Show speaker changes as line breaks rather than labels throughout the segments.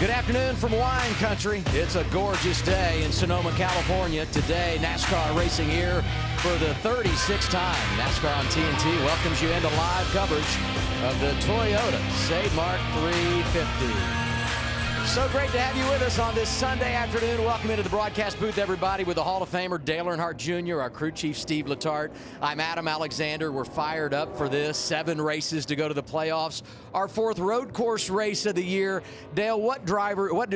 Good afternoon from wine country. It's a gorgeous day in Sonoma, California. Today, NASCAR racing here for the 36th time. NASCAR on TNT welcomes you into live coverage of the Toyota Mart 350. So great to have you with us on this Sunday afternoon. Welcome into the broadcast booth, everybody, with the Hall of Famer Dale Earnhardt Jr., our crew chief Steve Letarte. I'm Adam Alexander. We're fired up for this. 7 races to go to the playoffs. Our 4th road course race of the year. Dale, what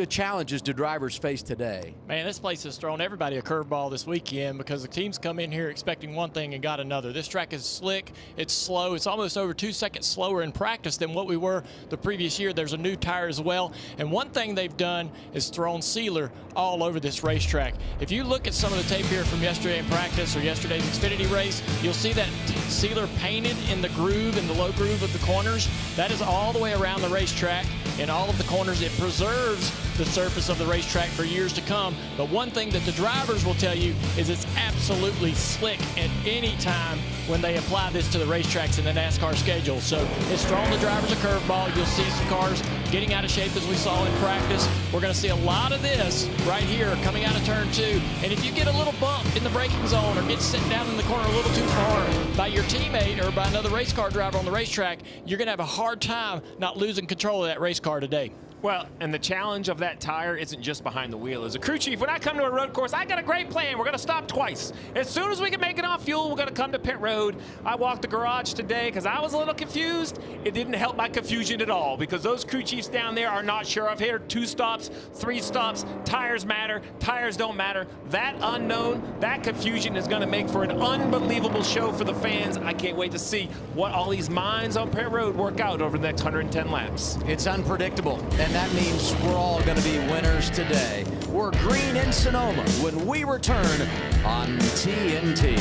challenges do drivers face today?
Man, this place has thrown everybody a curveball this weekend because the teams come in here expecting one thing and got another. This track is slick, it's slow, it's almost over 2 seconds slower in practice than what we were the previous year. There's a new tire as well, and one thing they've done is thrown sealer all over this racetrack. If you look at some of the tape here from yesterday in practice or yesterday's Xfinity race, you'll see that sealer painted in the groove, in the low groove of the corners. That is all the way around the racetrack. In all of the corners, it preserves the surface of the racetrack for years to come. But one thing that the drivers will tell you is it's absolutely slick at any time when they apply this to the racetracks in the NASCAR schedule. So it's thrown the drivers a curveball. You'll see some cars getting out of shape as we saw in practice. We're going to see a lot of this right here coming out of turn 2. And if you get a little bump in the braking zone or get sitting down in the corner a little too far by your teammate or by another race car driver on the racetrack, you're going to have a hard time not losing control of that race car today.
Well, and the challenge of that tire isn't just behind the wheel. As a crew chief, when I come to a road course, I got a great plan. We're going to stop twice. As soon as we can make it off fuel, we're going to come to pit road. I walked the garage today because I was a little confused. It didn't help my confusion at all because those crew chiefs down there are not sure. I've heard 2 stops, 3 stops. Tires matter. Tires don't matter. That unknown, that confusion is going to make for an unbelievable show for the fans. I can't wait to see what all these minds on pit road work out over the next 110 laps.
It's unpredictable, and that means we're all going to be winners today. We're green in Sonoma when we return on TNT.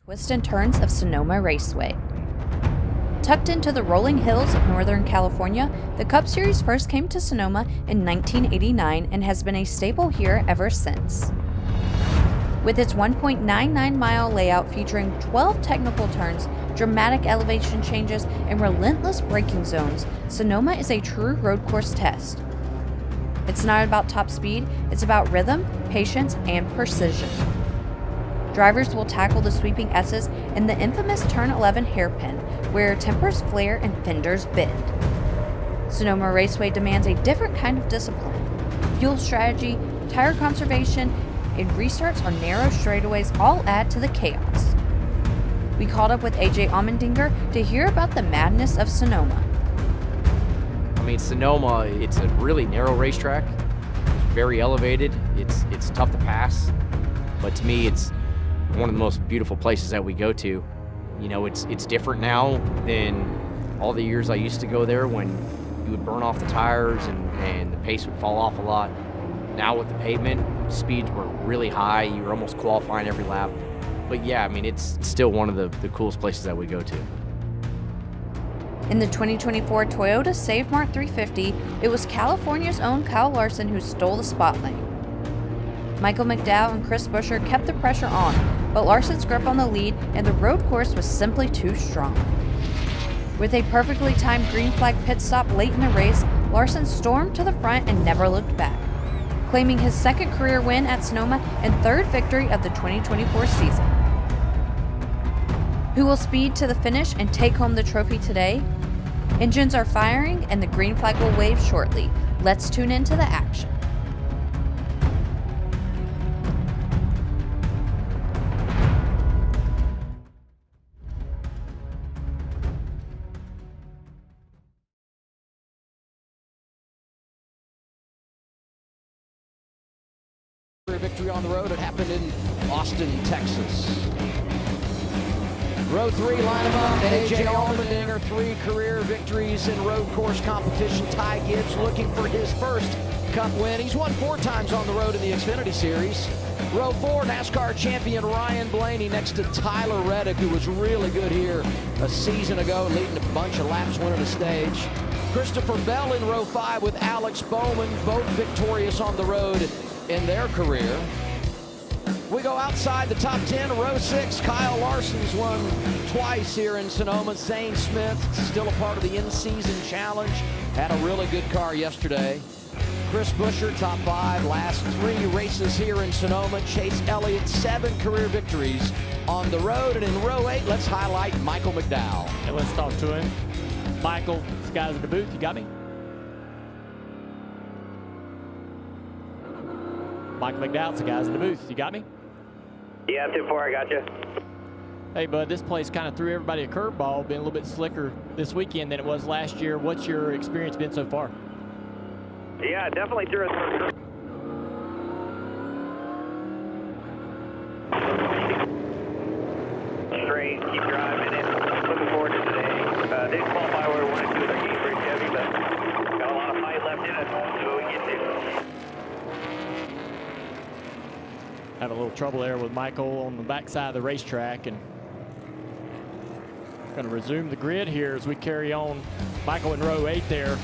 Twists and turns of Sonoma Raceway. Tucked into the rolling hills of Northern California, the Cup Series first came to Sonoma in 1989 and has been a staple here ever since. With its 1.99-mile layout featuring 12 technical turns, dramatic elevation changes, and relentless braking zones, Sonoma is a true road course test. It's not about top speed, it's about rhythm, patience, and precision. Drivers will tackle the sweeping S's in the infamous Turn 11 hairpin, where tempers flare and fenders bend. Sonoma Raceway demands a different kind of discipline. Fuel strategy, tire conservation, and restarts on narrow straightaways all add to the chaos. We caught up with AJ Allmendinger to hear about the madness of Sonoma.
I mean, Sonoma, it's a really narrow racetrack, very elevated. It's tough to pass, but to me, it's one of the most beautiful places that we go to. You know, it's different now than all the years I used to go there when you would burn off the tires and the pace would fall off a lot. Now with the pavement, speeds were really high. You were almost qualifying every lap. But yeah, I mean, it's still one of the coolest places that we go to.
In the 2024 Toyota Mart 350, it was California's own Kyle Larson who stole the spotlight. Michael McDowell and Chris Buescher kept the pressure on, but Larson's grip on the lead and the road course was simply too strong. With a perfectly timed green flag pit stop late in the race, Larson stormed to the front and never looked back, claiming his 2nd career win at Sonoma and 3rd victory of the 2024 season. Who will speed to the finish and take home the trophy today? Engines are firing and the green flag will wave shortly. Let's tune into the action.
Victory on the road. It happened in Austin, Texas. Row 3, line them up. AJ Allmendinger, 3 career victories in road course competition. Ty Gibbs looking for his first Cup win. He's won 4 times on the road in the Xfinity Series. Row 4, NASCAR champion Ryan Blaney next to Tyler Reddick, who was really good here a season ago, leading a bunch of laps, winning the stage. Christopher Bell in row 5 with Alex Bowman, both victorious on the road in their career. We go outside the top 10, row 6. Kyle Larson's won twice here in Sonoma. Zane Smith, still a part of the in-season challenge, had a really good car yesterday. Chris Buescher, top 5, last 3 races here in Sonoma. Chase Elliott, 7 career victories on the road. And in row 8, let's highlight Michael McDowell.
And let's talk to him. Michael, this guy's in the booth. You got me? Michael McDowell, the guy's in the booth. You got me?
Yeah, 2-4, I got you.
Hey, bud, this place kind of threw everybody a curveball, been a little bit slicker this weekend than it was last year. What's your experience been so far?
Yeah, definitely threw us for a straight, keep driving it. Looking forward to today. Didn't qualify where we wanted to. They're getting pretty heavy, but got a lot of fight left in it. So we get to.
Have a little trouble there with Michael on the backside of the racetrack, and going to resume the grid here as we carry on. Michael in row 8 there,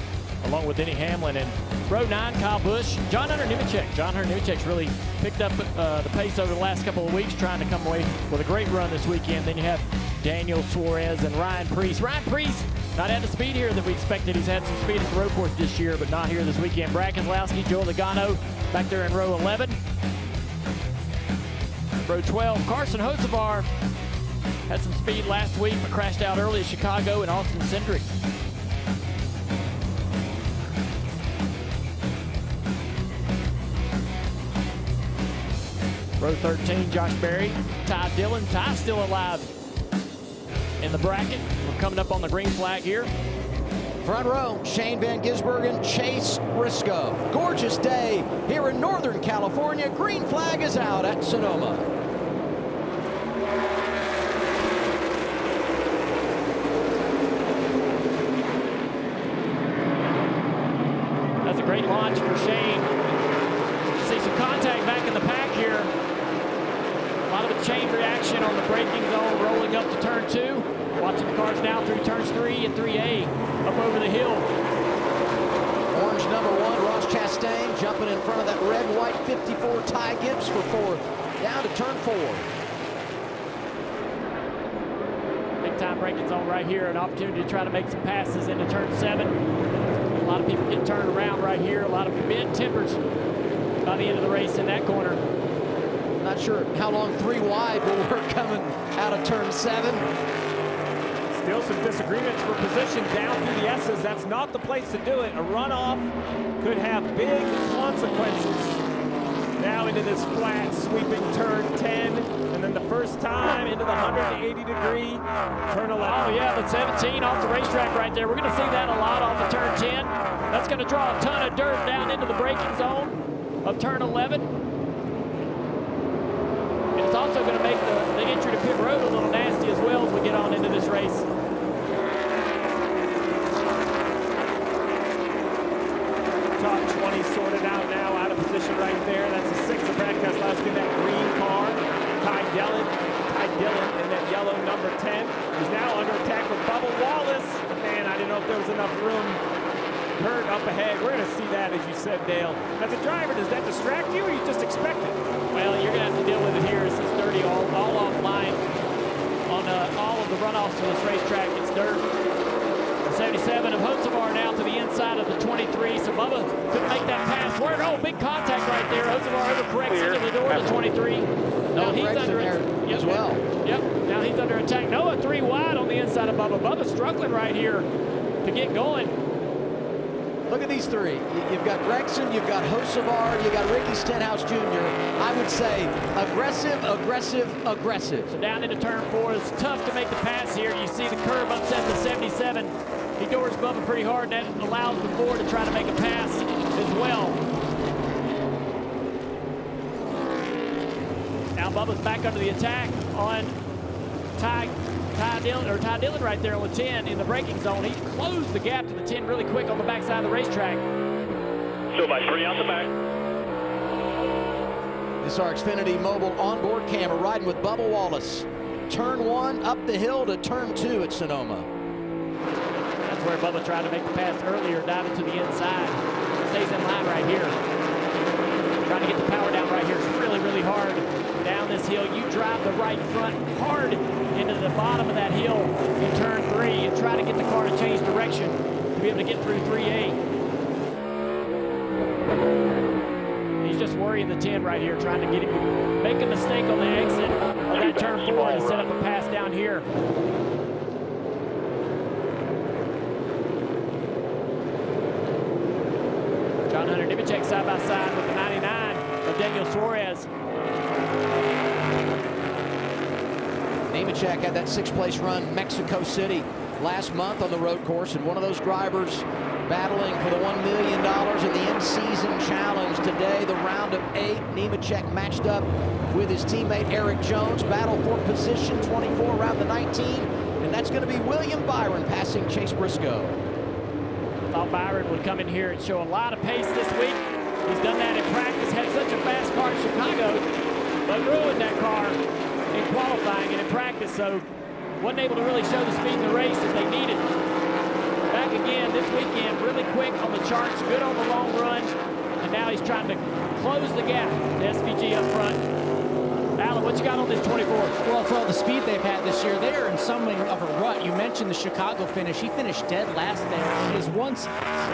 along with Denny Hamlin, and row 9, Kyle Busch, John Hunter Nemechek. John Hunter Nemechek's really picked up the pace over the last couple of weeks, trying to come away with a great run this weekend. Then you have Daniel Suarez and Ryan Preece. Ryan Preece not at the speed here that we expected. He's had some speed at the road course this year, but not here this weekend. Brad Keselowski, Joe Logano back there in row 11. Row 12, Carson Hocevar had some speed last week, but crashed out early at Chicago, and Austin Cindric. Row 13, Josh Berry, Ty Dillon. Ty still alive in the bracket. We're coming up on the green flag here.
Front row, Shane Van Gisbergen, Chase Briscoe. Gorgeous day here in Northern California. Green flag is out at Sonoma.
That's a great launch for Shane. See some contact back in the pack here. A lot of a chain reaction on the braking zone, rolling up to turn 2. Watching the cars now through turns 3 and 3A up over the hill.
Orange number 1, Ross Chastain, jumping in front of that red-white 54 Ty Gibbs for 4th. Down to turn 4.
Big time braking zone right here. An opportunity to try to make some passes into turn 7. A lot of people get turned around right here. A lot of bent tempers by the end of the race in that corner.
Not sure how long 3 wide will work coming out of turn 7.
Still some disagreements for position down through the S's. That's not the place to do it. A runoff could have big consequences. Now into this flat, sweeping turn 10, and then the first time into the 180-degree turn 11.
Oh, yeah, but 17 off the racetrack right there. We're going to see that a lot off of turn 10. That's going to draw a ton of dirt down into the braking zone of turn 11. And it's also going to make the entry to pit road a little nasty as well as we get on into this race.
Top 20 sorted out now, out of position right there. That's the 6th of Brad Keselowski in that green car. Ty Dillon in that yellow number 10. He's now under attack from Bubba Wallace. Man, I didn't know if there was enough room. Kurt up ahead. We're going to see that, as you said, Dale. As a driver, does that distract you, or you just expect it?
Well, you're going to have to deal with it here. This is dirty all offline. On all of the runoffs to this racetrack, it's dirt. 77 of Hocevar now to the inside of the 23. So Bubba couldn't make that pass. Oh, big contact right there. Hocevar overcorrects into the door to 23. Now he's under
as well.
Yep. Now he's under attack. Noah 3 wide on the inside of Bubba. Bubba's struggling right here to get going.
Look at these 3. You've got Gregson, you've got Hocevar, you got Ricky Stenhouse Jr. I would say aggressive, aggressive, aggressive.
So down into turn 4. It's tough to make the pass here. You see the curb upset the 77. He doors Bubba pretty hard, and that allows the 4 to try to make a pass as well. Now Bubba's back under the attack on Ty Dillon right there on the 10 in the braking zone. He closed the gap to the 10 really quick on the backside of the racetrack.
Still by 3 out the back.
This is our Xfinity mobile onboard camera riding with Bubba Wallace. Turn 1 up the hill to turn 2 at Sonoma.
That's where Bubba tried to make the pass earlier, diving to the inside. Stays in line right here. trying to get the power down right here. It's really, really hard down this hill. You drive the right front hard into the bottom of that hill in turn 3 and try to get the car to change direction to be able to get through 3A. He's just worrying the 10 right here, trying to get him, make a mistake on the exit of that turn 4 to set up a pass down here. John Hunter Nemechek side by side with the 99 of Daniel Suarez.
Nemechek had that 6th-place run Mexico City last month on the road course, and one of those drivers battling for the $1 million in the in-season challenge today. The round of 8, Nemechek matched up with his teammate Eric Jones, battle for position 24 around the 19, and that's going to be William Byron passing Chase Briscoe.
Thought Byron would come in here and show a lot of pace this week. He's done that in practice, had such a fast car in Chicago, but ruined that car in qualifying and in practice, so wasn't able to really show the speed in the race that they needed. Back again this weekend, really quick on the charts, good on the long run, and now he's trying to close the gap to SVG up front. Alan, what you got on this 24?
Well, for all the speed they've had this year, they are in something of a rut. You mentioned the Chicago finish. He finished dead last there. His once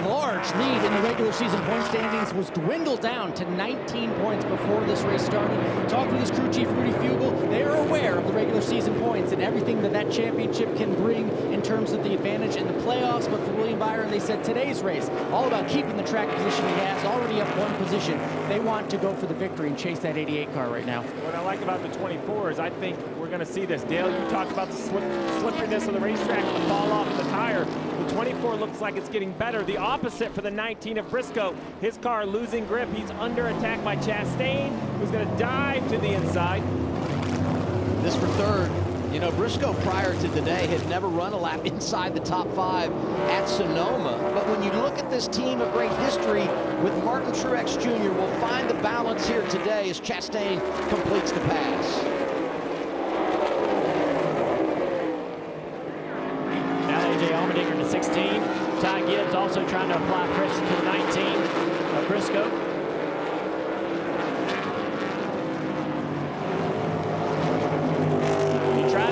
large lead in the regular season point standings was dwindled down to 19 points before this race started. Talking to his crew chief, Rudy Fugel, they are aware of the regular season points and everything that that championship can bring in terms of the advantage in the playoffs. But for William Byron, they said today's race, all about keeping the track position he has, already up 1 position. They want to go for the victory and chase that 88 car right now.
What I like about the 24 is I think we're going to see this. Dale, you talked about the slipperiness of the racetrack and the fall off of the tire. The 24 looks like it's getting better. The opposite for the 19 of Briscoe. His car losing grip. He's under attack by Chastain, who's going to dive to the inside.
This for 3rd. You know, Briscoe prior to today had never run a lap inside the top 5 at Sonoma. But when you look at this team of great history with Martin Truex Jr., we'll find the balance here today as Chastain completes the pass.
Now A.J. Allmendinger to 16. Ty Gibbs also trying to apply pressure to the 19 of Briscoe.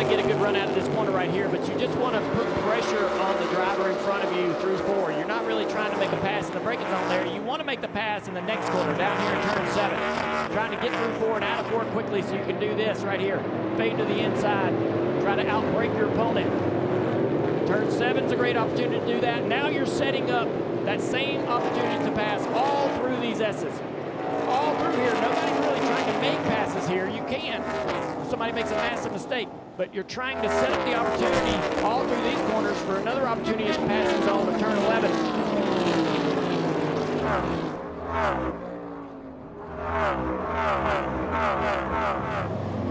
Get a good run out of this corner right here, but you just want to put pressure on the driver in front of you through 4. You're not really trying to make a pass in the braking zone there. You want to make the pass in the next corner down here in turn 7. Trying to get through 4 and out of 4 quickly so you can do this right here. Fade to the inside. Try to outbrake your opponent. Turn 7's a great opportunity to do that. Now you're setting up that same opportunity to pass all through these S's. All through here. Nobody's really trying to make passes here. You can. Somebody makes a massive mistake, but you're trying to set up the opportunity all through these corners for another opportunity at the passing zone of turn 11.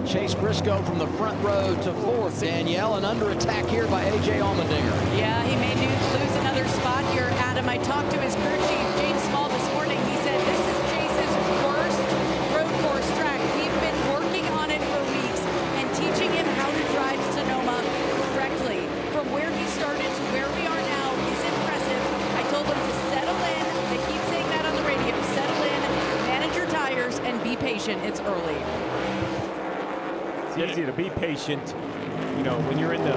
Chase Briscoe from the front row to 4th, Danielle, and under attack here by A.J. Allmendinger.
Yeah, he may lose another spot here, Adam. I talked to his crew chief, James Small, this morning. He said this is Chase's worst road course track. We've been working on it for weeks and teaching him how to drive Sonoma correctly. From where he started to where we are now is impressive. I told him to settle in. They keep saying that on the radio. Settle in, manage your tires, and be patient. It's early.
It's easy to be patient, you know, when you're in the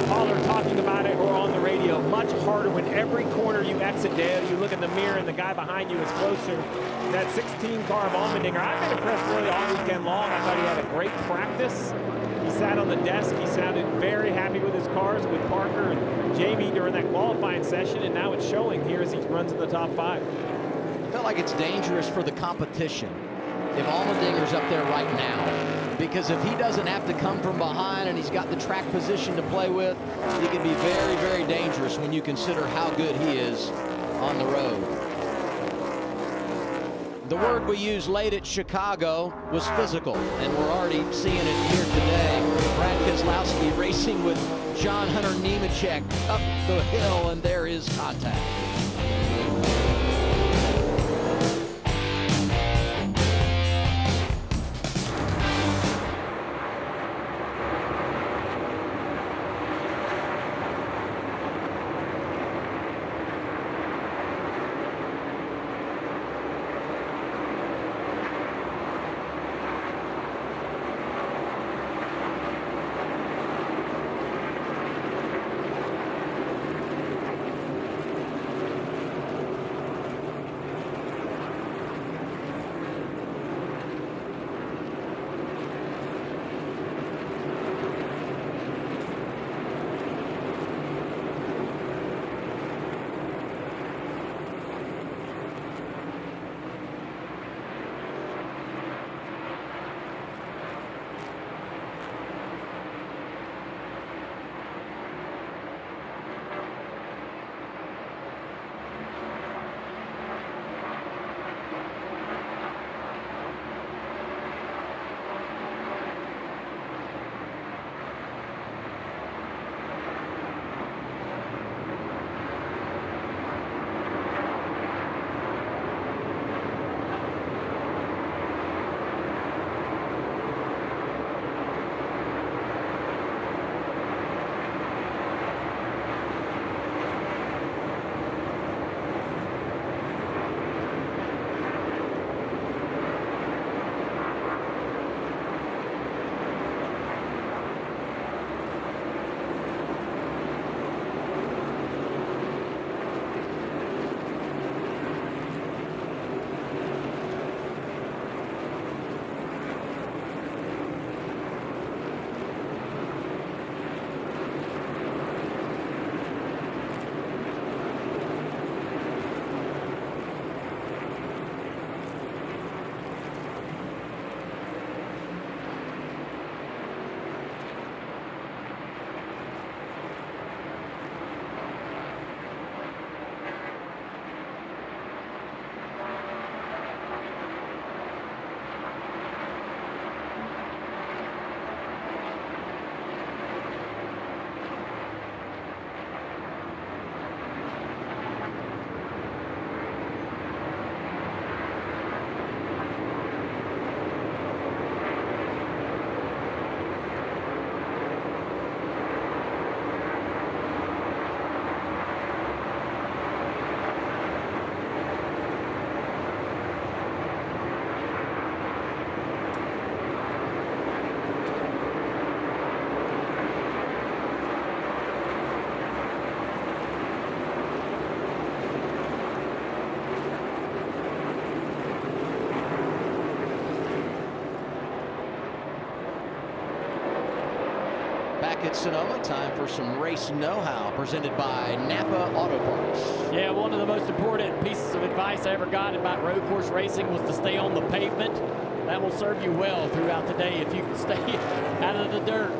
hauler talking about it or on the radio. Much harder when every corner you exit, Dale, you look in the mirror and the guy behind you is closer. That 16 car of Allmendinger, I've been impressed really all weekend long. I thought he had a great practice. He sat on the desk. He sounded very happy with his cars, with Parker and Jamie during that qualifying session, and now it's showing here as he runs in the top 5.
I feel like it's dangerous for the competition if Allmendinger's up there right now. Because if he doesn't have to come from behind and he's got the track position to play with, he can be very, very dangerous when you consider how good he is on the road. The word we used late at Chicago was physical, and we're already seeing it here today. Brad Keselowski racing with John Hunter Nemechek up the hill, and there is contact. back at Sonoma. Time for some race know-how presented by Napa Auto Parts.
Yeah, one of the most important pieces of advice I ever got about road course racing was to stay on the pavement. That will serve you well throughout the day if you can stay out of the dirt.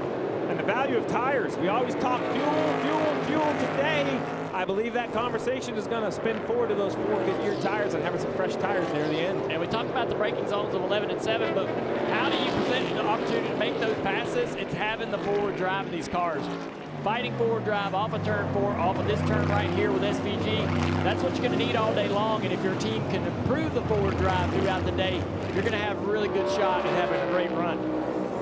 And the value of tires. We always talk fuel, fuel, fuel. Today, I believe that conversation is going to spin forward to those 4 Goodyear tires and having some fresh tires near the end.
And we talked about the braking zones of 11 and 7, but how do you prevent the opportunity to make those passes? It's having the forward drive in these cars. Fighting forward drive off of turn 4, off of this turn right here with SVG. That's what you're going to need all day long, and if your team can improve the forward drive throughout the day, you're going to have a really good shot at having a great run.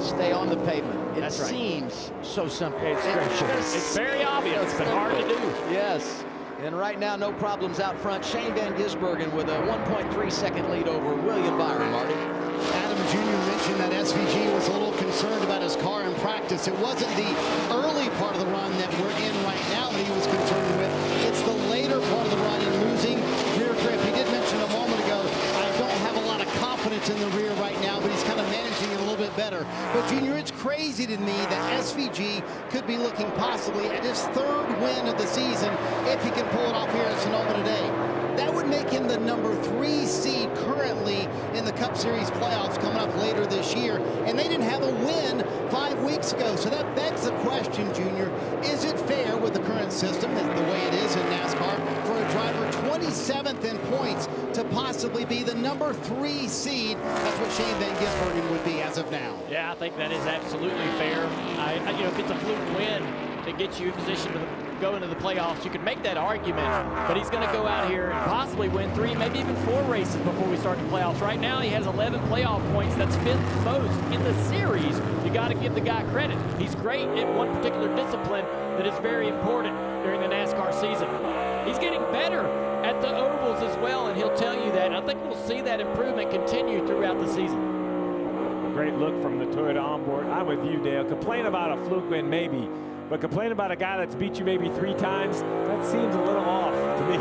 Stay on the pavement. It
That's right.
seems so simple.
It's very obvious, but hard to do.
Yes. And right now, no problems out front. Shane Van Gisbergen with a 1.3-second lead over William Byron, Marty.
Adam Jr. mentioned that SVG was a little concerned about his car in practice. It wasn't the early part of the run that we're in right now that he was concerned with. It's the later part of the run and losing rear grip. He did mention a moment ago, I don't have a lot of confidence in the rear right now, but he's kind of managing it a little bit better. But Junior, it's crazy to me that SVG could be looking possibly at his 3rd win of the season if he can pull it off here at Sonoma today. That would make him the number 3 seed currently in the Cup Series playoffs coming up later this year. And they didn't have a win 5 weeks ago. So that begs the question, Junior, is it fair with the current system, the way it is in NASCAR, for a driver 27th in points to possibly be the number 3 seed? That's what Shane Van Gisbergen would be as of now.
Yeah, I think that is absolutely fair. You know, if it's a fluke win that gets you in position to go into the playoffs, you could make that argument, but he's going to go out here and possibly win 3, maybe even 4 races before we start the playoffs. Right now, he has 11 playoff points. That's 5th most in the series. You got to give the guy credit. He's great at one particular discipline that is very important during the NASCAR season. He's getting better at the ovals as well, and he'll tell you that. I think we'll see that improvement continue throughout the season.
Great look from the Toyota onboard. I'm with you, Dale. Complain about a fluke win, maybe. But complain about a guy that's beat you maybe 3 times, that seems a little off to me.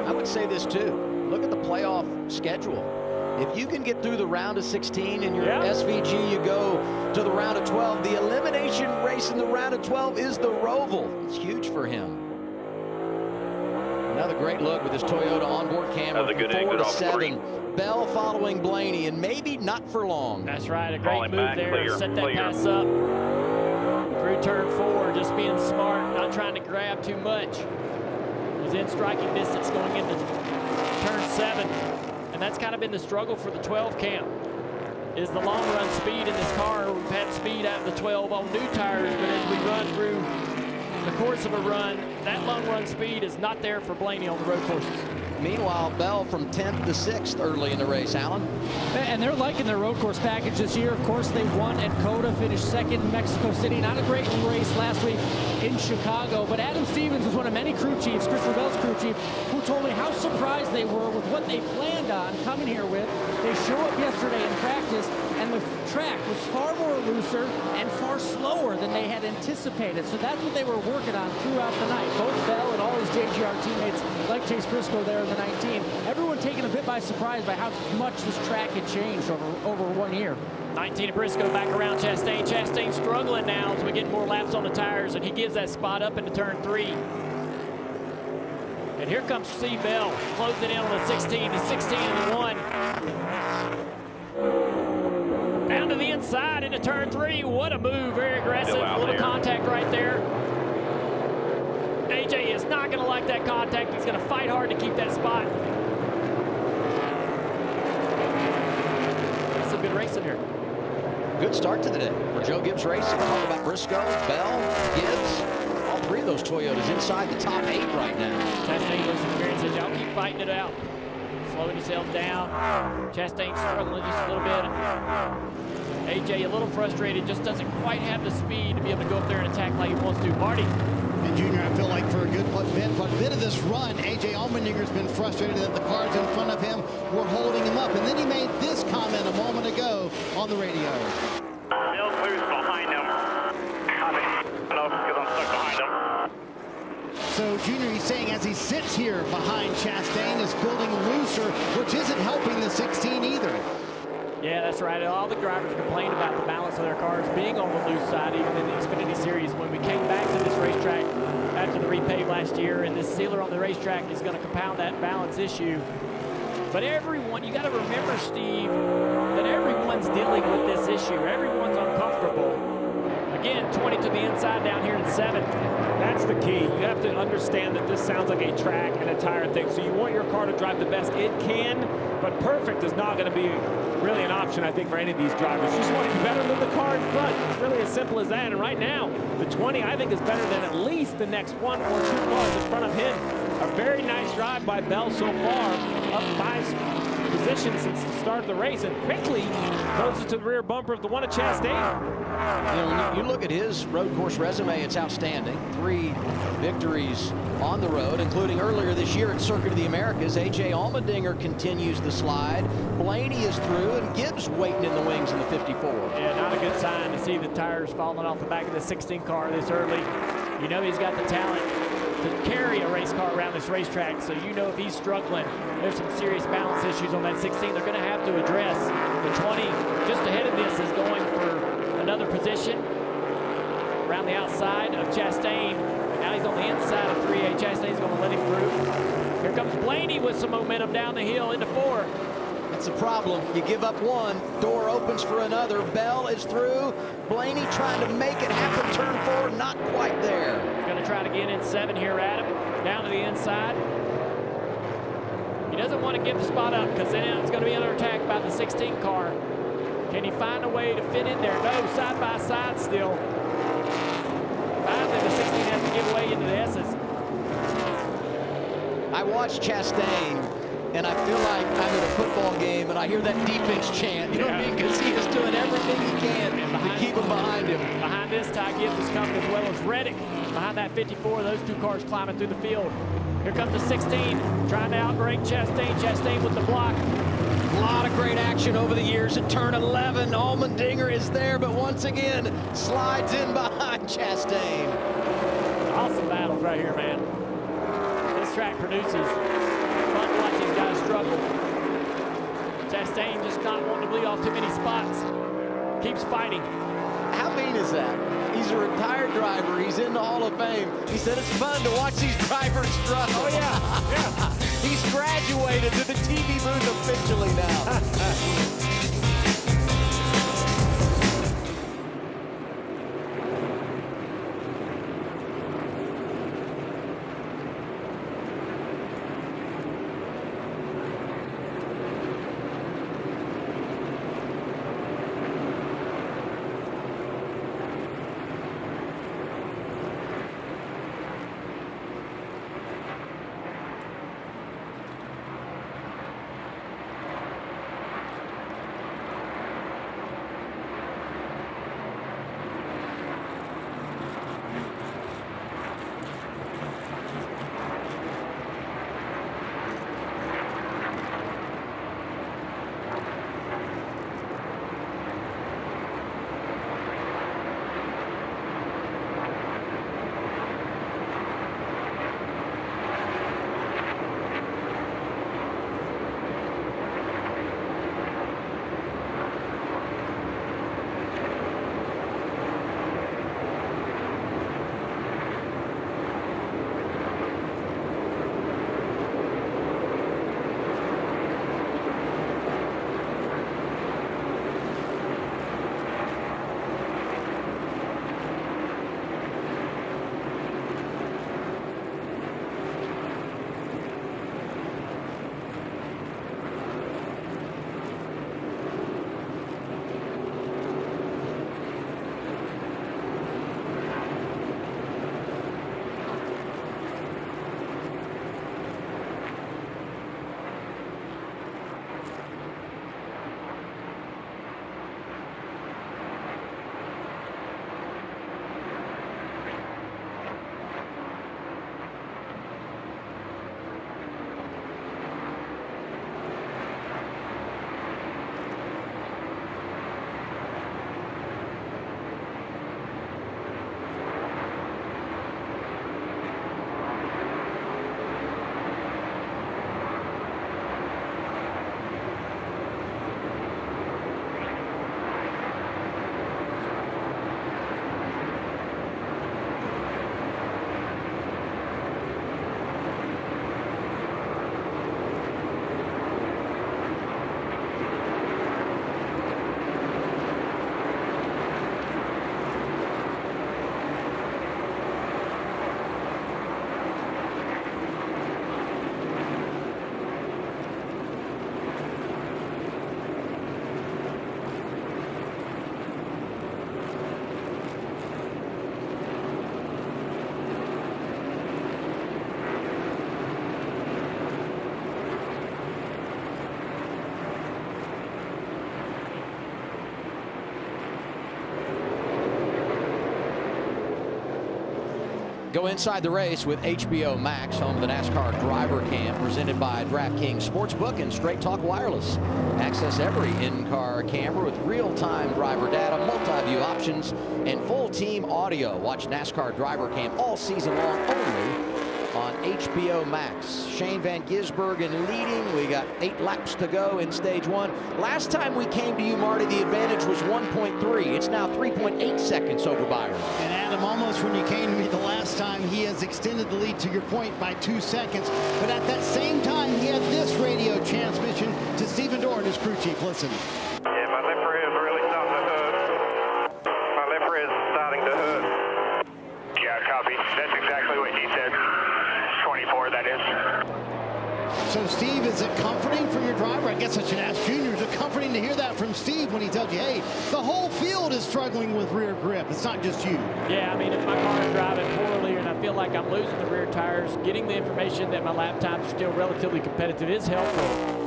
I would say this too. Look at the playoff schedule. If you can get through the round of 16 in your SVG, you go to the round of 12. The elimination race in the round of 12 is the Roval. It's huge for him. Another great look with his Toyota onboard camera from 4 to 7. Bell following Blaney, and maybe not for long.
That's right, a great move there. Set that pass up. Through turn 4, just being smart, not trying to grab too much. Was in striking distance going into turn 7. And that's kind of been the struggle for the 12 camp, is the long run speed in this car. We've had speed out of the 12 on new tires, but as we run through the course of a run, that long run speed is not there for Blaney on the road courses.
Meanwhile, Bell from 10th to 6th early in the race, Alan.
And they're liking their road course package this year. Of course, they won at COTA, finished 2nd in Mexico City. Not a great race last week in Chicago, but Adam Stevens was one of many crew chiefs, Chris Lavell's crew chief, who told me how surprised they were with what they planned on coming here with. They show up yesterday in practice, and the track was far more looser and far slower than they had anticipated. So that's what they were working on throughout the night. Both Bell and all his JGR teammates, like Chase Briscoe there in the 19. Everyone taken a bit by surprise by how much this track had changed over 1 year.
19 of Briscoe back around Chastain. Chastain's struggling now as we get more laps on the tires, and he gives that spot up into turn 3. And here comes Steve Bell, closing in on the 16 to 16 and 1. Down to the inside into turn 3. What a move, very aggressive. A little contact right there. AJ is not going to like that contact. He's going to fight hard to keep that spot. That's a good race in here.
Good start to the day for Joe Gibbs Racing. Talk about Briscoe, Bell, Gibbs. All 3 of those Toyotas inside the top 8 right now.
Chastain was experiencing. Y'all keep fighting it out. Slowing yourself down. Chastain struggling just a little bit. AJ a little frustrated, just doesn't quite have the speed to be able to go up there and attack like he wants to. Marty.
And Junior, I feel like for a good bit of this run, AJ Allmendinger's been frustrated that the cars in front of him were holding him up. And then he made this comment a moment ago on the radio.
Bill clears behind him. I don't know because I'm stuck behind him.
So, Junior, he's saying as he sits here behind Chastain, is building looser, which isn't helping the 16 either.
Yeah, that's right. All the drivers complained about the balance of their cars being on the loose side, even in the Xfinity Series. When we came back to this racetrack after the repave last year, and this sealer on the racetrack is going to compound that balance issue. But everyone, you got to remember, Steve, that everyone's dealing with this issue. Everyone's uncomfortable. Again, 20 to the inside down here in 7.
That's the key. You have to understand that this sounds like a track and a tire thing. So you want your car to drive the best it can, but perfect is not going to be really an option, I think, for any of these drivers. You just want to be better than the car in front. It's really as simple as that. And right now, the 20, I think, is better than at least the next 1 or 2 cars in front of him. A very nice drive by Bell so far, up 5 positions since the start of the race, and quickly closes to the rear bumper of the one at Chastain.
You know, when you look at his road course resume, it's outstanding. 3 victories on the road, including earlier this year at Circuit of the Americas. A.J. Allmendinger continues the slide. Blaney is through, and Gibbs waiting in the wings in the 54.
Yeah, not a good sign to see the tires falling off the back of the 16 car this early. You know he's got the talent to carry a race car around this racetrack, so you know if he's struggling, there's some serious balance issues on that 16 they're going to have to address. The 20 just ahead of this is going for another position around the outside of Chastain. Now he's on the inside of 3A. Chastain's going to let him through. Here comes Blaney with some momentum down the hill into 4.
That's the problem. You give up one, door opens for another. Bell is through. Blaney trying to make it happen. Turn 4, not quite there.
Going to try to get in 7 here, Adam. Down to the inside. He doesn't want to give the spot up because then it's going to be under attack by the 16 car. Can he find a way to fit in there? No, side by side still. Finally, the 16 has to give way into the S's.
I watched Chastain, and I feel like I'm at a football game, and I hear that defense chant. You know what I mean? Because he is doing everything he can to keep him behind him.
Behind this, Ty Gibbs is coming as well as Reddick. Behind that 54, those 2 cars climbing through the field. Here comes the 16, trying to outbreak Chastain. Chastain with the block.
A lot of great action over the years at turn 11. Allmendinger is there, but once again, slides in behind Chastain.
Awesome battles right here, man. This track produces. Fun to watch these guys struggle. Chastain just not wanting to bleed off too many spots. Keeps fighting.
How mean is that? He's a retired driver. He's in the Hall of Fame. He said it's fun to watch these drivers struggle.
Oh, yeah.
He's graduated to the TV booth officially now. Go inside the race with HBO Max, home of the NASCAR Driver Cam, presented by DraftKings Sportsbook and Straight Talk Wireless. Access every in-car camera with real-time driver data, multi-view options, and full team audio. Watch NASCAR Driver Cam all season long only on HBO Max. Shane Van Gisbergen leading. We got 8 laps to go in stage 1. Last time we came to you, Marty, the advantage was 1.3. It's now 3.8 seconds over Byron.
And Adam, almost when you came to me the last time, he has extended the lead, to your point, by 2 seconds. But at that same time, he had this radio transmission to Stephen Dorn, his crew chief. Listen.
Yeah, my lip rear is really starting to hurt. My lip rear is starting to hurt. Yeah, copy. That's exactly what he said. 24, that is.
So, Steve, is it comforting for your driver? I guess I should ask Junior. Is it comforting to hear that from Steve when he tells you, hey, the whole field is struggling with rear grip? It's not just you.
Yeah, I mean, if my car is driving poorly and I feel like I'm losing the rear tires, getting the information that my lap times are still relatively competitive is helpful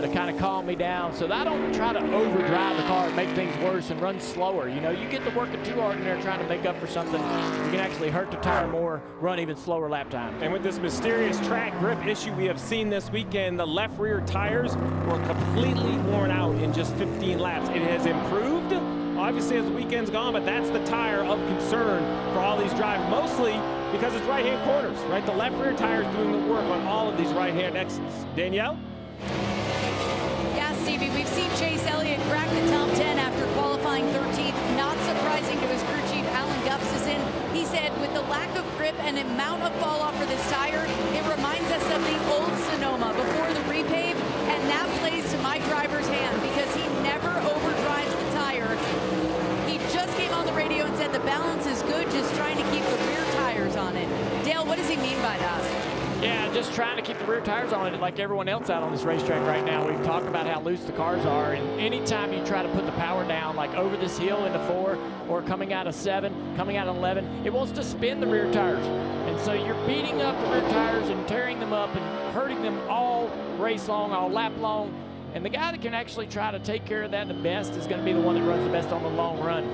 to kind of calm me down, so that I don't try to overdrive the car and make things worse and run slower. You know, you get to working too hard in there trying to make up for something, you can actually hurt the tire more, run even slower lap time.
And with this mysterious track grip issue we have seen this weekend, the left rear tires were completely worn out in just 15 laps. It has improved, obviously, as the weekend's gone, but that's the tire of concern for all these drivers, mostly because it's right-hand corners, right? The left rear tire is doing the work on all of these right-hand exits. Danielle?
Yeah, Stevie, we've seen Chase Elliott crack the top 10 after qualifying 13th. Not surprising to his crew chief, Alan Gustafson. He said with the lack of grip and amount of fall off for this tire, it reminds us of the old Sonoma before the repave, and that plays to my driver's hand because he never overdrives the tire. He just came on the radio and said the balance is good, just trying to keep the rear tires on it. Dale, what does he mean by that?
Yeah, just trying to keep the rear tires on it like everyone else out on this racetrack right now. We've talked about how loose the cars are, and anytime you try to put the power down, like over this hill into 4 or coming out of 7, coming out of 11, it wants to spin the rear tires. And so you're beating up the rear tires and tearing them up and hurting them all race long, all lap long. And the guy that can actually try to take care of that the best is going to be the one that runs the best on the long run.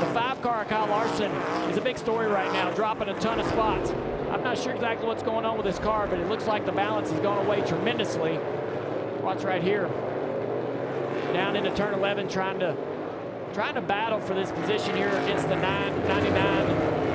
The 5-car, Kyle Larson, is a big story right now, dropping a ton of spots. I'm not sure exactly what's going on with this car, but it looks like the balance has gone away tremendously. Watch right here. Down into turn 11, trying to battle for this position here against the 99,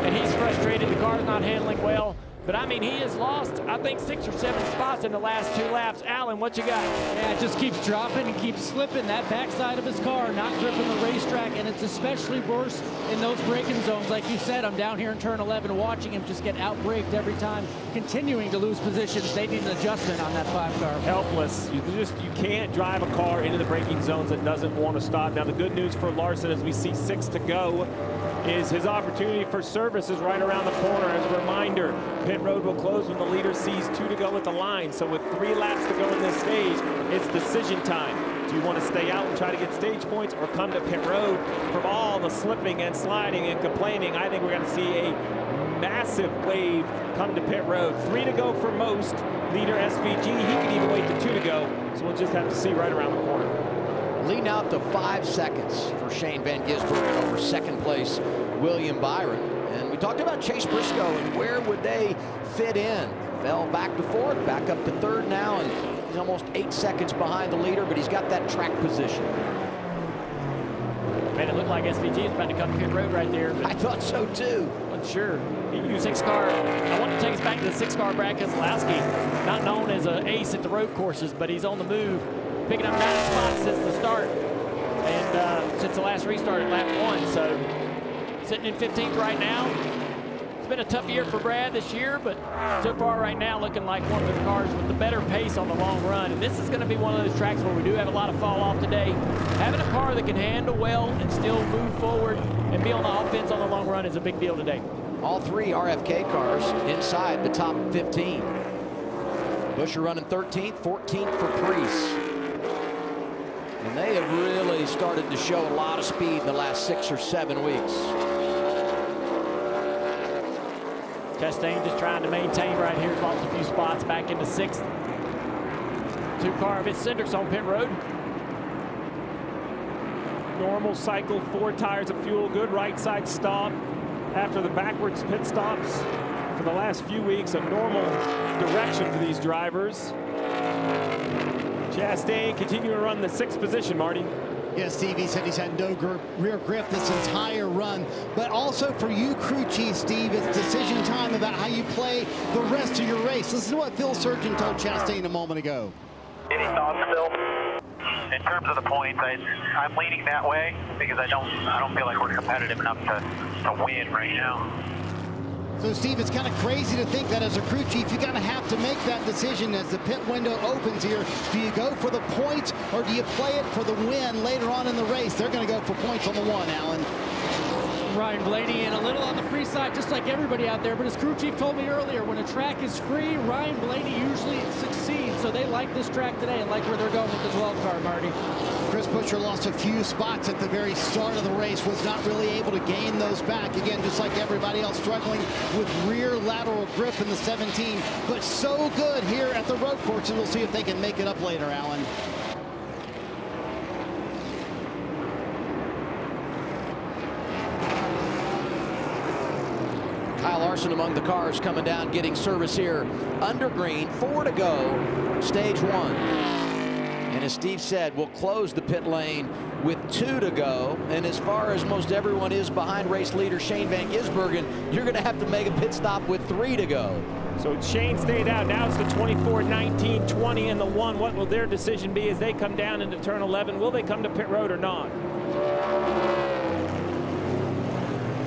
and he's frustrated. The car's not handling well. But, I mean, he has lost, I think, 6 or 7 spots in the last 2 laps. Alan, what you got?
Yeah, it just keeps dropping and keeps slipping. That backside of his car, not gripping the racetrack, and it's especially worse in those braking zones. Like you said, I'm down here in turn 11 watching him just get out-braked every time, continuing to lose positions. They need an adjustment on that 5-car.
Helpless. You can't drive a car into the braking zones that doesn't want to stop. Now, the good news for Larson, as we see 6 to go, is his opportunity for service is right around the corner. As a reminder, pit road will close when the leader sees 2 to go at the line. So with 3 laps to go in this stage, it's decision time. Do you want to stay out and try to get stage points or come to pit road? From all the slipping and sliding and complaining, I think we're going to see a massive wave come to pit road. 3 to go for most. Leader SVG, he can even wait to 2 to go. So we'll just have to see right around the corner.
Leading out to 5 seconds for Shane Van Gisbergen over second place William Byron. And we talked about Chase Briscoe and where would they fit in. Fell back to 4th, back up to 3rd now, and he's almost 8 seconds behind the leader, but he's got that track position.
Man, it looked like SVG is about to come to pit road right there.
I thought so too.
Wasn't sure. He used 6-car. I want to take us back to the 6-car Brad Keselowski, not known as an ace at the road courses, but he's on the move, picking up 9 spots since the start, and since the last restart at lap 1. So sitting in 15th right now. It's been a tough year for Brad this year, but so far right now looking like one of the cars with the better pace on the long run. And this is going to be one of those tracks where we do have a lot of fall off today. Having a car that can handle well and still move forward and be on the offense on the long run is a big deal today.
All 3 RFK cars inside the top 15. Buscher running 13th, 14th for Preece. And they have really started to show a lot of speed in the last 6 or 7 weeks.
Chastain just trying to maintain right here. Lost a few spots back into 6th. 2-car of its Cindric's on pit road.
Normal cycle, 4 tires of fuel, good right side stop. after the backwards pit stops for the last few weeks, a normal direction for these drivers. Chastain continuing to run the 6th position, Marty.
Yeah, Steve, he said he's had no rear grip this entire run. But also for you, crew chief, Steve, it's decision time about how you play the rest of your race. Listen to what Phil Surgeon told Chastain a moment ago.
Any thoughts, Phil? In terms of the points, I'm leaning that way because I don't feel like we're competitive enough to win right now.
So, Steve, it's kind of crazy to think that as a crew chief, you're going to have to make that decision as the pit window opens here. Do you go for the points or do you play it for the win later on in the race? They're going to go for points on the one, Alan.
Ryan Blaney and a little on the free side, just like everybody out there. But as crew chief told me earlier, when a track is free, Ryan Blaney usually succeeds. So they like this track today and like where they're going with this wild card, Marty.
Chris Buescher lost a few spots at the very start of the race, was not really able to gain those back. Again, just like everybody else, struggling with rear lateral grip in the 17, but so good here at the road course, and we'll see if they can make it up later, Alan.
Kyle Larson among the cars coming down, getting service here. Under green, 4 to go, stage 1. And as Steve said, we'll close the pit lane with 2 to go. And as far as most everyone is behind race leader Shane Van Gisbergen, you're going to have to make a pit stop with 3 to go.
So Shane stayed out. Now it's the 24, 19, 20, and the 1. What will their decision be as they come down into turn 11? Will they come to pit road or not?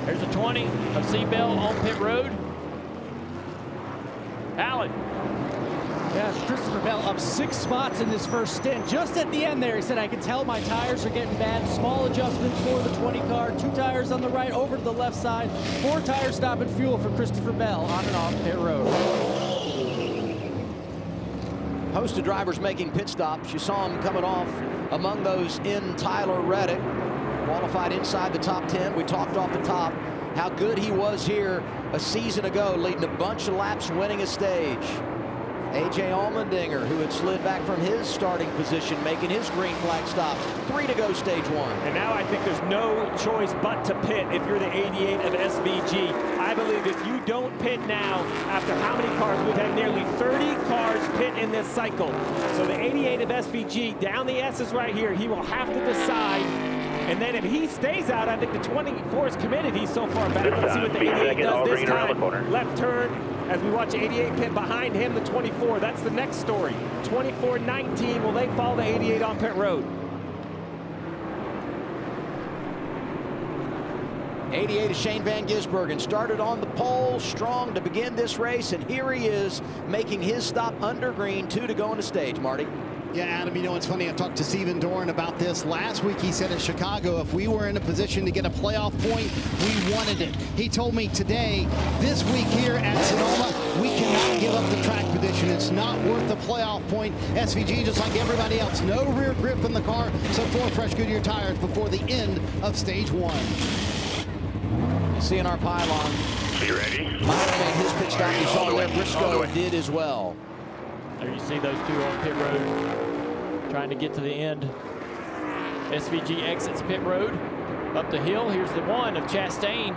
There's a 20 of Seabell on pit road. Alan.
Yeah, Christopher Bell up 6 spots in this first stint. Just at the end there, he said, I can tell my tires are getting bad. Small adjustment for the 20 car. 2 tires on the right, over to the left side. 4 tires stopping fuel for Christopher Bell on and off pit road.
Host of drivers making pit stops. You saw him coming off among those in Tyler Reddick. Qualified inside the top 10. We talked off the top how good he was here a season ago, leading a bunch of laps, winning a stage. A.J. Allmendinger, who had slid back from his starting position, making his green flag stop. 3 to go, stage 1.
And now I think there's no choice but to pit if you're the 88 of SVG. I believe if you don't pit now, after how many cars? We've had nearly 30 cars pit in this cycle. So the 88 of SVG, down the S's right here, he will have to decide. And then if he stays out, I think the 24 is committed. He's so far back. Let's see what the 88 does this time. Left turn. As we watch 88 pit behind him, the 24. That's the next story. 24-19. Will they follow the 88 on pit road?
88 is Shane Van Gisbergen. Started on the pole, strong to begin this race, and here he is making his stop under green. 2 to go on the stage, Marty.
Yeah, Adam, you know, it's funny. I talked to Stephen Doran about this last week. He said at Chicago, if we were in a position to get a playoff point, we wanted it. He told me today, this week here at Sonoma, we cannot give up the track position. It's not worth the playoff point. SVG, just like everybody else, no rear grip in the car, so 4 fresh Goodyear tires before the end of stage 1.
Seeing our pylon.
You ready?
Meyer made his pit stop. You saw where Briscoe did as well.
There you see those 2 on pit road trying to get to the end. SVG exits pit road up the hill. Here's the 1 of Chastain,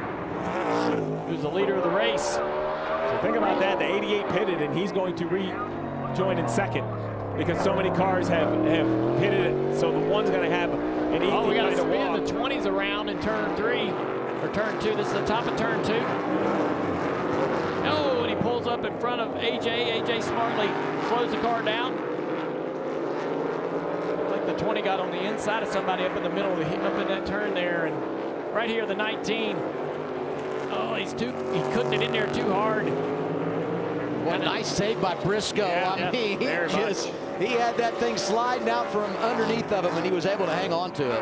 who's the leader of the race.
So think about that. The 88 pitted, and he's going to rejoin in second because so many cars have pitted it. So the 1's going to have an easy
we got
way
to
to
spin
walk.
the 20s around in turn 3 or turn 2. This is the top of turn 2. Oh, and he pulls up in front of AJ. AJ smartly slows the car down. Like the 20 got on the inside of somebody up in the middle, up in that turn there, and right here the 19. Oh, he cooked it in there too hard.
What a nice save by Briscoe. I mean, he had that thing sliding out from underneath of him, and he was able to hang on to it.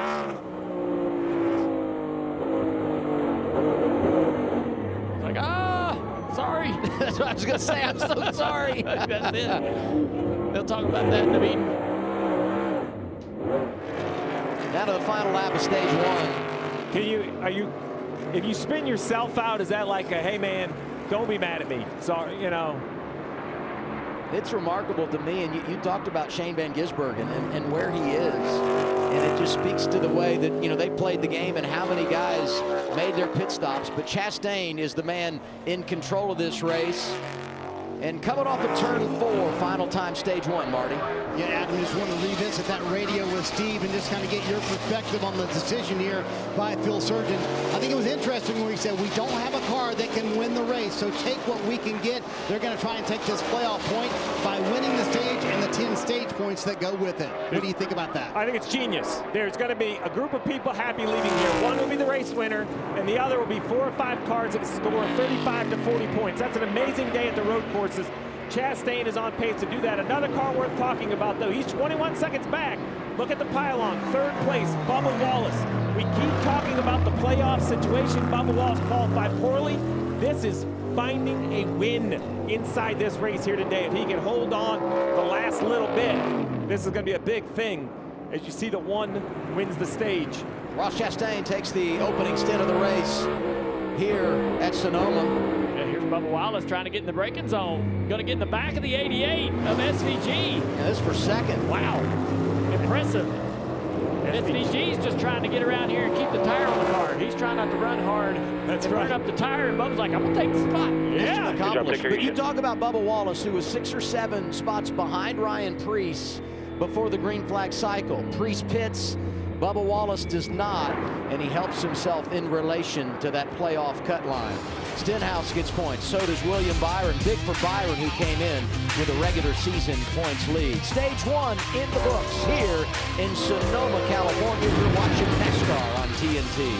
Sorry.
That's what I was going to say. I'm so sorry.
That's it. They'll talk about that in the meeting.
Now to the final lap of stage 1.
If you spin yourself out, is that like a, hey man, don't be mad at me? Sorry, you know.
It's remarkable to me, and you talked about Shane Van Gisbergen and where he is, and it just just speaks to the way that, they played the game and how many guys made their pit stops. But Chastain is the man in control of this race. And coming off of turn 4, final time, stage 1, Marty.
Yeah, Adam, just want to revisit that radio with Steve and just kind of get your perspective on the decision here by Phil Surgeon. I think it was interesting when he said, we don't have a car that can win the race, so take what we can get. They're going to try and take this playoff point by winning the stage and the 10 stage points that go with it. What do you think about that?
I think it's genius. There's going to be a group of people happy leaving here. One will be the race winner, and the other will be 4 or 5 cars that score 35 to 40 points. That's an amazing day at the road courses. Chastain is on pace to do that. Another car worth talking about, though. He's 21 seconds back. Look at the pylon. 3rd place, Bubba Wallace. We keep talking about the playoff situation. Bubba Wallace qualified poorly. This is finding a win inside this race here today. If he can hold on the last little bit, this is going to be a big thing as you see the one wins the stage.
Ross Chastain takes the opening stint of the race here at Sonoma.
Here's Bubba Wallace trying to get in the braking zone. Going to get in the back of the 88 of SVG.
Yeah, this for second.
Wow. Impressive. SVG's just trying to get around here and keep the tire on the car. He's trying not to run hard.
That's right.
Burn up the tire, and Bubba's like, I'm going to take the spot.
Yeah. Accomplished. But you talk about Bubba Wallace, who was 6 or 7 spots behind Ryan Preece before the green flag cycle. Preece pits. Bubba Wallace does not, and he helps himself in relation to that playoff cut line. Stenhouse gets points. So does William Byron. Big for Byron, who came in with a regular season points lead. Stage 1 in the books here in Sonoma, California. You're watching NASCAR on TNT.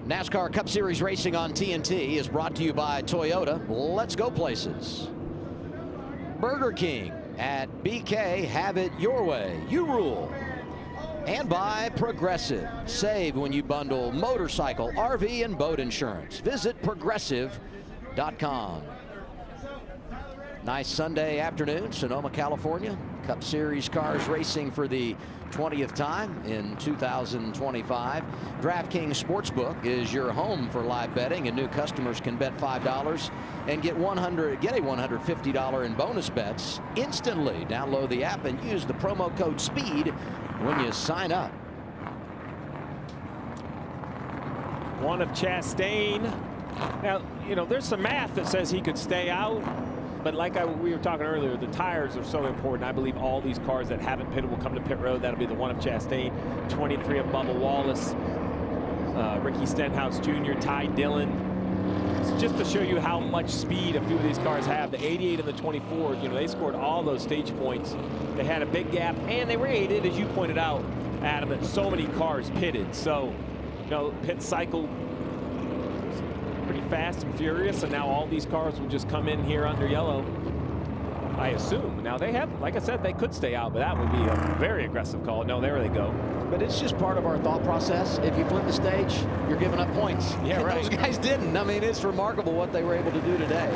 NASCAR Cup Series racing on TNT is brought to you by Toyota. Let's go places. Burger King at BK, have it your way. You rule. And by Progressive. Save when you bundle motorcycle, RV, and boat insurance. Visit progressive.com. Nice Sunday afternoon, Sonoma, California. Cup Series cars racing for the 20th time in 2025. DraftKings Sportsbook is your home for live betting, and new customers can bet $5 and get a $150 in bonus bets instantly. Download the app and use the promo code SPEED when you sign up.
One of Chastain. Now, you know, there's some math that says he could stay out, but like we were talking earlier, the tires are so important. I believe all these cars that haven't pitted will come to pit road. That'll be the one of Chastain, 23 of Bubba Wallace, Ricky Stenhouse Jr., Ty Dillon. It's just to show you how much speed a few of these cars have. The 88 and the 24, you know, they scored all those stage points. They had a big gap, and they were aided, as you pointed out, Adam, that so many cars pitted. So, you know, pit cycle pretty fast and furious, and now all these cars will just come in here under yellow, I assume. Now they have, like I said, they could stay out, but that would be a very aggressive call. No, there they go.
But it's just part of our thought process. If you flip the stage, you're giving up points.
Yeah, right.
Those guys didn't. I mean, it's remarkable what they were able to do today.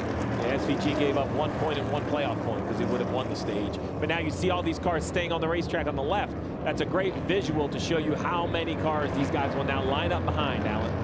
The SVG gave up 1 point and 1 playoff point because he would have won the stage. But now you see all these cars staying on the racetrack on the left. That's a great visual to show you how many cars these guys will now line up behind, Alan.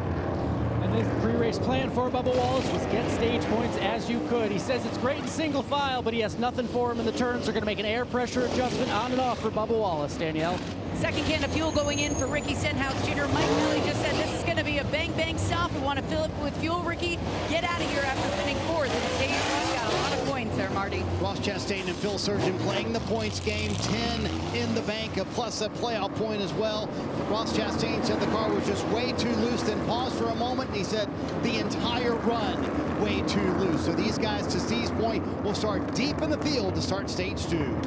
And the pre-race plan for Bubba Wallace was get stage points as you could. He says it's great in single file, but he has nothing for him in the turns. They're going to make an air pressure adjustment on and off for Bubba Wallace, Danielle.
Second can of fuel going in for Ricky Stenhouse Jr. Mike Millie just said this is going to be a bang-bang stop. We want to fill it with fuel. Ricky, get out of here after finishing fourth in stage one. Got a lot of points there, Marty.
Ross Chastain and Phil Surgeon playing the points game. 10 in the bank, plus a playoff point as well. Ross Chastain said the car was just way too loose, then paused for a moment, and he said the entire run way too loose. So these guys, to Steve's point, will start deep in the field to start stage 2.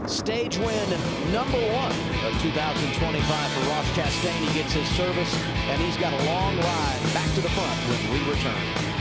Stage win number 1 of 2025 for Ross Chastain. He gets his service, and he's got a long ride back to the front when we return.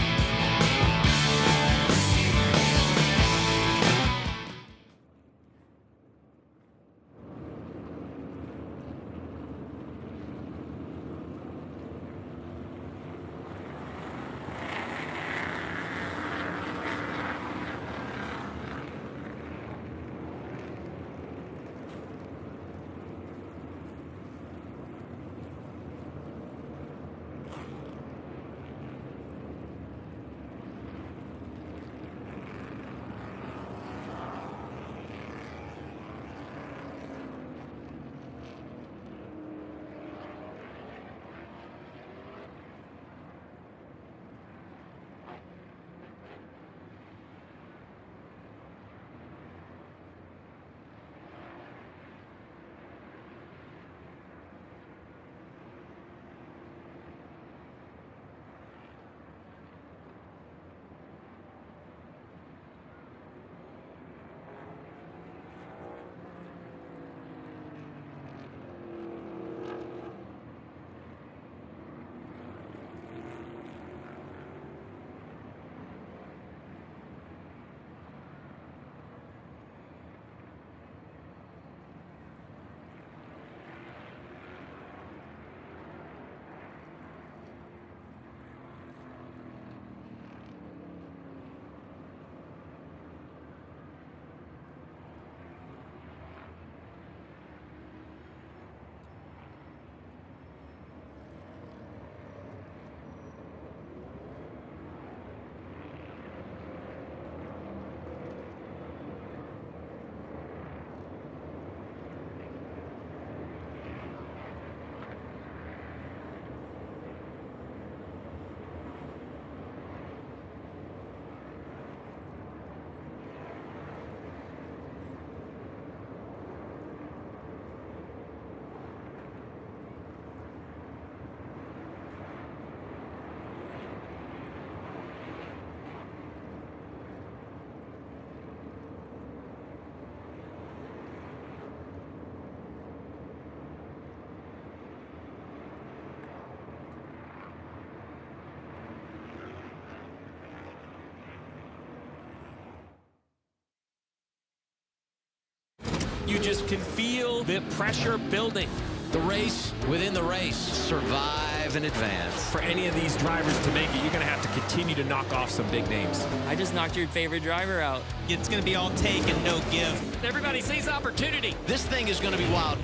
You just can feel the pressure building.
The race within the race. Survive in advance.
For any of these drivers to make it, you're going to have to continue to knock off some big names.
I just knocked your favorite driver out.
It's going to be all take and no give.
Everybody sees opportunity.
This thing is going to be wild.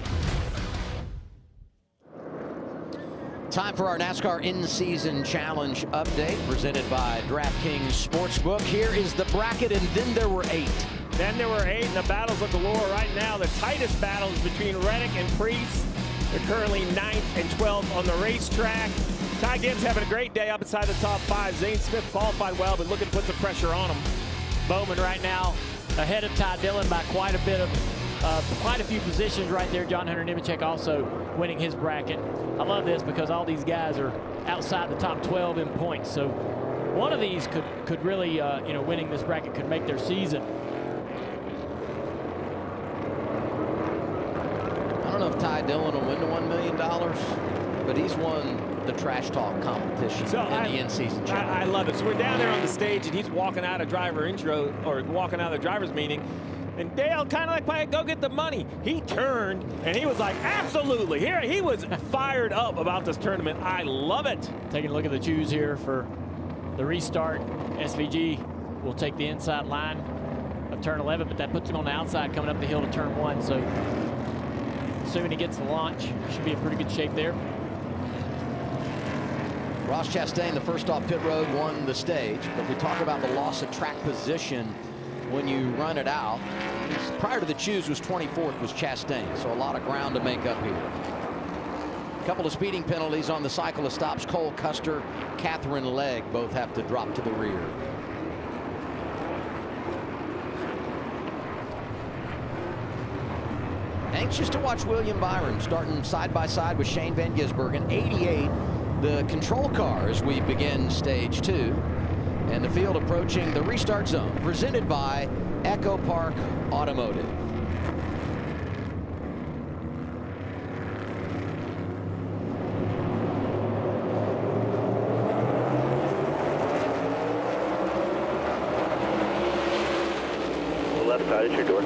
Time for our NASCAR in-season challenge update presented by DraftKings Sportsbook. Here is the bracket, and then there were 8.
Then there were 8 in the battles of galore right now. The tightest battles between Reddick and Priest. They're currently 9th and 12th on the racetrack. Ty Gibbs having a great day up inside the top 5. Zane Smith qualified well, but looking to put some pressure on him.
Bowman right now ahead of Ty Dillon by quite a few positions right there. John Hunter Nemechek also winning his bracket. I love this because all these guys are outside the top 12 in points. So one of these could really, winning this bracket could make their season.
I don't know if Ty Dillon will win the $1 million, but he's won the trash talk competition in the in-season challenge.
I love it. So we're down there on the stage, and he's walking out of driver intro, or walking out of the driver's meeting. And Dale kind of like, go get the money. He turned, and he was like, absolutely. Here, he was fired up about this tournament. I love it.
Taking a look at the choose here for the restart. SVG will take the inside line of turn 11, but that puts him on the outside coming up the hill to turn 1. So assuming he gets the launch, should be in pretty good shape there.
Ross Chastain, the first off pit road, won the stage, but we talk about the loss of track position when you run it out. Prior to the choose was 24th was Chastain, so a lot of ground to make up here. A couple of speeding penalties on the cyclist stops. Cole Custer, Catherine Legg both have to drop to the rear. Anxious to watch William Byron starting side by side with Shane Van Gisbergen. 88, the control car as we begin stage 2. And the field approaching the restart zone, presented by Echo Park Automotive.
The left side is your door.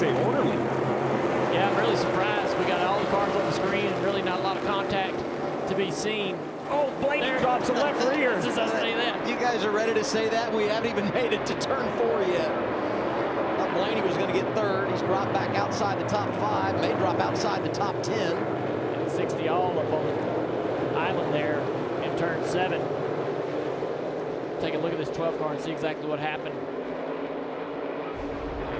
Orderly.
Yeah, I'm really surprised. We got all the cars on the screen and really not a lot of contact to be seen.
Oh, Blaney drops a left rear.
This is us say that.
You guys are ready to say that? We haven't even made it to turn 4 yet. Thought Blaney was going to get 3rd. He's dropped back outside the top 5. May drop outside the top 10.
And 60 all up on the island there in turn 7. Take a look at this 12 car and see exactly what happened.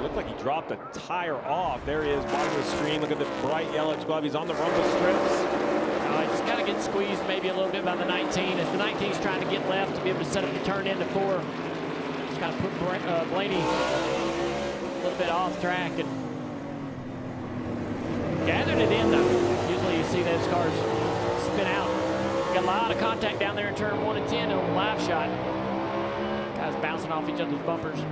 Looked like he dropped a tire off. There he is, bottom of the screen. Look at the bright yellow glove. He's on the rumble strips.
He just kind of getting squeezed maybe a little bit by the 19. As the 19's trying to get left to be able to set up the turn into 4. Just kind of put Blaney a little bit off track and gathered it in though. Usually you see those cars spin out. Got a lot of contact down there in turn 1 and 10 on the live shot. Guys bouncing off each other's bumpers.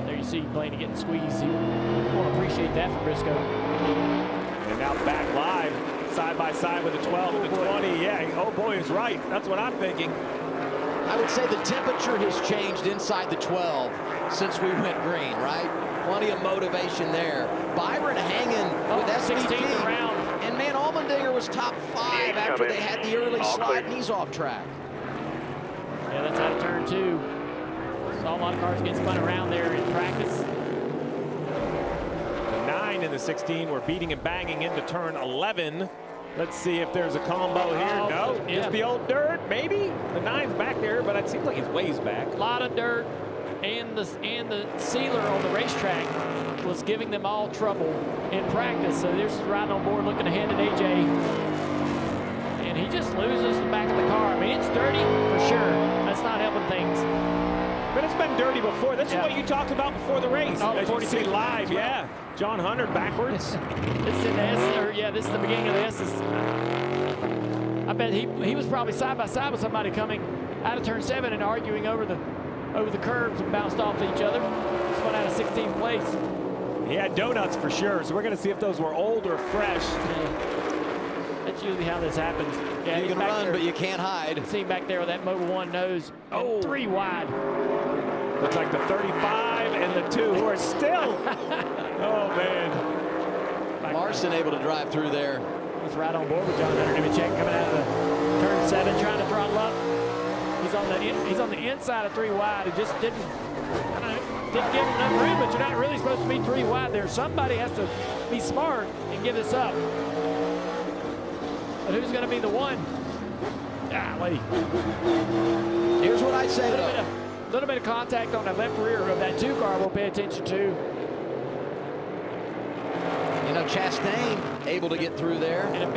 There you see Blaney getting squeezed. You won't appreciate that from Briscoe.
And now back live, side by side with the 12 and the 20. Yeah, oh boy is right. That's what I'm thinking.
I would say the temperature has changed inside the 12 since we went green, right? Plenty of motivation there. Byron hanging with SVG.
Round.
And man, Allmendinger was top 5 after they had the early slide and he's off track.
Yeah, that's out of turn 2. Saw a lot of cars get spun around there in practice.
The 9 and the 16 were beating and banging into turn 11. Let's see if there's a combo here. No, just the old dirt, maybe. The 9's back there, but it seems like it's ways back.
A lot of dirt, and the sealer on the racetrack was giving them all trouble in practice. So they're just riding on board, looking ahead at AJ, and he just loses the back of the car. I mean, it's dirty for sure. That's not helping things.
But it's been dirty before. That's what you talked about before the race.
Oh,
as you see live, yeah. John Hunter backwards.
This is in the S, or yeah, this is the beginning of the S. I bet he was probably side by side with somebody coming out of turn 7 and arguing over the curbs and bounced off each other. Spun out of 16th place.
He had donuts for sure, so we're going to see if those were old or fresh.
That's usually how this happens. Yeah,
you can run, but you can't hide.
See him back there with that Mobil 1 nose. Oh, 3 wide.
Looks like the 35 and the 2 who are still. Oh, man.
Larson able to drive through there.
He's right on board with John Hunter Nemechek coming out of the turn 7, trying to throttle up. He's on the inside of 3 wide. It just didn't give him enough room, but you're not really supposed to be 3 wide there. Somebody has to be smart and give this up. But who's going to be the one? Golly.
Here's what I say,
A little bit of contact on the left rear of that 2 car we'll pay attention to.
You know, Chastain able to get through there.
And a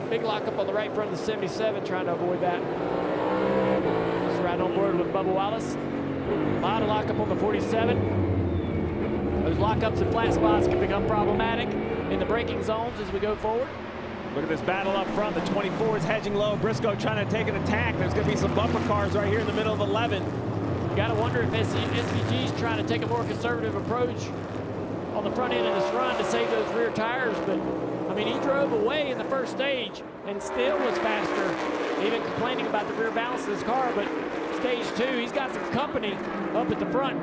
big lockup on the right front of the 77, trying to avoid that. Just right on board with Bubba Wallace. A lot of lockup on the 47. Those lockups and flat spots can become problematic in the braking zones as we go forward.
Look at this battle up front. The 24 is hedging low. Briscoe trying to take an attack. There's going to be some bumper cars right here in the middle of 11.
You got to wonder if SVG is trying to take a more conservative approach on the front end of this run to save those rear tires. But, I mean, he drove away in the first stage and still was faster, even complaining about the rear balance of his car. But stage 2, he's got some company up at the front.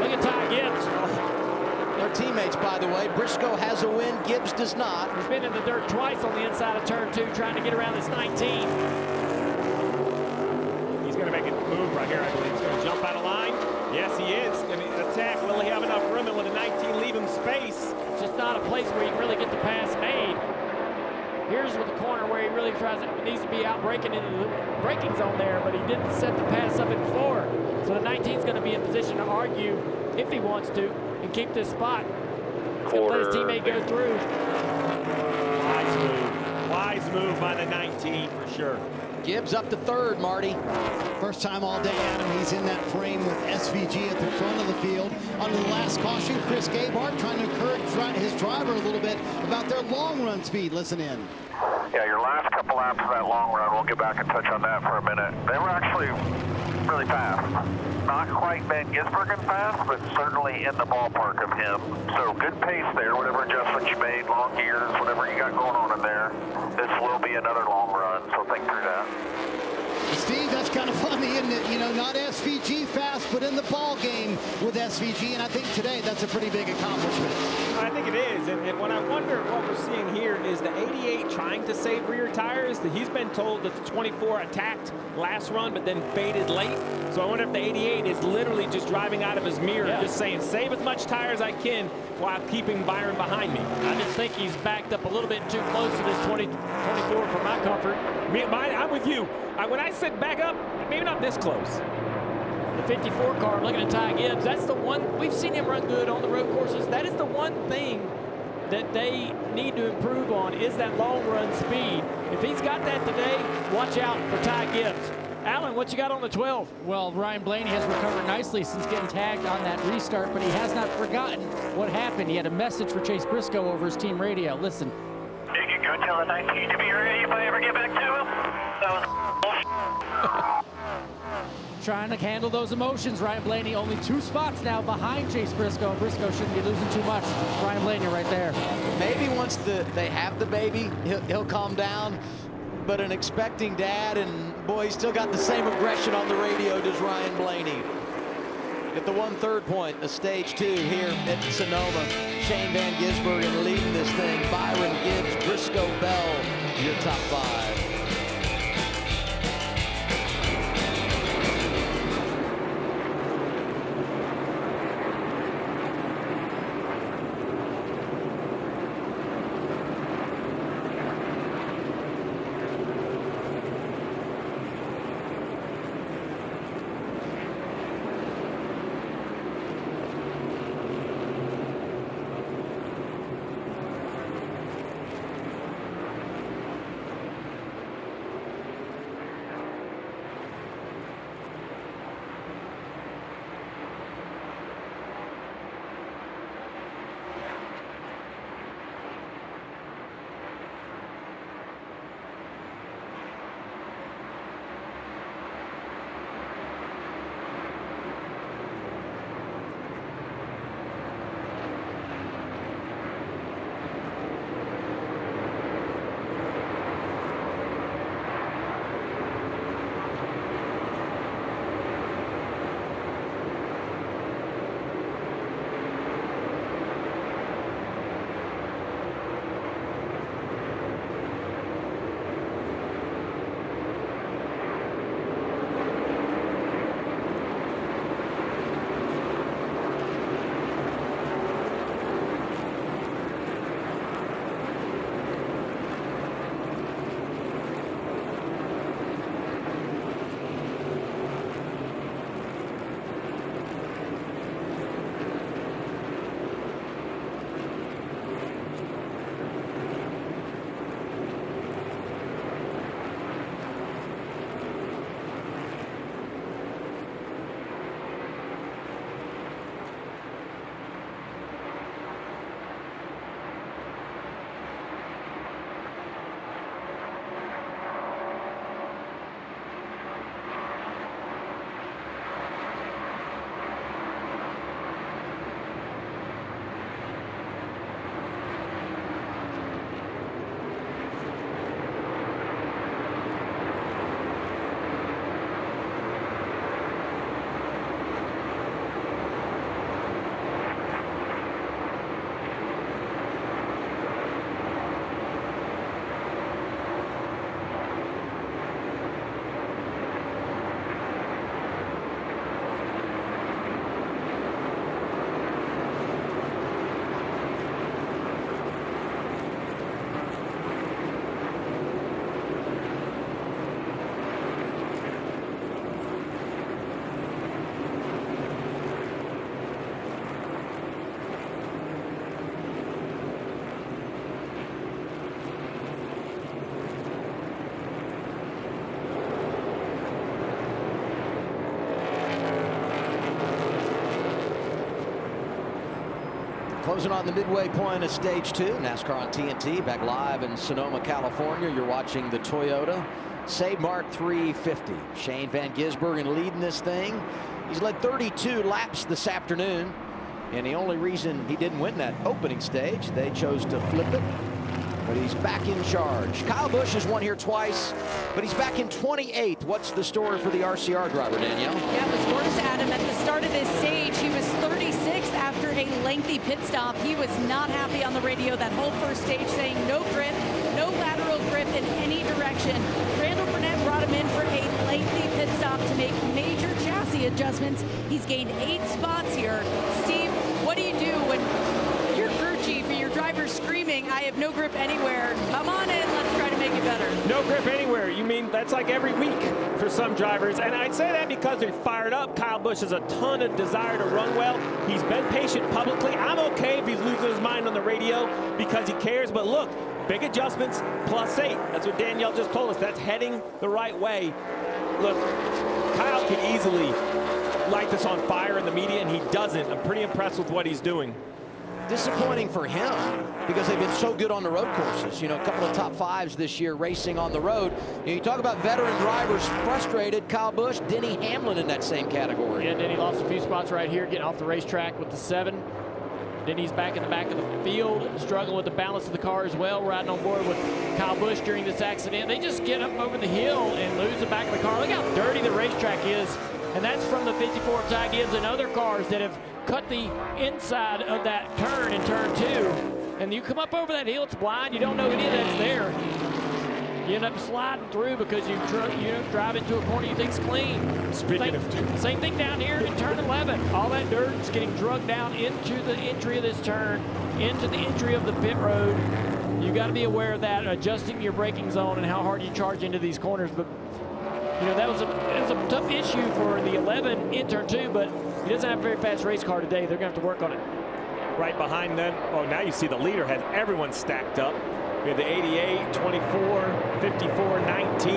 Look at Ty Gibbs.
Their teammates, by the way. Briscoe has a win. Gibbs does not.
He's been in the dirt twice on the inside of turn 2, trying to get around this 19.
He's going to make a move right here, I believe. He's going to jump out of line. Yes, he is. Going to attack. Will he have enough room? And with a 19, leave him space.
It's just not a place where you can really get the pass made. Here's with the corner where he really needs to be out braking into the braking zone there, but he didn't set the pass up in 4. So the 19 is going to be in position to argue if he wants to and keep this spot. He's going to let his teammate go through.
Wise move. Wise move by the 19 for sure.
Gibbs up to 3rd, Marty.
First time all day, Adam, he's in that frame with SVG at the front of the field. Under the last caution, Chris Gabehart trying to encourage his driver a little bit about their long run speed. Listen in.
Yeah, your last couple laps of that long run, we'll get back and touch on that for a minute. They were actually really fast. Not quite Van Gisbergen fast, but certainly in the ballpark of him. So good pace there, whatever adjustments you made, long gears, whatever you got going on in there. This will be another long run, so think through that.
Steve, that's kind of funny, isn't it? You know, not SVG fast, but in the ball game with SVG, and I think today that's a pretty big accomplishment.
I think it is, and when I wonder what we're seeing here is the 88 trying to save rear tires. He's been told that the 24 attacked last run, but then faded late. So I wonder if the 88 is literally just driving out of his mirror, just saying, save as much tire as I can while keeping Byron behind me.
I just think he's backed up a little bit too close to this 24 for my comfort.
I'm with you. When I said back up, maybe not this close.
The 54 car, looking at Ty Gibbs, that's the one, we've seen him run good on the road courses. That is the one thing that they need to improve on is that long run speed. If he's got that today, watch out for Ty Gibbs. Alan, what you got on the 12?
Well, Ryan Blaney has recovered nicely since getting tagged on that restart, but he has not forgotten what happened. He had a message for Chase Briscoe over his team radio. Listen.
You can go tell the 19 to be ready if I ever get back to him. That was
Trying to handle those emotions. Ryan Blaney only 2 spots now behind Chase Briscoe. Briscoe shouldn't be losing too much. Ryan Blaney right there.
Maybe once they have the baby, he'll calm down. But an expecting dad, and boy, he's still got the same aggression on the radio does Ryan Blaney. At the 1/3 point, the stage 2 here at Sonoma. Shane Van Gisbergen leading this thing. Byron Gibbs, Briscoe Bell, your top 5. Closing on the midway point of stage 2, NASCAR on TNT, back live in Sonoma, California. You're watching the Toyota Mart 350. Shane Van Gisbergen leading this thing. He's led 32 laps this afternoon, and the only reason he didn't win that opening stage, they chose to flip it. But he's back in charge. Kyle Busch has won here twice, but he's back in 28th. What's the story for the RCR driver, Danielle?
Yeah, it was worse, Adam. At the start of this stage, he was 36th after a lengthy pit stop. He was not happy on the radio that whole first stage, saying no grip, no lateral grip in any direction. Randall Burnett brought him in for a lengthy pit stop to make major chassis adjustments. He's gained 8 spots here. Steve, what do you do when your crew chief or your driver's screaming, I have no grip anywhere? Come on in, let's try to make it better.
No grip anywhere. You mean that's like every week for some drivers. And I'd say that because they're fired up. Kyle Busch has a ton of desire to run well. He's been patient publicly. I'm okay if he's losing his mind on the radio because he cares. But look, big adjustments, +8. That's what Danielle just told us. That's heading the right way. Look, Kyle can easily light this on fire in the media, and he doesn't. I'm pretty impressed with what he's doing.
Disappointing for him because they've been so good on the road courses. You know, a couple of top 5s this year racing on the road. You talk about veteran drivers frustrated. Kyle Busch, Denny Hamlin in that same category.
Yeah, Denny lost a few spots right here, getting off the racetrack with the 7. Denny's back in the back of the field, struggling with the balance of the car as well, riding on board with Kyle Busch during this accident. They just get up over the hill and lose the back of the car. Look how dirty the racetrack is. And that's from the 54 Ty Gibbs and other cars that have cut the inside of that turn in turn 2. And you come up over that hill, it's blind, you don't know any of that's there. You end up sliding through because you drive into a corner you think's clean. Same thing down here in turn 11. All that dirt is getting drugged down into the entry of this turn, into the entry of the pit road. You got to be aware of that, adjusting your braking zone and how hard you charge into these corners. But you know, that was a tough issue for the 11 in turn 2, but he doesn't have a very fast race car today. They're going to have to work on it.
Right behind them. Oh, now you see the leader has everyone stacked up. We have the 88, 24, 54, 19.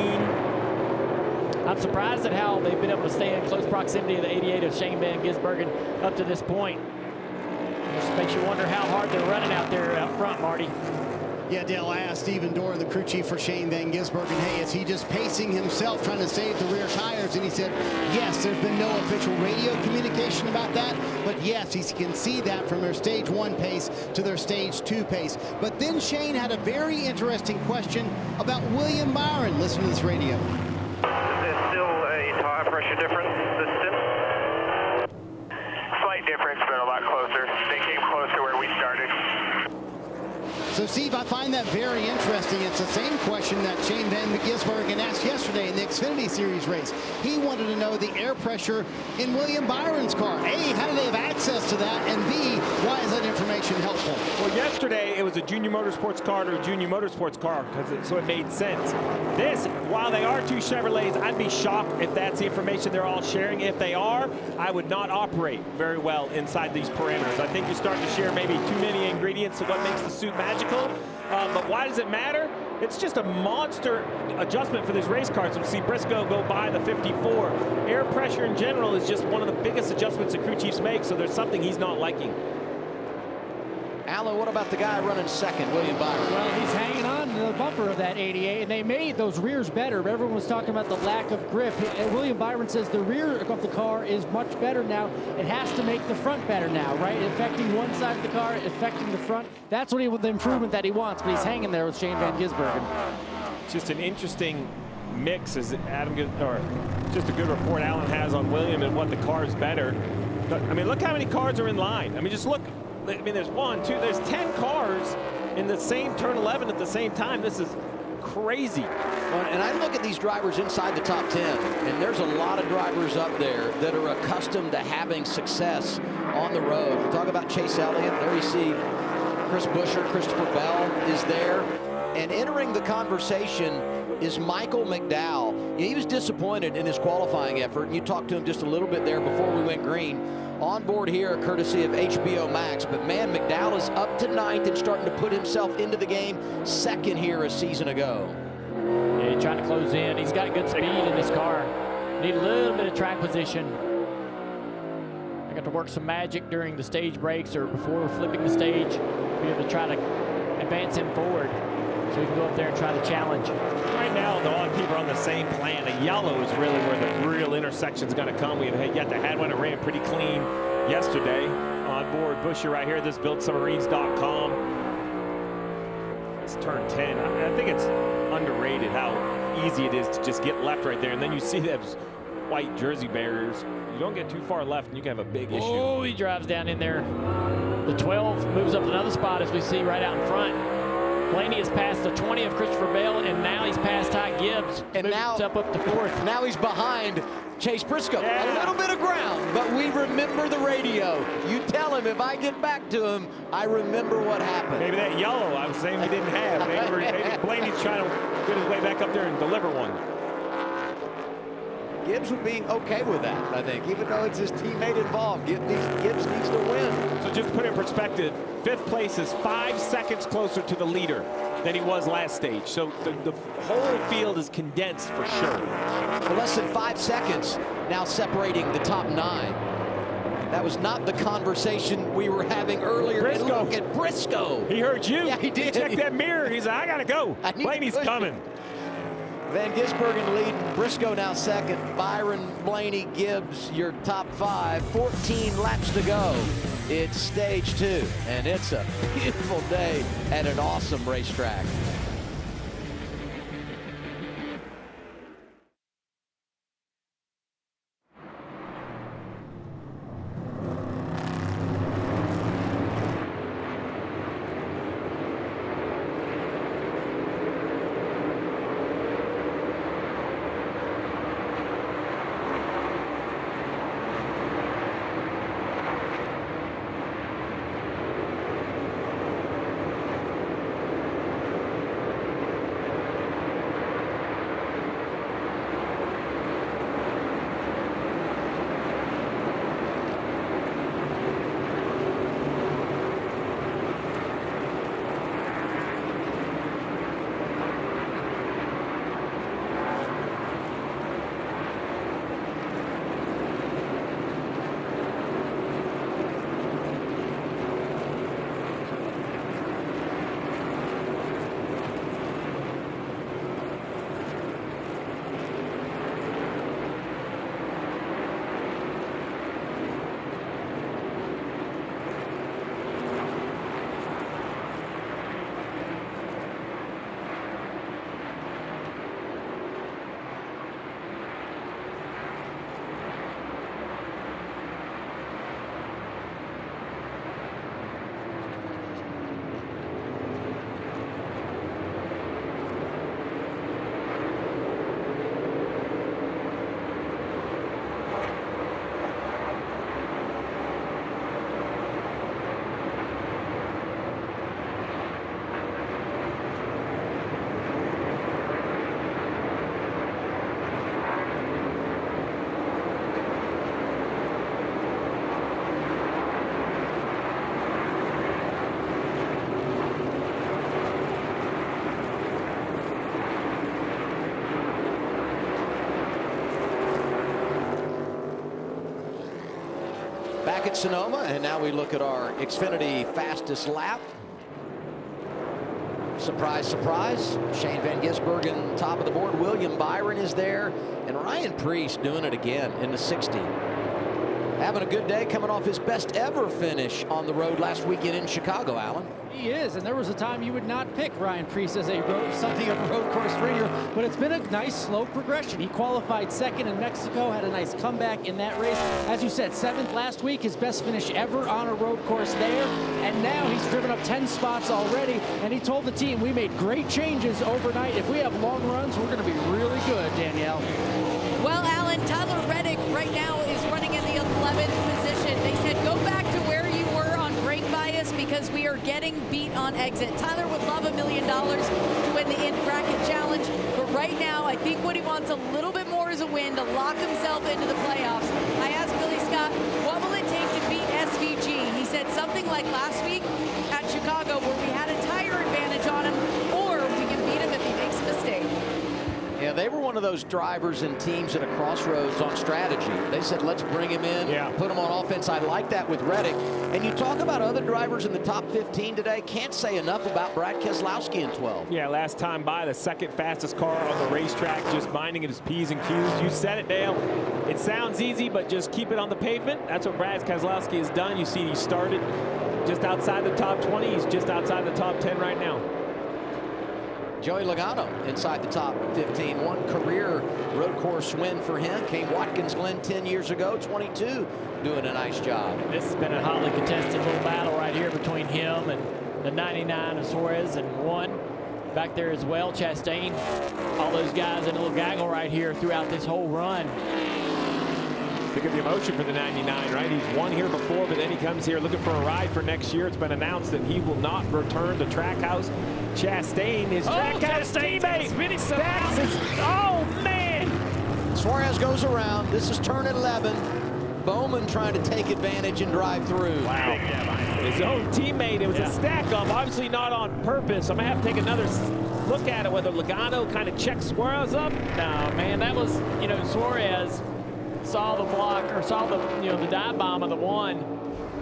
I'm surprised at how they've been able to stay in close proximity of the 88 of Shane Van Gisbergen up to this point. Just makes you wonder how hard they're running out there out front, Marty.
Yeah, Dale, I asked Stephen Dorr, the crew chief for Shane Van Gisbergen, hey, is he just pacing himself, trying to save the rear tires? And he said, yes, there's been no official radio communication about that, but yes, he can see that from their stage 1 pace to their stage 2 pace. But then Shane had a very interesting question about William Byron. Listen to this radio.
Is there still a tire pressure difference this stint? Slight difference, but a lot closer. They came close to where we started.
So, Steve, I find that very interesting. It's the same question that Shane Van Gisbergen asked yesterday in the Xfinity Series race. He wanted to know the air pressure in William Byron's car. A, how do they have access to that? And B, why is that information helpful?
Well, yesterday it was a junior motorsports car to a junior motorsports car, so it made sense. This, while they are 2 Chevrolets, I'd be shocked if that's the information they're all sharing. If they are, I would not operate very well inside these parameters. I think you're starting to share maybe too many ingredients of what makes the suit magical. But why does it matter? It's just a monster adjustment for these race cars. We'll see Briscoe go by the 54. Air pressure in general is just one of the biggest adjustments the crew chiefs make, so there's something he's not liking.
Alan, what about the guy running second, William Byron?
Well, he's hanging on to the bumper of that 88, and they made those rears better. Everyone was talking about the lack of grip. And William Byron says the rear of the car is much better now. It has to make the front better now, right? Affecting one side of the car, affecting the front. That's what the improvement that he wants, but he's hanging there with Shane Van Gisbergen.
Just an interesting mix, as just a good report Alan has on William and what the car is better. But, I mean, look how many cars are in line. I mean, just look. I mean, there's 1, 2, there's 10 cars in the same turn 11 at the same time. This is crazy.
And I look at these drivers inside the top 10, and there's a lot of drivers up there that are accustomed to having success on the road. We talk about Chase Elliott. There you see Chris Buescher, Christopher Bell is there. And entering the conversation is Michael McDowell. He was disappointed in his qualifying effort, and you talked to him just a little bit there before we went green. On board here, courtesy of HBO Max. But man, McDowell is up to 9th and starting to put himself into the game. 2nd here a season ago.
Yeah, he's trying to close in. He's got good speed in this car. Need a little bit of track position.
got to work some magic during the stage breaks or before flipping the stage, be able to try to advance him forward so he can go up there and try to challenge.
Right now, all the people are on the same plan. The yellow is really where the real intersection is going to come. We have yet to had one that ran pretty clean yesterday. On board Busher right here, this buildsubmarines.com. It's turn 10. I think it's underrated how easy it is to just get left right there. And then you see those white jersey barriers. You don't get too far left and you can have a big issue.
Oh, he drives down in there. The 12 moves up another spot as we see right out in front. Blaney has passed the 20 of Christopher Bell, and now he's passed Ty Gibbs.
And now
up to fourth.
Now he's behind Chase Briscoe.
Yeah.
A little bit of ground, but we remember the radio. You tell him if I get back to him, I remember what happened.
Maybe that yellow I was saying we didn't have. Maybe Blaney's trying to get his way back up there and deliver one.
Gibbs would be okay with that, I think, even though it's his teammate involved. Gibbs needs to win.
So just to put it in perspective, 5th place is 5 seconds closer to the leader than he was last stage. So the whole field is condensed for sure.
For less than 5 seconds now separating the top 9. That was not the conversation we were having earlier.
Briscoe.
And look at Briscoe.
He heard you.
Yeah, he did.
He checked that mirror. He's like, I got to go. Blaney's coming.
Van Gisbergen leading, Briscoe now second, Byron, Blaney, Gibbs, your top 5, 14 laps to go. It's stage 2, and it's a beautiful day at an awesome racetrack. Back at Sonoma, and now we look at our Xfinity fastest lap. Surprise, surprise. Shane Van Gisbergen, top of the board. William Byron is there, and Ryan Preece doing it again in the 60. Having a good day, coming off his best ever finish on the road last weekend in Chicago, Alan.
He is, and there was a time you would not pick Ryan Preece as something of a road course ringer, but it's been a nice slow progression. He qualified second in Mexico, had a nice comeback in that race. As you said, 7th last week, his best finish ever on a road course there, and now he's driven up 10 spots already, and he told the team, we made great changes overnight. If we have long runs, we're going to be really good, Danielle.
Well, Alan, Tyler Reddick right now is running in the 11th position. They said go back to where you were on brake bias because we are getting beat on exit. Tyler would love $1 million to win the in-bracket challenge, but right now I think what he wants a little bit more is a win to lock himself into the playoffs. I asked Billy Scott, what will it take to beat SVG? He said something like last week at Chicago where we had a tire advantage on him, or we can beat him if he makes a mistake.
Yeah, they were one of those drivers and teams at a crossroads on strategy. They said, let's bring him in, put him on offense. I like that with Reddick. And you talk about other drivers in the top 15 today. Can't say enough about Brad Keselowski in 12.
Yeah, last time by, the second fastest car on the racetrack, just minding his P's and Q's. You said it, Dale. It sounds easy, but just keep it on the pavement. That's what Brad Keselowski has done. You see he started just outside the top 20. He's just outside the top 10 right now.
Joey Logano inside the top 15. One career road course win for him. Came Watkins Glen 10 years ago, 22, doing a nice job.
This has been a hotly contested little battle right here between him and the 99 of Suarez, and one back there as well, Chastain. All those guys in a little gaggle right here throughout this whole run.
Think of the emotion for the 99, right? He's won here before, but then he comes here looking for a ride for next year. It's been announced that he will not return to Trackhouse. Chastain, his Trackhouse teammate. Oh, man.
Suarez goes around. This is turn 11. Bowman trying to take advantage and drive through.
Wow. His own teammate. It was a stack up, obviously not on purpose. I'm going to have to take another look at it, whether Logano kind of checks Suarez up.
No, man, that was, Suarez saw the block, or saw the, the dive bomb of the one.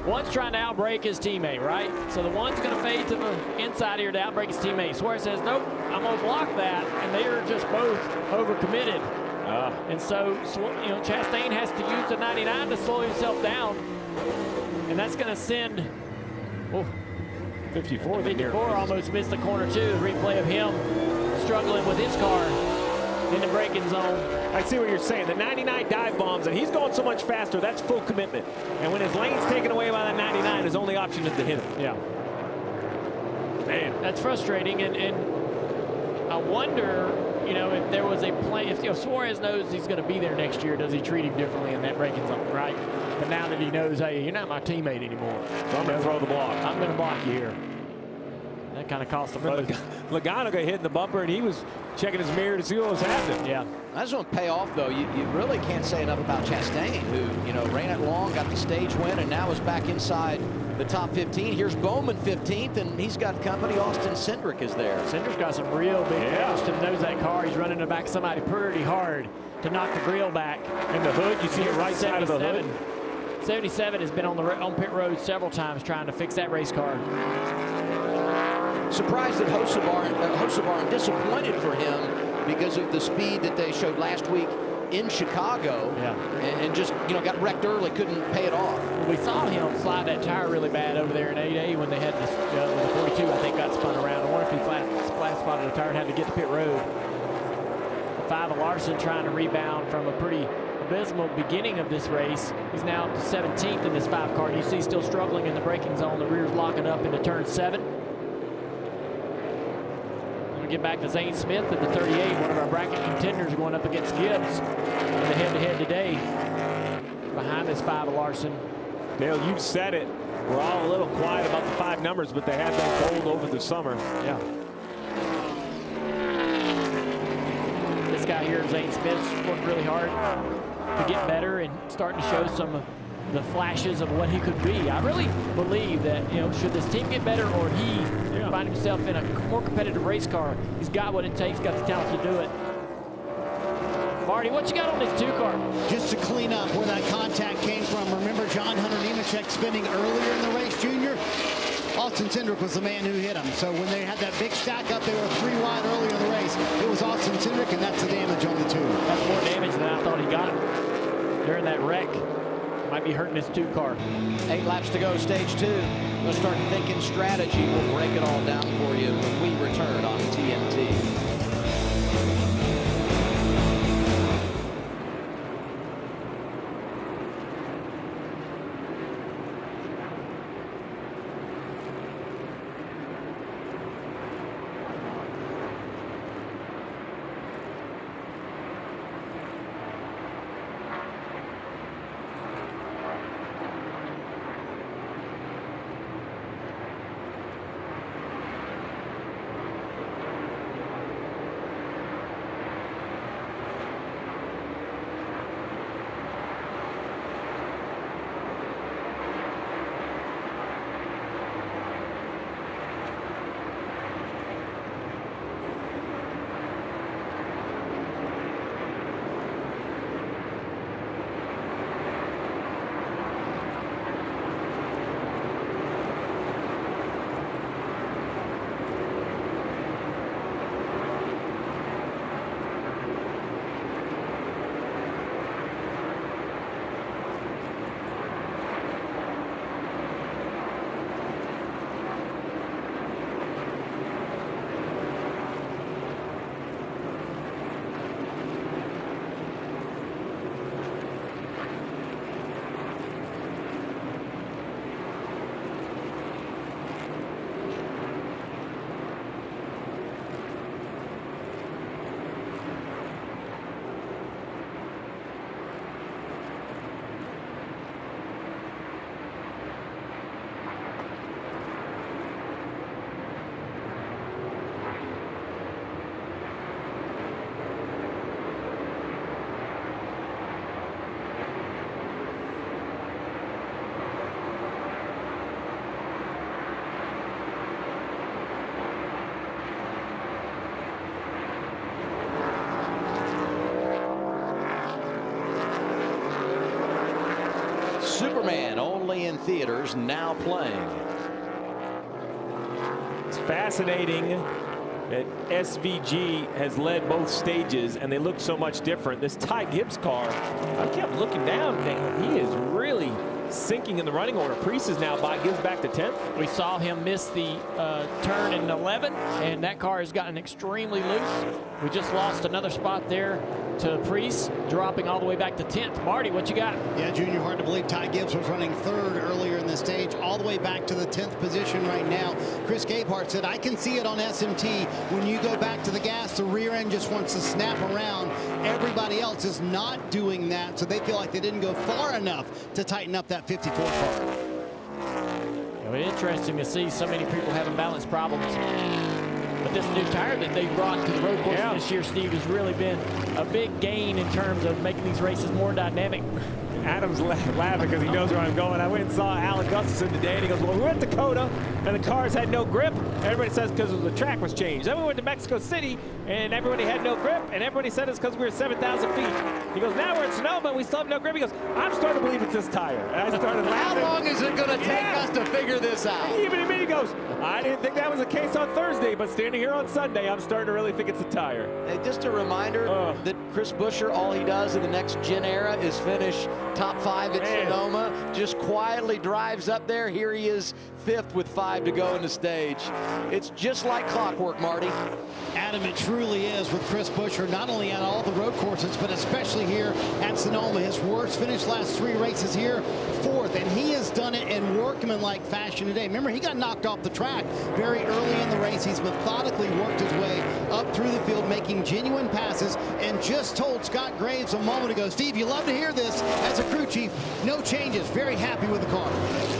One's trying to outbrake his teammate, right? So the one's going to fade to the inside here to outbrake his teammate. Suarez says, nope, I'm going to block that. And they are just both overcommitted. And so, Chastain has to use the 99 to slow himself down. And that's going to send,
54
almost missed the corner too. The replay of him struggling with his car in the braking zone.
I see what you're saying. The 99 dive bombs, and he's going so much faster, that's full commitment. And when his lane's taken away by that 99, his only option is to hit him.
Yeah.
Man.
That's frustrating, and I wonder, if there was a plan, if Suarez knows he's going to be there next year, does he treat him differently in that braking zone, right? But now that he knows, hey, you're not my teammate anymore.
So I'm going to throw the block.
I'm going to block you here. That kind of cost him.
Logano got hit in the bumper, and he was checking his mirror to see what was happening.
Yeah.
I just want to pay off, though. You really can't say enough about Chastain, who, ran it long, got the stage win, and now is back inside the top 15. Here's Bowman 15th, and he's got company. Austin Cindric is there.
Cindric's got some real big damage to the nose of that car. He's running the back of somebody pretty hard to knock the grill back.
And the hood, you see it right side of the hood.
77 has been on pit road several times trying to fix that race car.
Surprised at Hocevar and disappointed for him because of the speed that they showed last week in Chicago. And just, got wrecked early, couldn't pay it off.
We saw him slide that tire really bad over there in 8A when they had this, the 42, I think, got spun around. I wonder if he flat spotted the tire and had to get to pit road. 5 of Larson trying to rebound from a pretty abysmal beginning of this race. He's now up to 17th in this 5 car. You see still struggling in the braking zone. The rear's locking up into turn 7. We get back to Zane Smith at the 38, one of our bracket contenders going up against Gibbs in the head-to-head today. Behind this 5 of Larson.
Dale, you've said it. We're all a little quiet about the 5 numbers, but they have been cold over the summer.
Yeah. This guy here, Zane Smith's worked really hard to get better and starting to show some of the flashes of what he could be. I really believe that, should this team get better or he find himself in a more competitive race car, he's got what it takes, got the talent to do it. Marty, what you got on this 2 car?
Just to clean up where that contact came from. Remember John Hunter Nemechek spinning earlier in the race, Junior? Austin Cindric was the man who hit him. So when they had that big stack up, they were 3 wide earlier in the race. It was Austin Cindric, and that's the damage on the 2.
That's more damage than I thought he got during that wreck. Might be hurting his 2 car.
8 laps to go, stage 2. We'll start thinking strategy. We'll break it all down for you when we return on TNT. theaters now playing.
It's fascinating that SVG has led both stages, and they look so much different. This Ty Gibbs car, I kept looking down, man. He is really sinking in the running order. Priest is now by, Gibbs back to 10th.
We saw him miss the turn in 11, and that car has gotten extremely loose. We just lost another spot there to Priest, dropping all the way back to 10th. Marty, what you got?
Yeah, Junior, hard to believe Ty Gibbs was running third earlier in the stage, all the way back to the 10th position right now. Chris Gabehart said, I can see it on SMT. When you go back to the gas, the rear end just wants to snap around. Everybody else is not doing that, so they feel like they didn't go far enough to tighten up that 54 car.
It was interesting to see so many people having balance problems. But this new tire that they brought to the road course this year, Steve, has really been a big gain in terms of making these races more dynamic.
Adam's laughing because he knows where I'm going. I went and saw Alan Gustafson today, and he goes, well, we went to Dakota, and the cars had no grip. Everybody says because the track was changed. Then we went to Mexico City, and everybody had no grip, and everybody said it's because we were 7,000 feet. He goes, now we're in Sonoma, and we still have no grip. He goes, I'm starting to believe it's this tire. And I started laughing.
How long is it going to take us to figure this out?
Even to me, he goes, I didn't think that was the case on Thursday, but standing here on Sunday, I'm starting to really think it's a tire.
Hey, just a reminder that Chris Buescher, all he does in the next gen era is finish top 5 at Sonoma, just quietly drives up there. Here he is 5th with 5 to go in the stage. It's just like clockwork, Marty.
Adam, it truly is with Chris Buescher, not only on all the road courses, but especially here at Sonoma. His worst finish last 3 races here, 4th, and he has done it in workmanlike fashion today. Remember, he got knocked off the track very early in the race. He's methodically worked his way up through the field, making genuine passes, and just told Scott Graves a moment ago, Steve, you love to hear this as a crew chief. No changes, very happy with the car.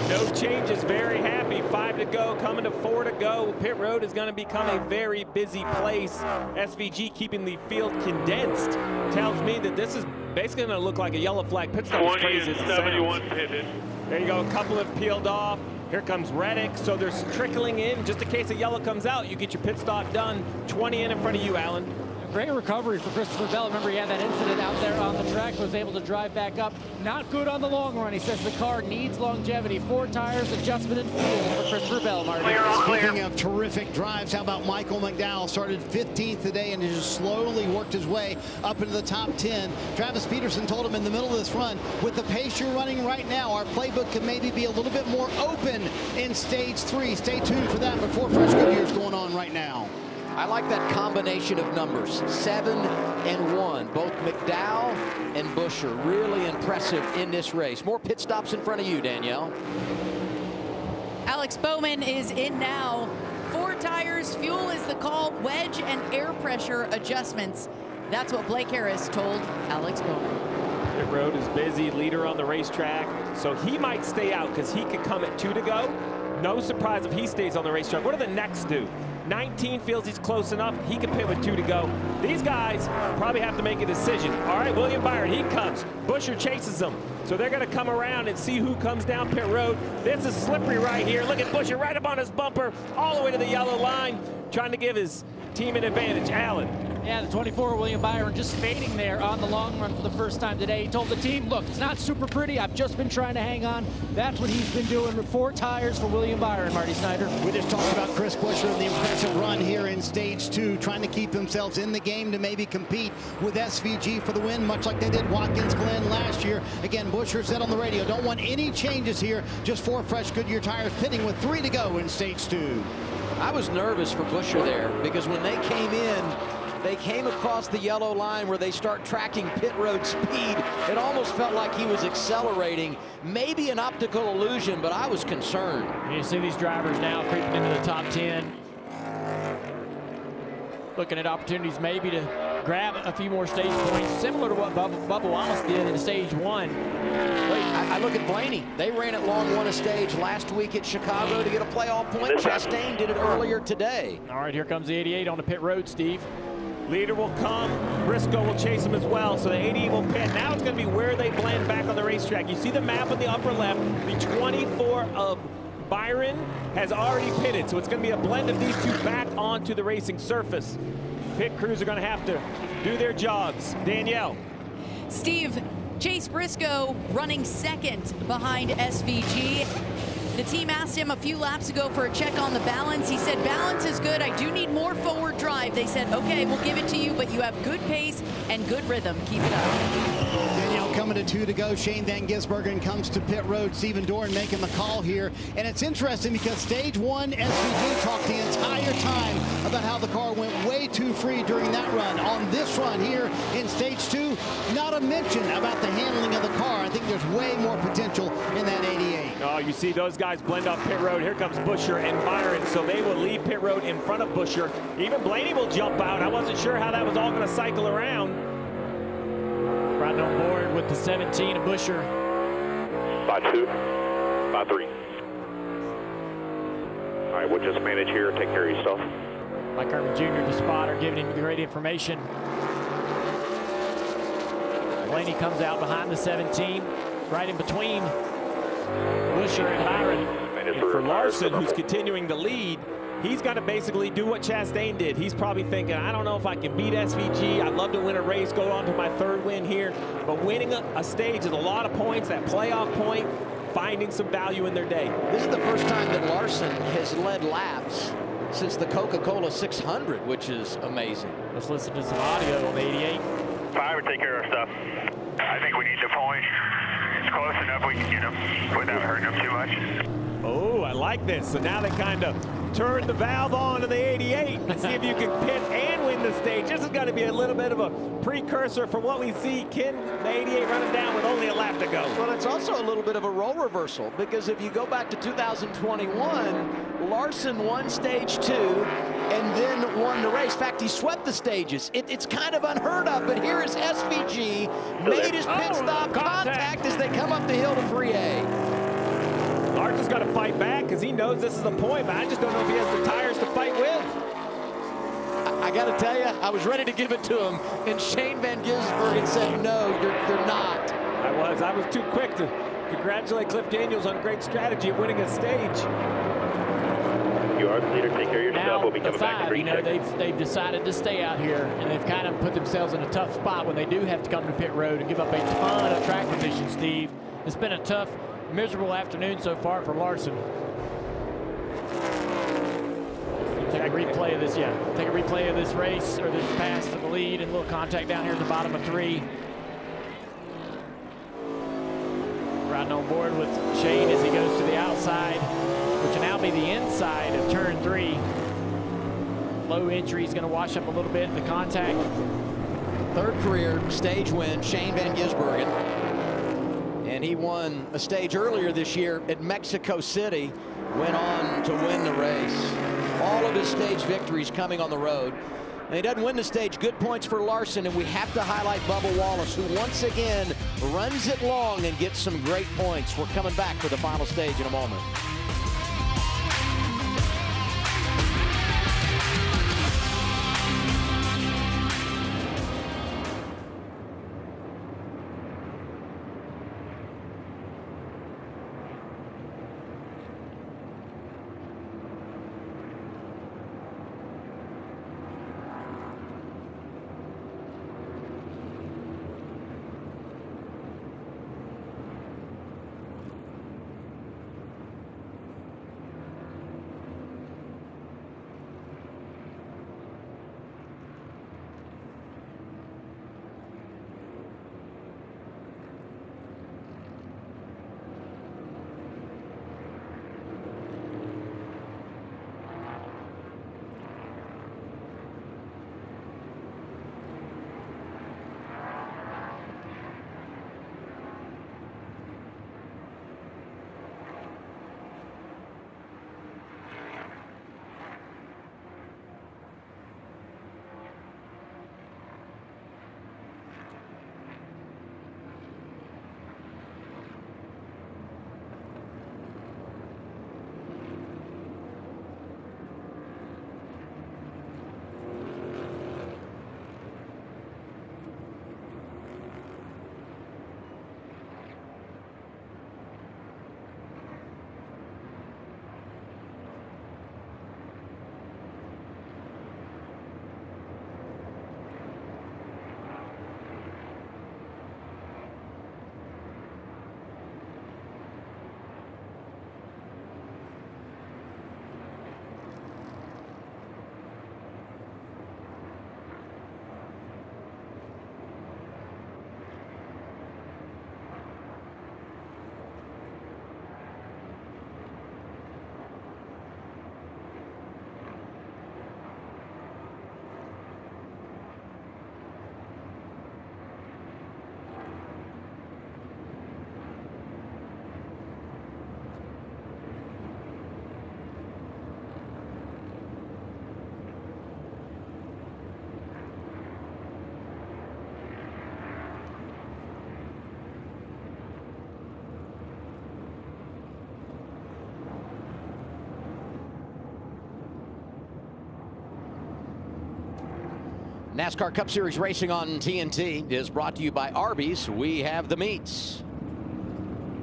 No changes, very happy. 5 to go, coming to 4 to go. Pit road is going to become a very busy place. SVG keeping the field condensed tells me that this is basically going to look like a yellow flag pit stop. As crazy as it sounds. There you go, a couple have peeled off. Here comes Reddick, so there's trickling in. Just in case a yellow comes out, you get your pit stop done. 20 in front of you, Alan.
Great recovery for Christopher Bell. Remember, he had that incident out there on the track, was able to drive back up. Not good on the long run. He says the car needs longevity. 4 tires, adjustment in fuel for Christopher Bell, Marty.
Speaking of terrific drives, how about Michael McDowell? Started 15th today and just slowly worked his way up into the top 10. Travis Peterson told him in the middle of this run, with the pace you're running right now, our playbook can maybe be a little bit more open in stage 3. Stay tuned for that before Fresh Goodyear's going on right now.
I like that combination of numbers, 7 and 1. Both McDowell and Buescher really impressive in this race. More pit stops in front of you, Danielle.
Alex Bowman is in now. 4 tires, fuel is the call, wedge and air pressure adjustments. That's what Blake Harris told Alex Bowman.
Pit road is busy, leader on the racetrack, so he might stay out because he could come at 2 to go. No surprise if he stays on the racetrack. What do the next do? 19 feels he's close enough. He can pit with 2 to go. These guys probably have to make a decision. All right, William Byron, he comes. Buescher chases him. So they're going to come around and see who comes down pit road. This is slippery right here. Look at Buescher right up on his bumper, all the way to the yellow line, trying to give his team an advantage. Alan.
Yeah, the 24, William Byron, just fading there on the long run for the first time today. He told the team, look, it's not super pretty. I've just been trying to hang on. That's what he's been doing with 4 tires for William Byron, Marty Snyder.
We just talked about Chris Buescher and the impressive run here in stage 2, trying to keep themselves in the game to maybe compete with SVG for the win, much like they did Watkins Glen last year. Again, Buescher said on the radio, don't want any changes here, just 4 fresh Goodyear tires, pitting with 3 to go in stage 2.
I was nervous for Buescher there because when they came in, they came across the yellow line where they start tracking pit road speed. It almost felt like he was accelerating. Maybe an optical illusion, but I was concerned.
You see these drivers now creeping into the top 10. Looking at opportunities maybe to grab a few more stage points, similar to what Bubba Wallace did in stage 1.
I look at Blaney. They ran at long one a stage last week at Chicago to get a playoff point. Chastain did it earlier today.
All right, here comes the 88 on the pit road, Steve.
Leader will come. Briscoe will chase him as well. So the 88 will pit. Now it's going to be where they blend back on the racetrack. You see the map in the upper left. The 24 of Byron has already pitted. So it's going to be a blend of these 2 back onto the racing surface. Pit crews are going to have to do their jobs. Danielle.
Steve, Chase Briscoe running second behind SVG. The team asked him a few laps ago for a check on the balance. He said, balance is good. I do need more forward drive. They said, okay, we'll give it to you, but you have good pace and good rhythm. Keep it up.
Danielle coming to 2 to go. Shane Van Gisbergen comes to pit road. Steven Dorn making the call here. And it's interesting because stage 1, SVG talked the entire time about how the car went way too free during that run. On this run here in stage 2, not a mention about the handling of the car. I think there's way more potential in that 88.
Oh, you see those guys blend off pit road. Here comes Buscher and Byron, so they will leave pit road in front of Buscher. Even Blaney will jump out. I wasn't sure how that was all going to cycle around.
Riding on board with the 17 of Buscher.
Spot 2, spot 3. All right, we'll just manage here. Take care of yourself.
Mike Herman Jr., the spotter, giving him the great information. Blaney comes out behind the 17, right in between Buscher and Byron.
And for Larson, who's continuing to lead, he's got to basically do what Chastain did. He's probably thinking, I don't know if I can beat SVG. I'd love to win a race, go on to my 3rd win here. But winning a stage is a lot of points, that playoff point, finding some value in their day.
This is the first time that Larson has led laps since the Coca-Cola 600, which is amazing.
Let's listen to some audio on the 88.
Fire, take care of our stuff. I think we need the point. It's close enough we can get them without hurting them too much.
Oh, I like this. So now they kind of turn the valve on to the 88 and see if you can pit and win the stage. This is going to be a little bit of a precursor for what we see Ken, the 88, running down with only a lap to go.
Well, it's also a little bit of a role reversal because if you go back to 2021, Larson won stage 2 and then won the race. In fact, he swept the stages. It's kind of unheard of, but here is SVG, made his pit stop, contact as they come up the hill to 3A.
Larson's got to fight back because he knows this is the point, but I just don't know if he has the tires to fight with.
I got to tell you, I was ready to give it to him, and Shane Van Gisbergen said, no, you're not.
I was too quick to congratulate Cliff Daniels on a great strategy of winning a stage.
You are the leader. Take care of yourself.
Now,
We'll be
the
coming back
5,
to
they've decided to stay out here, and they've kind of put themselves in a tough spot when they do have to come to pit road and give up a ton of track position, Steve. It's been a tough, miserable afternoon so far for Larson. Take a replay of this, take a replay of this race, or this pass to the lead, and a little contact down here at the bottom of 3. Riding on board with Shane as he goes to the outside, which will now be the inside of turn 3. Low entry is going to wash up a little bit, the contact.
3rd career stage win, Shane Van Gisbergen. And he won a stage earlier this year at Mexico City, went on to win the race. All of his stage victories coming on the road. And he doesn't win the stage. Good points for Larson, and we have to highlight Bubba Wallace, who once again runs it long and gets some great points. We're coming back for the final stage in a moment. NASCAR Cup Series racing on TNT is brought to you by Arby's. We have the meats.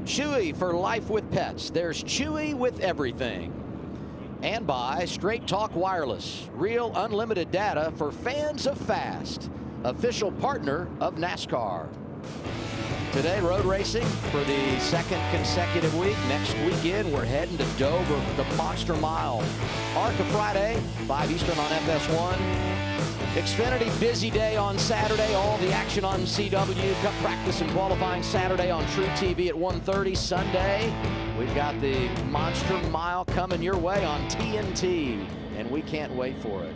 Chewy for life with pets. There's Chewy with everything. And by Straight Talk Wireless. Real unlimited data for fans of fast. Official partner of NASCAR. Today, road racing for the second consecutive week. Next weekend, we're heading to Dover for the Monster Mile. ARCA Friday, 5 Eastern on FS1. Xfinity busy day on Saturday. All the action on CW. Cup practice and qualifying Saturday on True TV at 1:30. Sunday, we've got the Monster Mile coming your way on TNT, and we can't wait for it.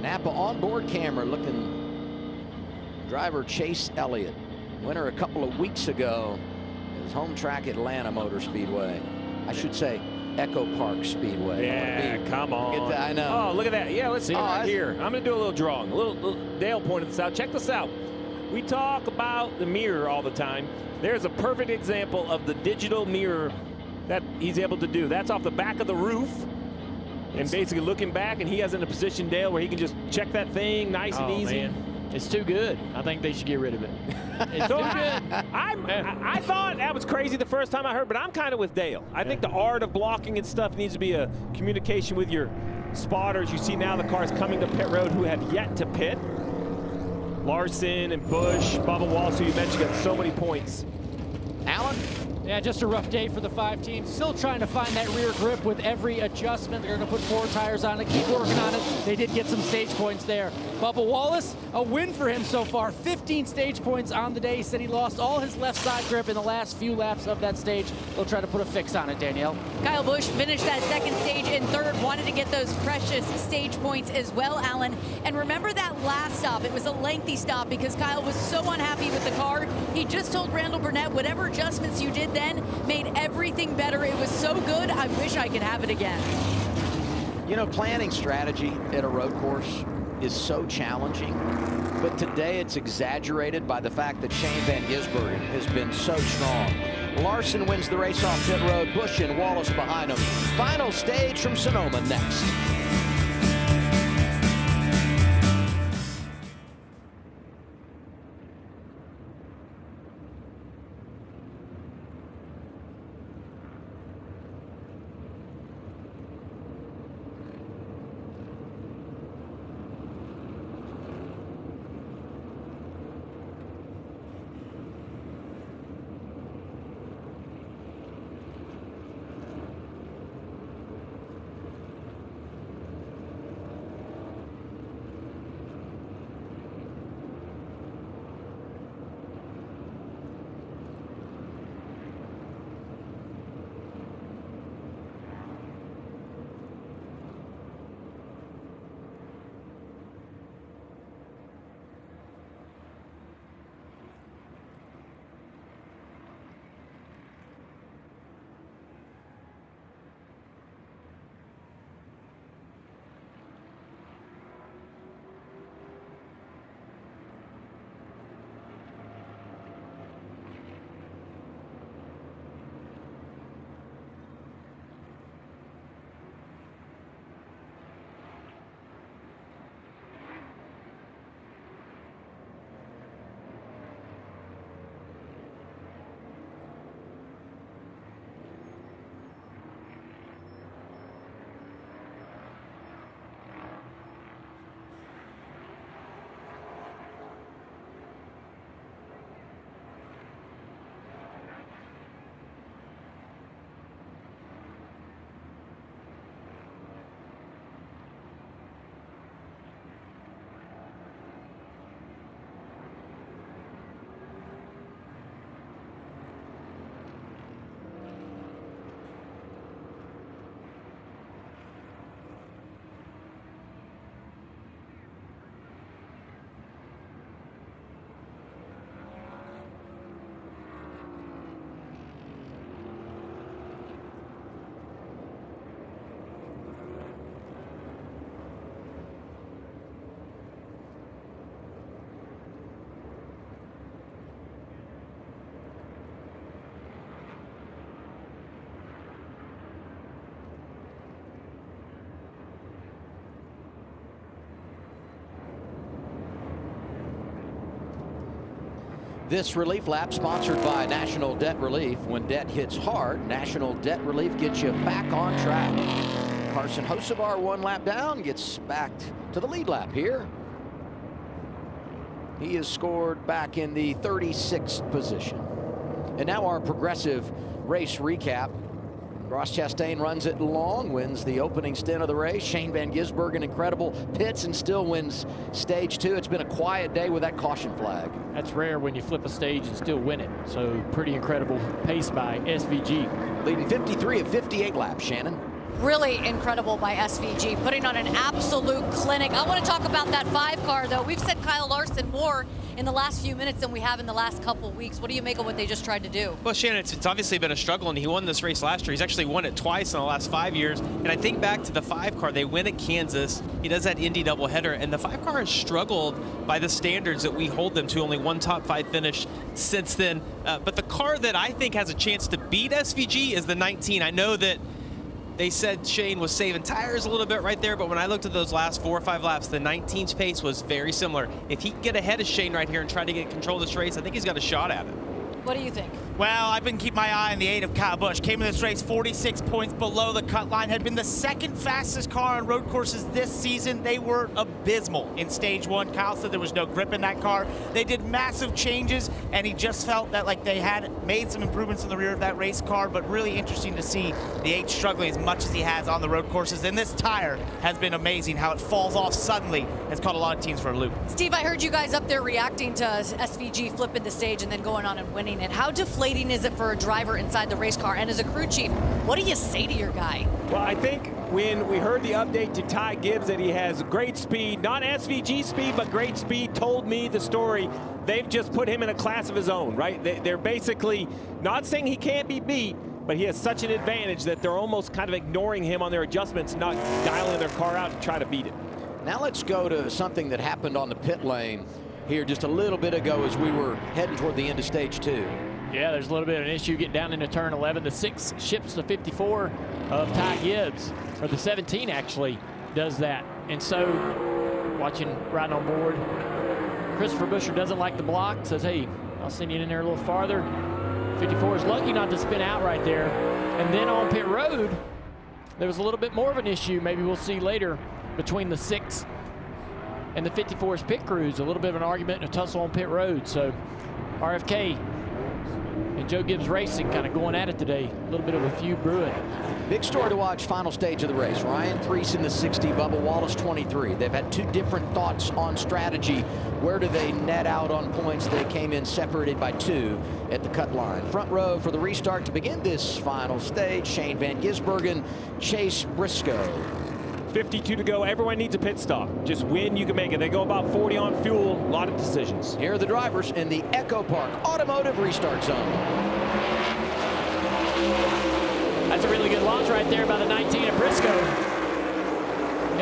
Napa onboard camera looking driver Chase Elliott. Winner a couple of weeks ago. His home track Atlanta Motor Speedway. I should say Echo Park Speedway.
Yeah, come on.
I know.
Oh, look at that. Yeah, let's see right here. I'm going to do a little drawing. Dale pointed this out. Check this out. We talk about the mirror all the time. There's a perfect example of the digital mirror that he's able to do. That's off the back of the roof. And basically looking back, and he has in a position, Dale, where he can just check that thing nice and easy.
Man. It's too good. I think they should get rid of it. It's too good.
I thought that was crazy the first time I heard, but I'm kind of with Dale. I think the art of blocking and stuff needs to be a communication with your spotters. You see now the cars coming to pit road who have yet to pit. Larson and Busch, Bubba Wallace, who you mentioned, got so many points.
Alan?
Yeah, just a rough day for the 5 teams. Still trying to find that rear grip with every adjustment. They're going to put 4 tires on it, keep working on it. They did get some stage points there. Bubba Wallace, a win for him so far. 15 stage points on the day. He said he lost all his left side grip in the last few laps of that stage. They'll try to put a fix on it, Danielle.
Kyle Busch finished that second stage in third, wanted to get those precious stage points as well, Alan. And remember that last stop, it was a lengthy stop because Kyle was so unhappy with the car. He just told Randall Burnett, whatever adjustments you did then made everything better. It was so good, I wish I could have it again.
You know, planning strategy at a road course is so challenging, but today it's exaggerated by the fact that Shane Van Gisbergen has been so strong. Larson wins the race off pit road, Busch and Wallace behind him. Final stage from Sonoma next. This relief lap sponsored by National Debt Relief. When debt hits hard, National Debt Relief gets you back on track. Carson Hocevar 1 lap down, gets back to the lead lap here. He is scored back in the 36th position. And now our progressive race recap. Ross Chastain runs it long, wins the opening stint of the race. Shane Van Gisbergen, incredible pits and still wins stage 2. It's been a quiet day with that caution flag.
That's rare when you flip a stage and still win it. So pretty incredible pace by SVG.
Leading 53 of 58 laps, Shannon.
Really incredible by SVG, putting on an absolute clinic. I want to talk about that 5 car, though. We've said Kyle Larson more in the last few minutes than we have in the last couple weeks. What do you make of what they just tried to do?
Well, Shannon, it's obviously been a struggle, and he won this race last year. He's actually won it twice in the last 5 years. And I think back to the 5 car, they win at Kansas. He does that Indy doubleheader, and the 5 car has struggled by the standards that we hold them to. Only 1 top 5 finish since then. But the car that I think has a chance to beat SVG is the 19. I know that they said Shane was saving tires a little bit right there, but when I looked at those last 4 or 5 laps, the 19's pace was very similar. If he can get ahead of Shane right here and try to get control of this race, I think he's got a shot at it.
What do you think?
Well, I've been keeping my eye on the 8 of Kyle Busch. Came in this race 46 points below the cut line. Had been the 2nd fastest car on road courses this season. They were abysmal in stage 1. Kyle said there was no grip in that car. They did massive changes, and he just felt that like they had made some improvements in the rear of that race car, but really interesting to see the 8 struggling as much as he has on the road courses. And this tire has been amazing. How it falls off suddenly has caught a lot of teams for a loop.
Steve, I heard you guys up there reacting to SVG flipping the stage and then going on and winning it. How deflating is it for a driver inside the race car? And as a crew chief, what do you say to your guy?
Well, I think when we heard the update to Ty Gibbs that he has great speed, not SVG speed, but great speed, told me the story. They've just put him in a class of his own, right? They're basically not saying he can't be beat, but he has such an advantage that they're almost kind of ignoring him on their adjustments, not dialing their car out to try to beat it.
Now let's go to something that happened on the pit lane here just a little bit ago as we were heading toward the end of stage 2.
Yeah, there's a little bit of an issue getting down into turn 11. The 6 ships the 54 of Ty Gibbs, or the 17 actually does that. And so, riding on board, Christopher Buescher doesn't like the block, says, hey, I'll send you in there a little farther. 54 is lucky not to spin out right there. And then on pit road, there was a little bit more of an issue, maybe we'll see later, between the 6 and the 54's pit crews. A little bit of an argument and a tussle on pit road. So RFK and Joe Gibbs Racing kind of going at it today. A little bit of a feud brewing.
Big story to watch, final stage of the race. Ryan Preece in the 60, Bubba Wallace 23. They've had 2 different thoughts on strategy. Where do they net out on points? They came in separated by 2 at the cut line. Front row for the restart to begin this final stage. Shane Van Gisbergen, Chase Briscoe.
52 to go. Everyone needs a pit stop. Just win, you can make it. They go about 40 on fuel. A lot of decisions.
Here are the drivers in the Echo Park Automotive Restart Zone.
That's a really good launch right there by the 19 at Briscoe.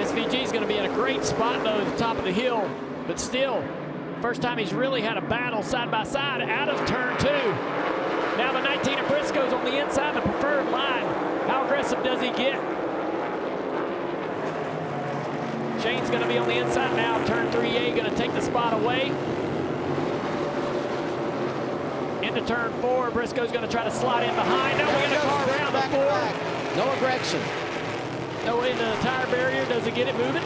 SVG is going to be in a great spot, though, at the top of the hill. But still, first time he's really had a battle side by side out of turn 2. Now the 19 at Briscoe's on the inside, the preferred line. How aggressive does he get? Shane's going to be on the inside now. Turn 3A going to take the spot away. Into turn 4. Briscoe's going to try to slide in behind. Now we're going to car around the 4.
Noah Gregson.
Noah into the tire barrier. Does he get it moving?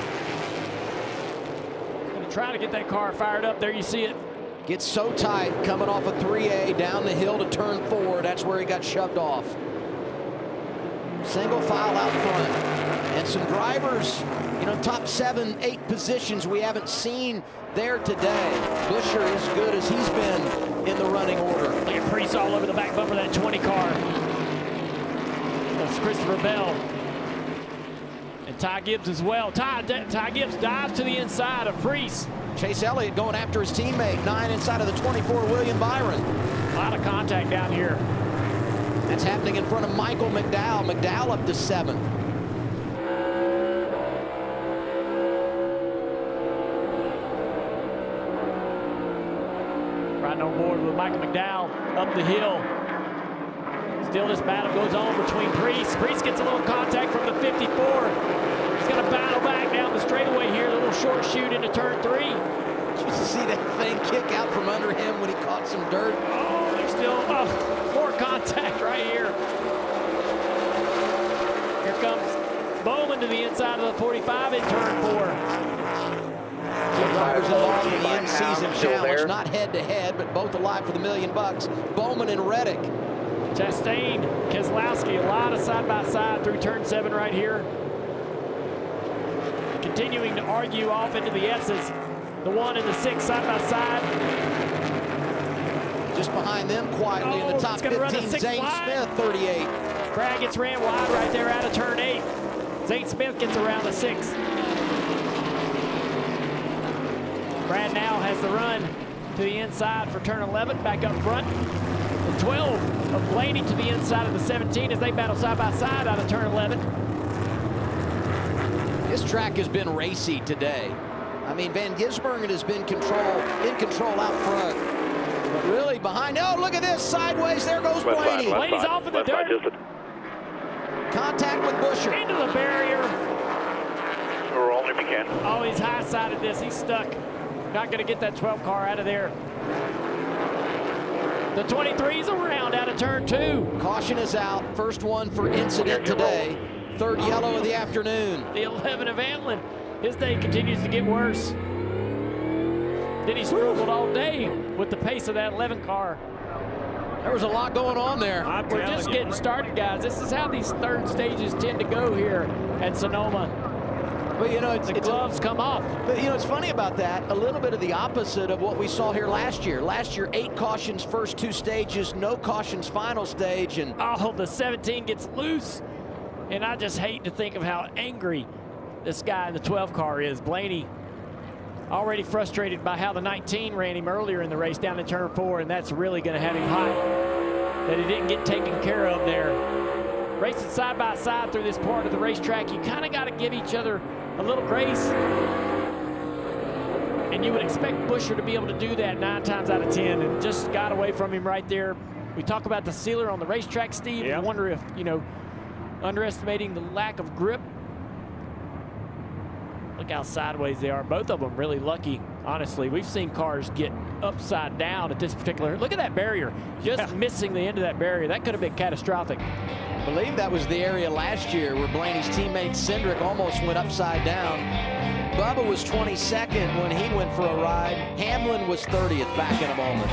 Going to try to get that car fired up. There you see it.
Gets so tight coming off of 3A down the hill to turn 4. That's where he got shoved off. Single file out front. And some drivers, you know, top 7, 8 positions we haven't seen there today. Buescher as good as he's been in the running order.
Look at Preece all over the back bumper of that 20 car. That's Christopher Bell. And Ty Gibbs as well. Ty Gibbs dives to the inside of Preece.
Chase Elliott going after his teammate. 9 inside of the 24, William Byron.
A lot of contact down here.
That's happening in front of Michael McDowell. McDowell up to 7th.
Riding on board with Michael McDowell up the hill. Still this battle goes on between Preece. Preece gets a little contact from the 54. He's going to battle back down the straightaway here. A little short shoot into turn 3.
you see that thing kick out from under him when he caught some dirt?
Oh, there's still more contact right here. Here comes Bowman to the inside of the 45 in turn 4.
Two drivers involved in the in-season challenge, not head-to-head, but both alive for the $1 million. Bowman and Reddick.
Chastain, Keselowski, a lot of side-by-side through turn 7 right here. Continuing to argue off into the S's. The 1 and the 6 side-by-side.
Just behind them quietly in the top 15, Zane Smith, 38.
Brad gets ran wide right there out of turn 8. Zane Smith gets around the 6. Brad now has the run to the inside for turn 11, back up front. The 12 of Blaney to the inside of the 17 as they battle side by side out of turn 11.
This track has been racy today. I mean, Van Gisbergen has been in control out front. But really behind, oh, look at this, sideways, there goes Blaney.
Blaney's off in the dirt.
Contact with Busher.
Into the barrier.
Roll if you can.
Oh, he's high-sided this, he's stuck. Not gonna get that 12 car out of there. The 23's around out of turn 2.
Caution is out, first one for incident today. Third yellow of the afternoon.
The 11 of Antlin. His day continues to get worse. Then he struggled all day with the pace of that 11 car.
There was a lot going on there.
We're just getting started, guys. This is how these third stages tend to go here at Sonoma.
But you know,
the gloves come off.
But you know, it's funny about that. A little bit of the opposite of what we saw here last year. Last year, 8 cautions first 2 stages, no cautions final stage, and
oh, the 17 gets loose. And I just hate to think of how angry this guy in the 12 car is. Blaney already frustrated by how the 19 ran him earlier in the race down in turn 4, and that's really going to have him hot that he didn't get taken care of there. Racing side by side through this part of the racetrack, you kind of got to give each other a little grace. And you would expect Busher to be able to do that 9 times out of 10, and just got away from him right there. We talk about the sealer on the racetrack, Steve.
Yep.
I wonder if, you know, underestimating the lack of grip. Look how sideways they are. Both of them really lucky, honestly. We've seen cars get upside down at this particular. Look at that barrier. Just missing the end of that barrier. That could have been catastrophic.
I believe that was the area last year where Blaney's teammate Cindric almost went upside down. Bubba was 22nd when he went for a ride. Hamlin was 30th. Back in a moment.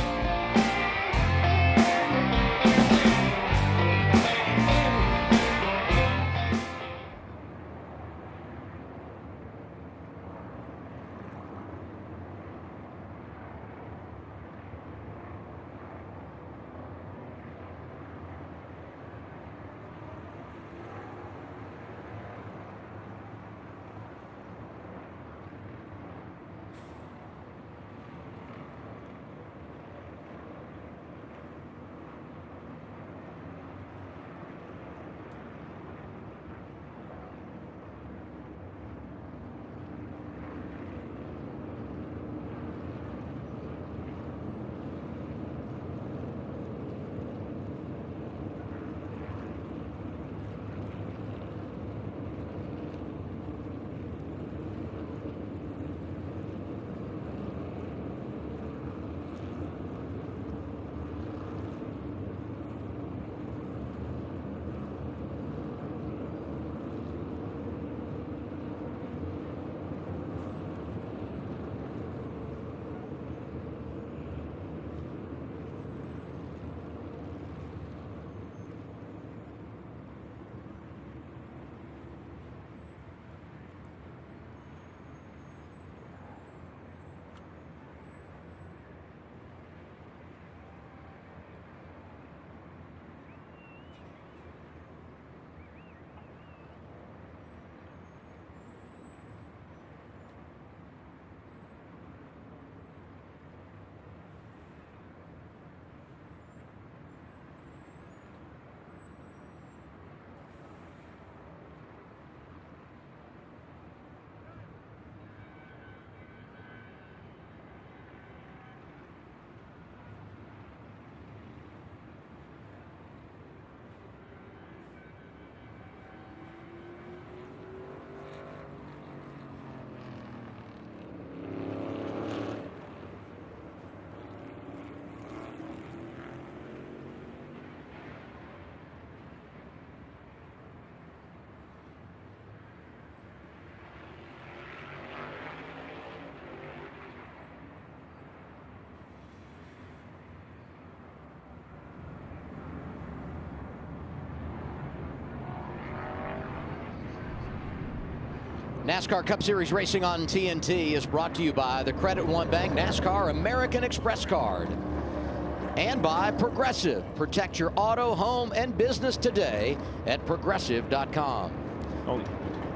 NASCAR Cup Series racing on TNT is brought to you by the Credit One Bank NASCAR American Express card and by Progressive. Protect your auto, home, and business today at progressive.com.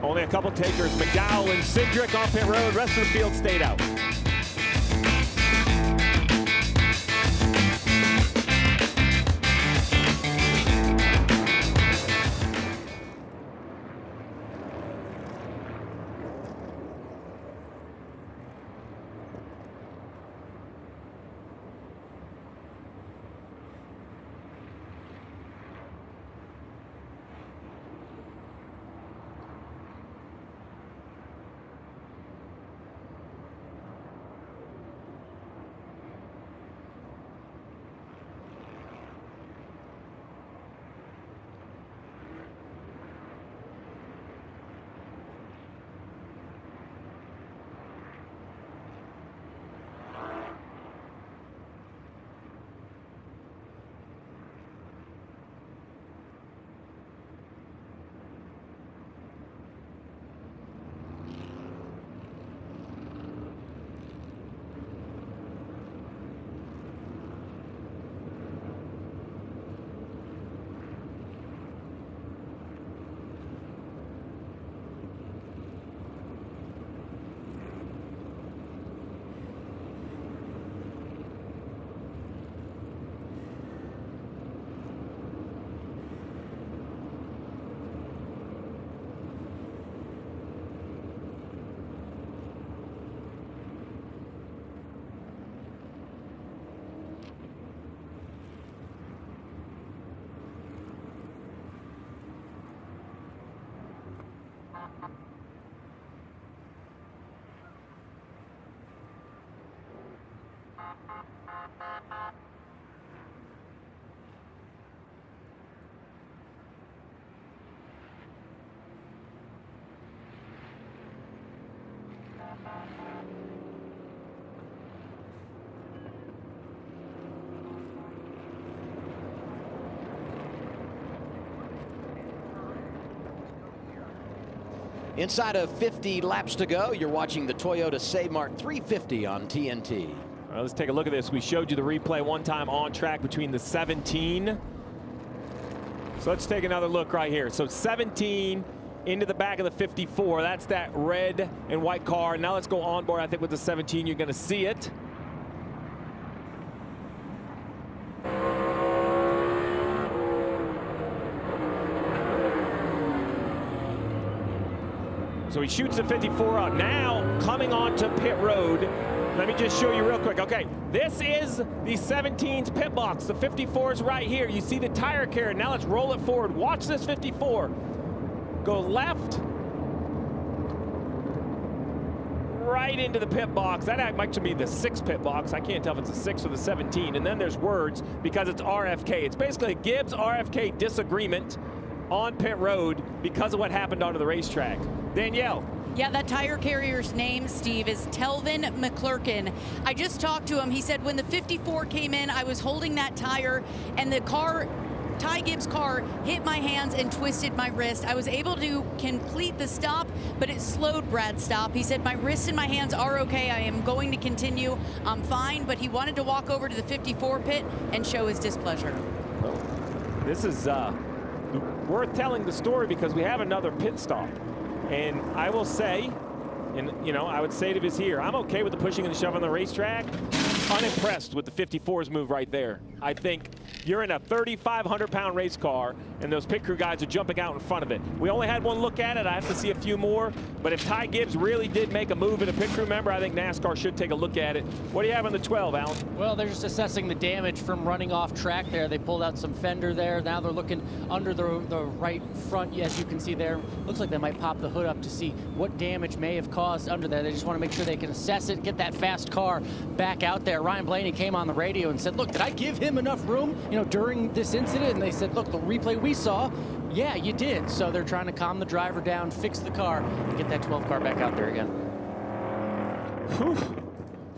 Only a couple takers. McDowell and Cindric on pit road. Rest of the field stayed out.
Inside of 50 laps to go, you're watching the Toyota Mart 350 on TNT.
All right, let's take a look at this. We showed you the replay one time on track between the 17. So let's take another look right here. So 17 into the back of the 54. That's that red and white car. Now let's go on board. I think with the 17, you're going to see it. So he shoots the 54 out. Now coming onto pit road. Let me just show you real quick. Okay, this is the 17's pit box. The 54 is right here. You see the tire carrier. Now let's roll it forward. Watch this 54. Go left. Right into the pit box. That might be the 6 pit box. I can't tell if it's the 6 or the 17. And then there's words because it's RFK. It's basically a Gibbs RFK disagreement on pit road because of what happened onto the racetrack. Danielle.
Yeah, that tire carrier's name, Steve, is Telvin McClurkin. I just talked to him. He said when the 54 came in, I was holding that tire and the car, Ty Gibbs' car, hit my hands and twisted my wrist. I was able to complete the stop, but it slowed Brad's stop. He said, my wrist and my hands are okay. I am going to continue. I'm fine, but he wanted to walk over to the 54 pit and show his displeasure.
Well, this is worth telling the story because we have another pit stop. And I will say, and you know, I would say to his here, I'm okay with the pushing and the shove on the racetrack. Unimpressed with the 54's move right there. I think you're in a 3,500-pound race car, and those pit crew guys are jumping out in front of it. We only had one look at it. I have to see a few more. But if Ty Gibbs really did make a move at a pit crew member, I think NASCAR should take a look at it. What do you have on the 12, Alan?
Well, they're just assessing the damage from running off track there. They pulled out some fender there. Now they're looking under the right front, as you can see there. Looks like they might pop the hood up to see what damage may have caused under there. They just want to make sure they can assess it, get that fast car back out there. Ryan Blaney came on the radio and said, look, did I give him enough room, you know, during this incident? And they said, look, the replay we saw, yeah, you did. So they're trying to calm the driver down, fix the car, and get that 12 car back out there again.
Whew.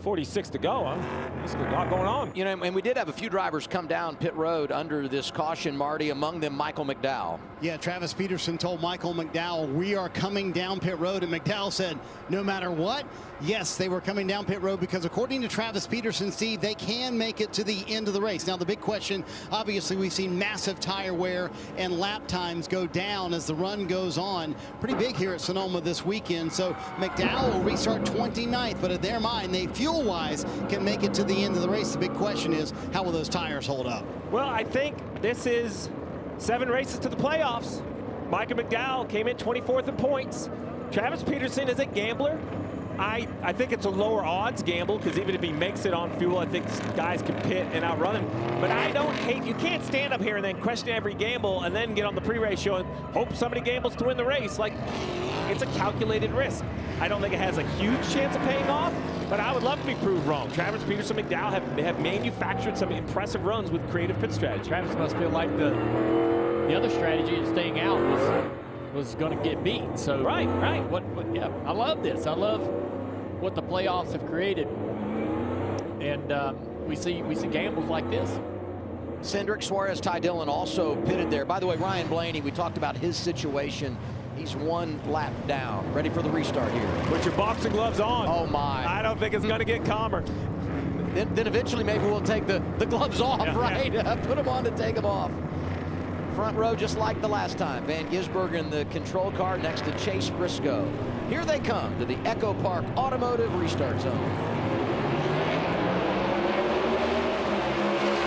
2:46 to go. There's a lot going on.
You know, and we did have a few drivers come down pit road under this caution, Marty, among them Michael McDowell.
Yeah, Travis Peterson told Michael McDowell, we are coming down pit road, and McDowell said, no matter what, yes, they were coming down pit road because according to Travis Peterson, Steve, they can make it to the end of the race. Now, the big question, obviously, we've seen massive tire wear and lap times go down as the run goes on. Pretty big here at Sonoma this weekend, so McDowell will restart 29th, but in their mind, they fuel-wise can make it to the end of the race. The big question is, how will those tires hold up?
Well, I think this is 7 races to the playoffs. Michael McDowell came in 24th in points. Travis Peterson is a gambler. I think it's a lower odds gamble because even if he makes it on fuel, I think guys can pit and outrun him. But I don't hate, you can't stand up here and then question every gamble and then get on the pre-race show and hope somebody gambles to win the race. Like, it's a calculated risk. I don't think it has a huge chance of paying off, but I would love to be proved wrong. Travis Peterson, McDowell have manufactured some impressive runs with creative pit strategy.
Travis must feel like the other strategy of staying out was going to get beat. So
right.
Yeah, I love this. I love what the playoffs have created, and we see gambles like this.
Cindric, Suarez, Ty Dillon also pitted there. By the way, Ryan Blaney, we talked about his situation. He's 1 lap down. Ready for the restart here.
Put your boxing gloves on.
Oh, my.
I don't think it's going to get calmer.
Then eventually maybe we'll take the gloves off,
yeah,
right?
Yeah.
Put them on to take them off. Front row just like the last time. Van Gisbergen in the control car next to Chase Briscoe. Here they come to the Echo Park Automotive Restart Zone.
A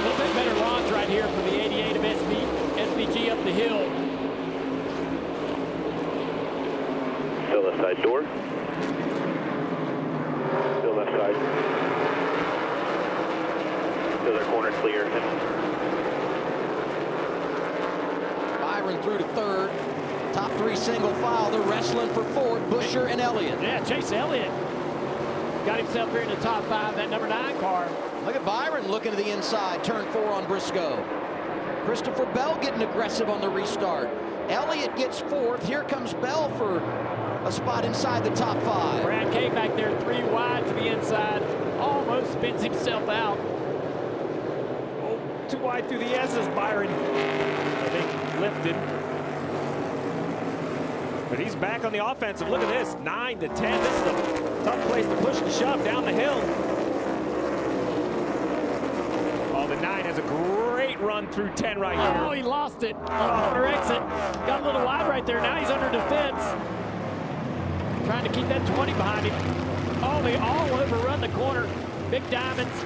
little bit better launch right here for the 88 of SVG up the hill.
Still left side door. Still left side. Still their corner clear.
Byron through to third. Top 3 single file. They're wrestling for fourth. Buescher and Elliott.
Yeah, Chase Elliott got himself here in the top 5, that number 9 car.
Look at Byron looking to the inside. Turn 4 on Briscoe. Christopher Bell getting aggressive on the restart. Elliott gets 4th. Here comes Bell for a spot inside the top 5.
Brad Kay back there 3 wide to the inside. Almost spins himself out.
Oh, 2 wide through the S's. Byron, I think, lifted. But he's back on the offensive. Look at this, 9 to 10. This is a tough place to push and shove down the hill. Oh, the 9 has a great run through 10 right here.
Oh, he lost it on corner exit. Got a little wide right there. Now he's under defense. Trying to keep that 20 behind him. Oh, they all overrun the corner. Big diamonds.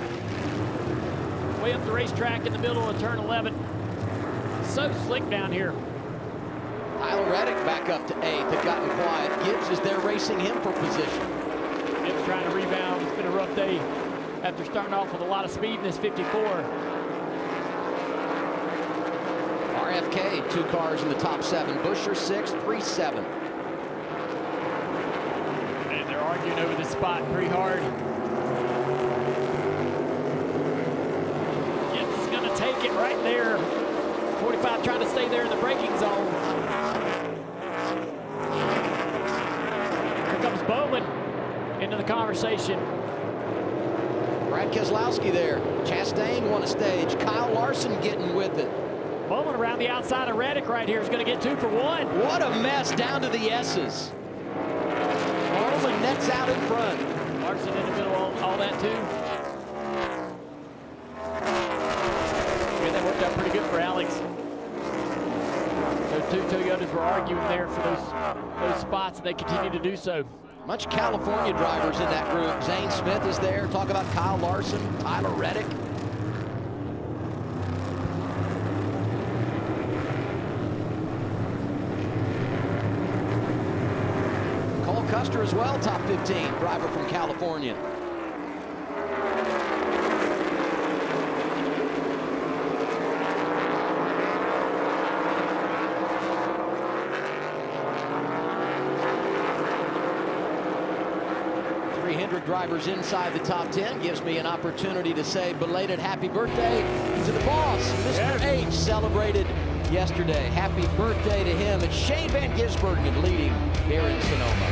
Way up the racetrack in the middle of turn 11. So slick down here.
Tyler Reddick back up to 8th. They've gotten quiet. Gibbs is there racing him for position.
Gibbs trying to rebound. It's been a rough day after starting off with a lot of speed in this 54.
RFK, 2 cars in the top 7. Buescher 6th, 3-7.
And they're arguing over this spot pretty hard. Gibbs is going to take it right there. 45 trying to stay there in the braking zone. Here comes Bowman into the conversation.
Brad Keselowski there. Chastain won a stage. Kyle Larson getting with it.
Bowman around the outside of Reddick right here is going to get 2 for 1.
What a mess down to the S's. Larson nets out in front.
Larson in the middle of all that too. Yeah, that worked out pretty good for Alex. Those 2 Toyotas were arguing there for those spots, and they continue to do so.
Much California drivers in that group. Zane Smith is there. Talk about Kyle Larson, Tyler Reddick. Cole Custer as well, top 15, driver from California. Drivers inside the top 10 gives me an opportunity to say belated happy birthday to the boss. Mr. H celebrated yesterday. Happy birthday to him. It's Shane Van Gisbergen leading here in Sonoma.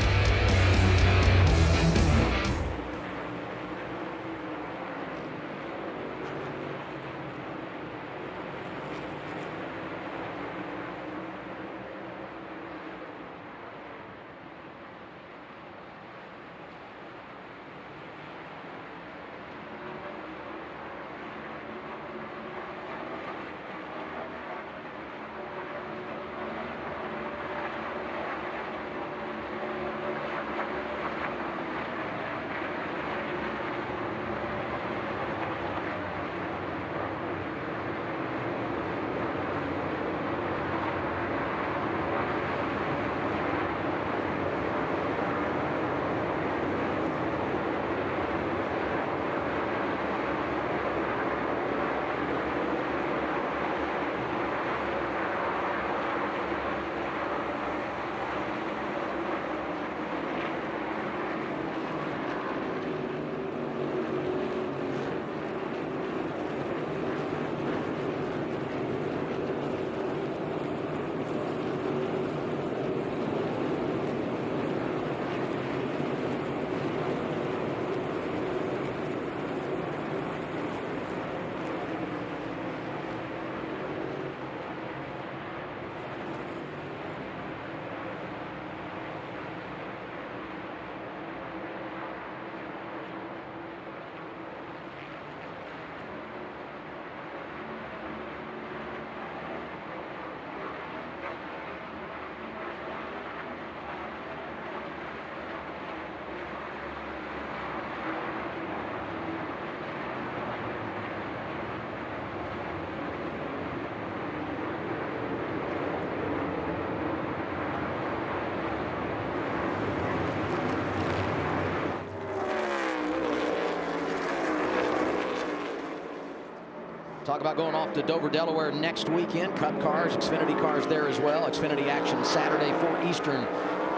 Talk about going off to Dover, Delaware next weekend. Cup cars, Xfinity cars there as well. Xfinity action Saturday, 4 Eastern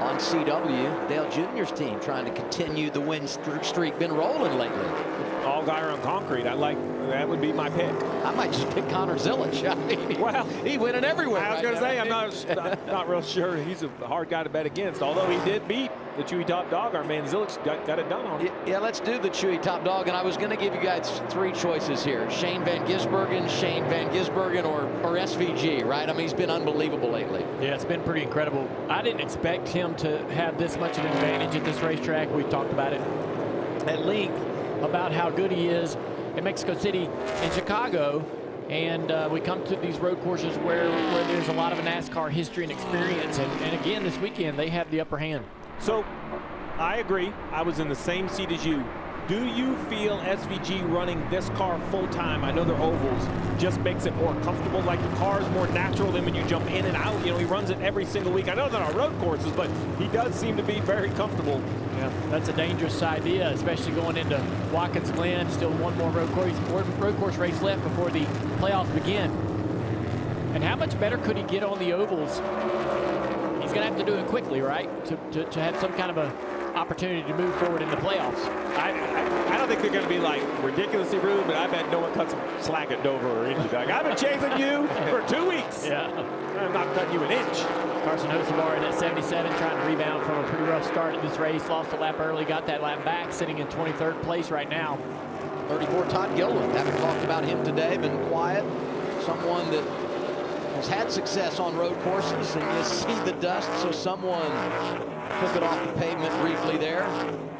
on CW. Dale Jr.'s team trying to continue the win streak. Been rolling lately.
All guy on concrete. That would be my pick.
I might just pick Connor Zilic. I mean,
well,
he's winning everywhere.
I was going to say, I'm not real sure. He's a hard guy to bet against, although he did beat the Chewy Top Dog. Our man Zilic got it done on him.
Yeah, let's do the Chewy Top Dog, and I was going to give you guys 3 choices here. Shane Van Gisbergen, or SVG, right? I mean, he's been unbelievable lately.
Yeah, it's been pretty incredible. I didn't expect him to have this much of an advantage at this racetrack. We've talked about it at length about how good he is in Mexico City and Chicago, and we come to these road courses where there's a lot of NASCAR history and experience, and again this weekend they have the upper hand.
So I agree. I was in the same seat as you. Do you feel SVG running this car full time? I know they're ovals, just makes it more comfortable, like the car is more natural than when you jump in and out. You know, he runs it every single week. I know they're on road courses, but he does seem to be very comfortable.
Yeah, that's a dangerous idea, especially going into Watkins Glen. Still one more road course race left before the playoffs begin. And how much better could he get on the ovals? He's going to have to do it quickly, right? To have some kind of a opportunity to move forward in the playoffs.
I don't think they're going to be like ridiculously rude, but I bet no one cuts slack at Dover or anything. Like, I've been chasing you for 2 weeks.
Yeah.
I'm not cutting you an inch.
Carson Hocevar at 77, trying to rebound from a pretty rough start at this race. Lost a lap early, got that lap back, sitting in 23rd place right now.
34, Todd Gilliland. Haven't talked about him today, been quiet. Someone that has had success on road courses, and you see the dust, so someone took it off the pavement briefly there.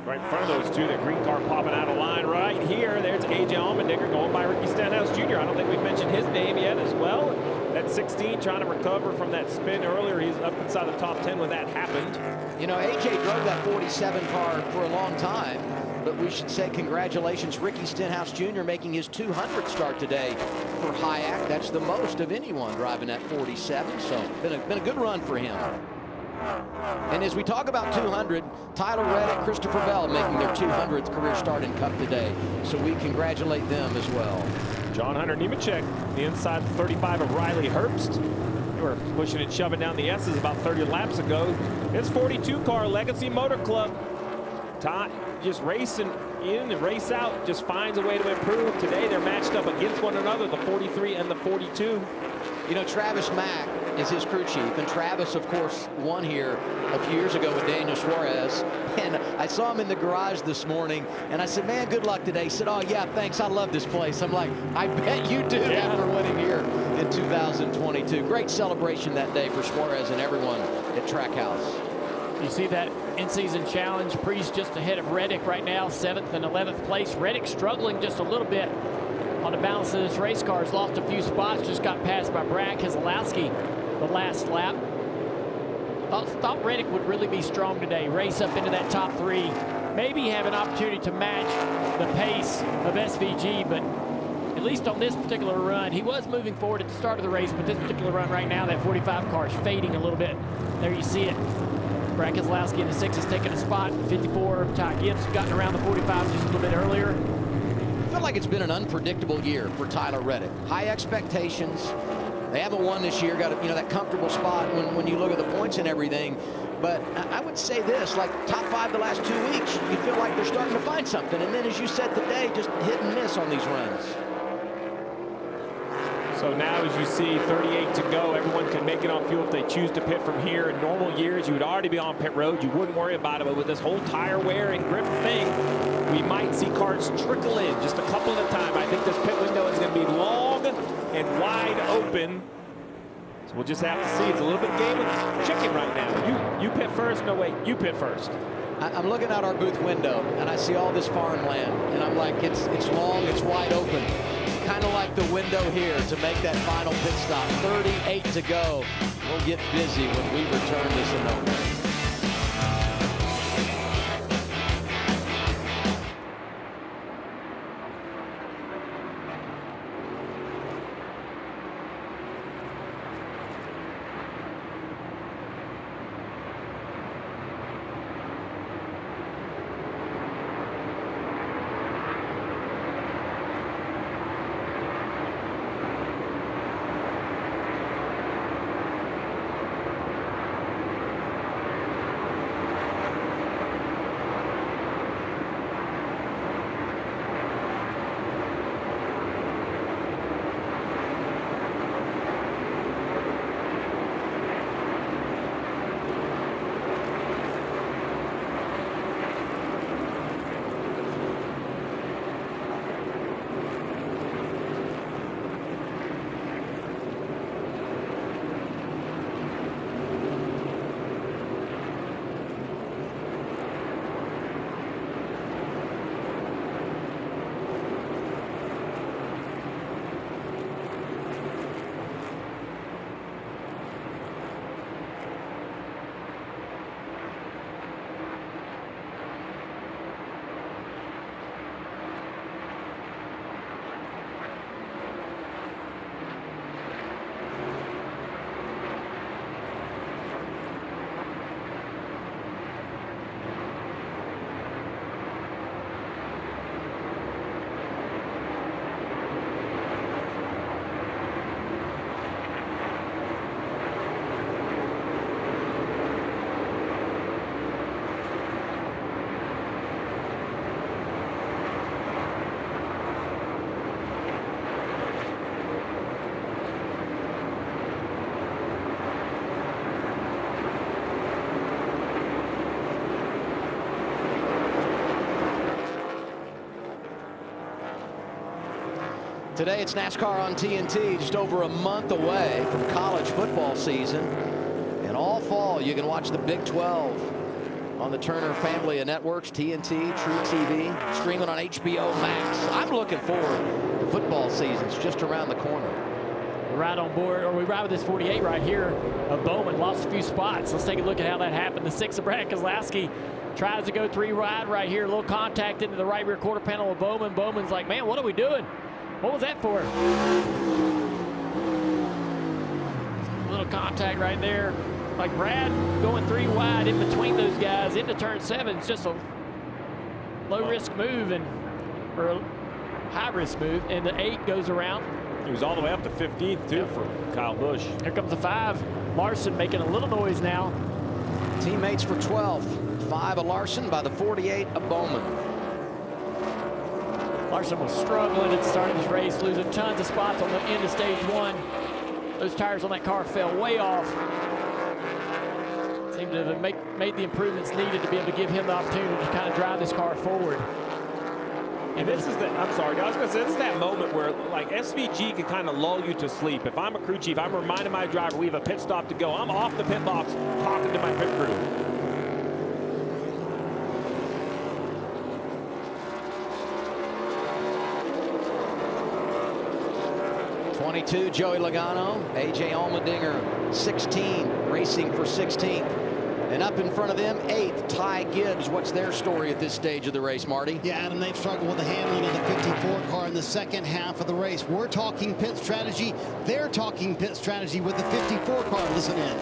Right in front of those two, that green car popping out of line right here. There's AJ Allmendinger going by Ricky Stenhouse Jr. I don't think we've mentioned his name yet as well. At 16, trying to recover from that spin earlier. He's up inside the top 10 when that happened.
You know, AJ drove that 47 car for a long time, but we should say congratulations, Ricky Stenhouse Jr. making his 200th start today for Hayek. That's the most of anyone driving that 47, so been a good run for him. And as we talk about 200, Tyler Reddick, Christopher Bell making their 200th career start in Cup today, so we congratulate them as well.
John Hunter Nemechek, the inside 35 of Riley Herbst. They were pushing and shoving down the S's about 30 laps ago. It's 42 car Legacy Motor Club. Todd just racing in and race out, just finds a way to improve. Today they're matched up against one another, the 43 and the 42.
You know, Travis Mack is his crew chief, and Travis, of course, won here a few years ago with Daniel Suarez, and I saw him in the garage this morning, and I said, man, good luck today. He said, oh, yeah, thanks, I love this place. I'm like, I bet you do after winning here in 2022. Great celebration that day for Suarez and everyone at Trackhouse.
You see that in-season challenge. Priest just ahead of Reddick right now, 7th and 11th place. Reddick struggling just a little bit on the balance of this race car. Has lost a few spots, just got passed by Brad Keselowski the last lap. Thought Reddick would really be strong today, race up into that top 3, maybe have an opportunity to match the pace of SVG, but at least on this particular run, he was moving forward at the start of the race, but this particular run right now, that 45 car is fading a little bit. There you see it. Brad Keselowski in the 6 is taking a spot. 54, Ty Gibbs gotten around the 45 just a little bit earlier.
I feel like it's been an unpredictable year for Tyler Reddick. High expectations. They haven't won this year, got that comfortable spot when you look at the points and everything. But I would say this, like top 5 the last 2 weeks, you feel like they're starting to find something. And then, as you said today, just hit and miss on these runs.
So now, as you see, 38 to go. Everyone can make it on fuel if they choose to pit from here. In normal years, you would already be on pit road. You wouldn't worry about it. But with this whole tire wear and grip thing, we might see cars trickle in just a couple at a time. I think this pit window is going to be long and wide open. So we'll just have to see. It's a little bit game of chicken right now. You pit first. No, wait, you pit first.
I'm looking out our booth window, and I see all this farmland. And I'm like, it's long, it's wide open. Kind of like the window here to make that final pit stop. 38 to go. We'll get busy when we return to Sonoma. Today it's NASCAR on TNT, just over a month away from college football season. And all fall you can watch the Big 12 on the Turner family of networks, TNT, True TV, streaming on HBO Max. I'm looking forward. The football season's just around the corner.
We're right on board, or we ride with this 48 right here of Bowman. Lost a few spots. Let's take a look at how that happened. The 6 of Brad Keselowski tries to go 3 wide right here. A little contact into the right rear quarter panel of Bowman. Bowman's like, man, what are we doing? What was that for? A little contact right there. Like Brad going 3 wide in between those guys into turn 7. It's just a low-risk move or a high-risk move. And the 8 goes around.
He was all the way up to 15th, too, for Kyle Busch.
Here comes the 5. Larson making a little noise now.
Teammates for 12th. 5 of Larson by the 48 of Bowman.
Larson was struggling at the start of this race, losing tons of spots on the end of stage 1. Those tires on that car fell way off. Seemed to have made the improvements needed to be able to give him the opportunity to kind of drive this car forward.
And this is I'm sorry, I was going to say, this is that moment where, like, SVG can kind of lull you to sleep. If I'm a crew chief, I'm reminding my driver we have a pit stop to go. I'm off the pit box talking to my pit crew.
22, Joey Logano. AJ Allmendinger, 16, racing for 16th. And up in front of them, 8th, Ty Gibbs. What's their story at this stage of the race, Marty?
Yeah, Adam, they've struggled with the handling of the 54 car in the second half of the race. We're talking pit strategy. They're talking pit strategy with the 54 car. Listen in.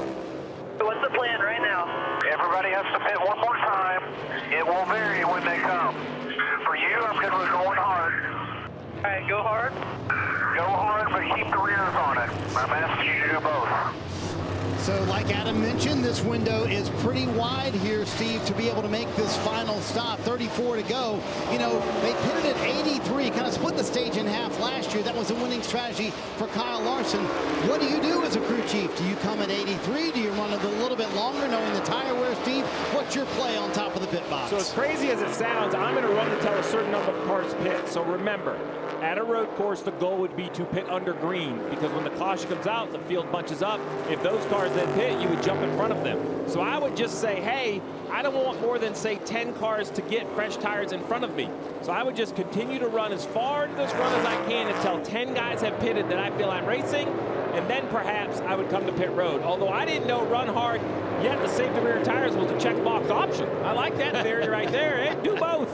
What's the plan right now? Everybody has to pit one more time. It will vary when they come. For you, I'm going to go hard. All right, go hard. Go hard, but keep the rears on it. I'm asking you to do both.
So like Adam mentioned, this window is pretty wide here, Steve, to be able to make this final stop. 34 to go. You know, they pitted at 83, kind of split the stage in half last year. That was a winning strategy for Kyle Larson. What do you do as a crew chief? Do you come at 83? Do you run it a little bit longer, knowing the tire wear, Steve? What's your play on top of the pit box?
So as crazy as it sounds, I'm going to run until a certain number of cars pit. So remember, at a road course, the goal would be to pit under green, because when the caution comes out, the field bunches up. If those cars then pit, you would jump in front of them. So I would just say, hey, I don't want more than, say, 10 cars to get fresh tires in front of me. So I would just continue to run as far into this run as I can until 10 guys have pitted that I feel I'm racing, and then perhaps I would come to pit road. Although I didn't know run hard, yet the save the rear tires was a checkbox option. I like that theory right there. Eh? Do both.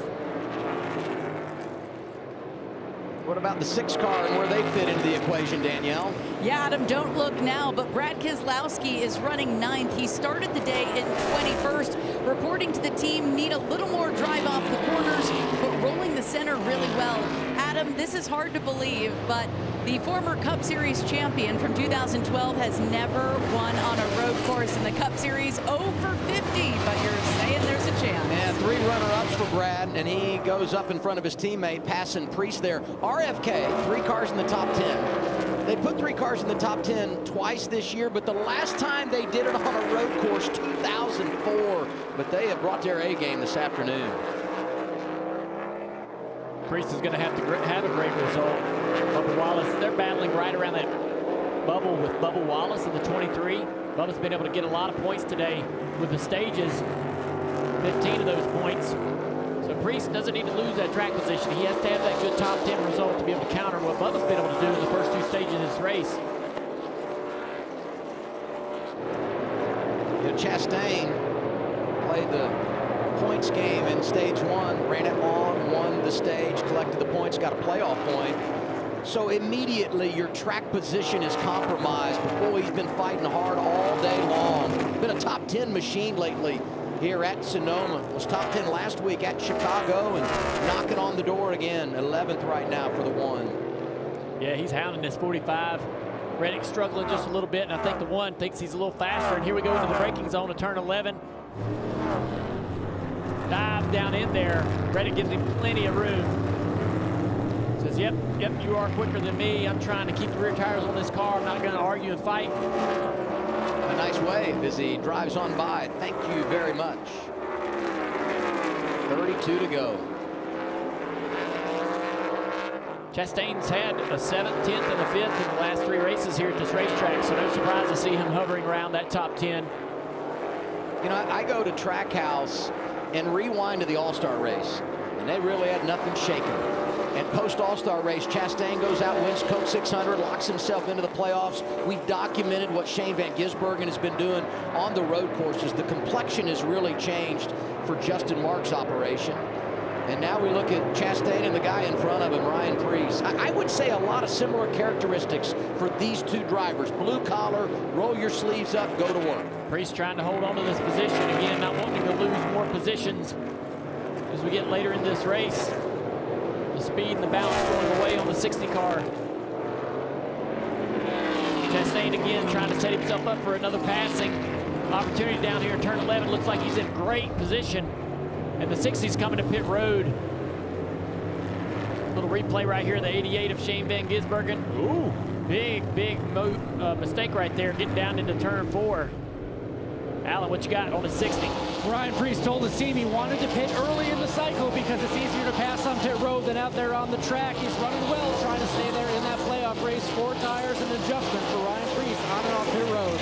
What about the 6 car and where they fit into the equation, Danielle?
Yeah, Adam, don't look now, but Brad Keselowski is running 9th. He started the day in 21st. Reporting to the team, need a little more drive off the corners, but rolling the center really well. Adam, this is hard to believe, but the former Cup Series champion from 2012 has never won on a road course in the Cup Series. 0 for 50, but you're saying there's a chance.
And 3 runner-ups for Brad, and he goes up in front of his teammate, passing Priest there. RFK, 3 cars in the top 10. They put 3 cars in the top 10 twice this year, but the last time they did it on a road course, 2004. But they have brought their A game this afternoon.
Priest is going to have a great result. Bubba Wallace, they're battling right around that bubble with Bubba Wallace in the 23. Bubba's been able to get a lot of points today with the stages, 15 of those points. So Priest doesn't need to lose that track position. He has to have that good top 10 result to be able to counter what Bubba's been able to do in the first 2 stages of this race.
Chastain played the points game in stage 1, ran it long, won the stage, collected the points, got a playoff point. So immediately your track position is compromised. But boy, he's been fighting hard all day long. Been a top 10 machine lately here at Sonoma. Was top 10 last week at Chicago and knocking on the door again. 11th right now for the 1.
Yeah, he's hounding this 45. Reddick struggling just a little bit, and I think the 1 thinks he's a little faster. And here we go into the braking zone of turn 11. Dives down in there. Reddick gives him plenty of room. Says, yep, you are quicker than me. I'm trying to keep the rear tires on this car. I'm not going to argue and fight.
A nice wave as he drives on by. Thank you very much. 32 to go.
Chastain's had a 7th, 10th, and a 5th in the last 3 races here at this racetrack, so no surprise to see him hovering around that top 10.
You know, I go to Trackhouse and rewind to the All-Star race, and they really had nothing shaking. And post-All-Star race, Chastain goes out, wins Coke 600, locks himself into the playoffs. We've documented what Shane Van Gisbergen has been doing on the road courses. The complexion has really changed for Justin Marks' operation. And now we look at Chastain and the guy in front of him, Ryan Preece. I would say a lot of similar characteristics for these two drivers. Blue collar, roll your sleeves up, go to work.
Preece trying to hold on to this position. Again, not wanting to lose more positions as we get later in this race. The speed and the balance going away on the 60 car. Chastain again trying to set himself up for another passing opportunity down here in turn 11. Looks like he's in great position. And the 60's coming to pit road. Little replay right here, the 88 of Shane Van Gisbergen. Ooh, big mistake right there, getting down into turn 4. Alan, what you got on the 60?
Ryan Preece told the team he wanted to pit early in the cycle because it's easier to pass on pit road than out there on the track. He's running well, trying to stay there in that playoff race. 4 tires and adjustment for Ryan Preece on and off pit road.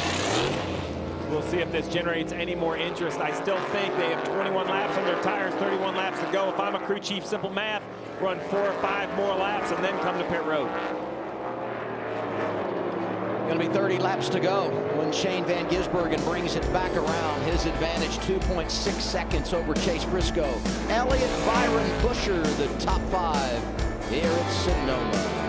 We'll see if this generates any more interest. I still think they have 21 laps on their tires, 31 laps to go. If I'm a crew chief, simple math, run 4 or 5 more laps and then come to pit road.
Going to be 30 laps to go when Shane Van Gisbergen brings it back around. His advantage 2.6 seconds over Chase Briscoe. Elliott, Byron, Busher, the top 5 here at Sonoma.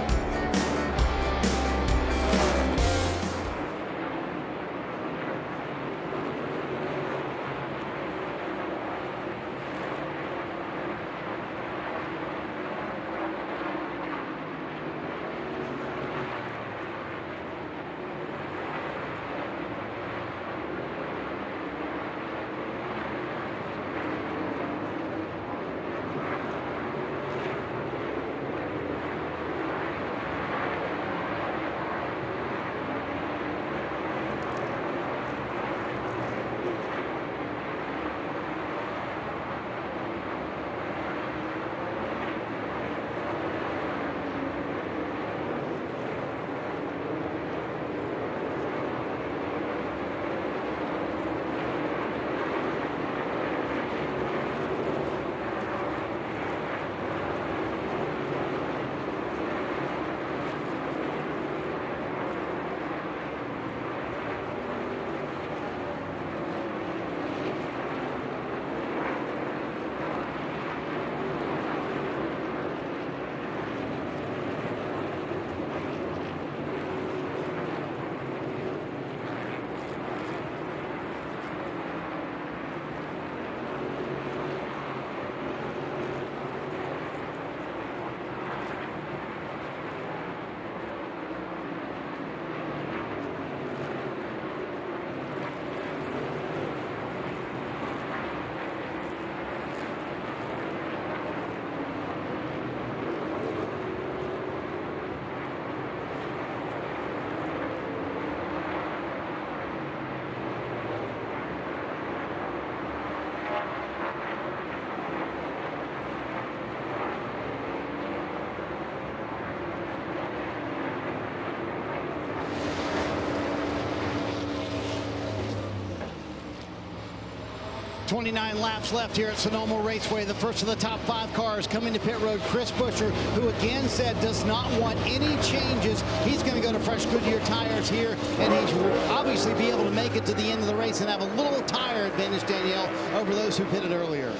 .29 laps left here at Sonoma Raceway. The first of the top 5 cars coming to pit road. Chris Busher, who again said does not want any changes. He's going to go to fresh Goodyear tires here, and he will obviously be able to make it to the end of the race and have a little tire advantage, Danielle, over those who pitted earlier.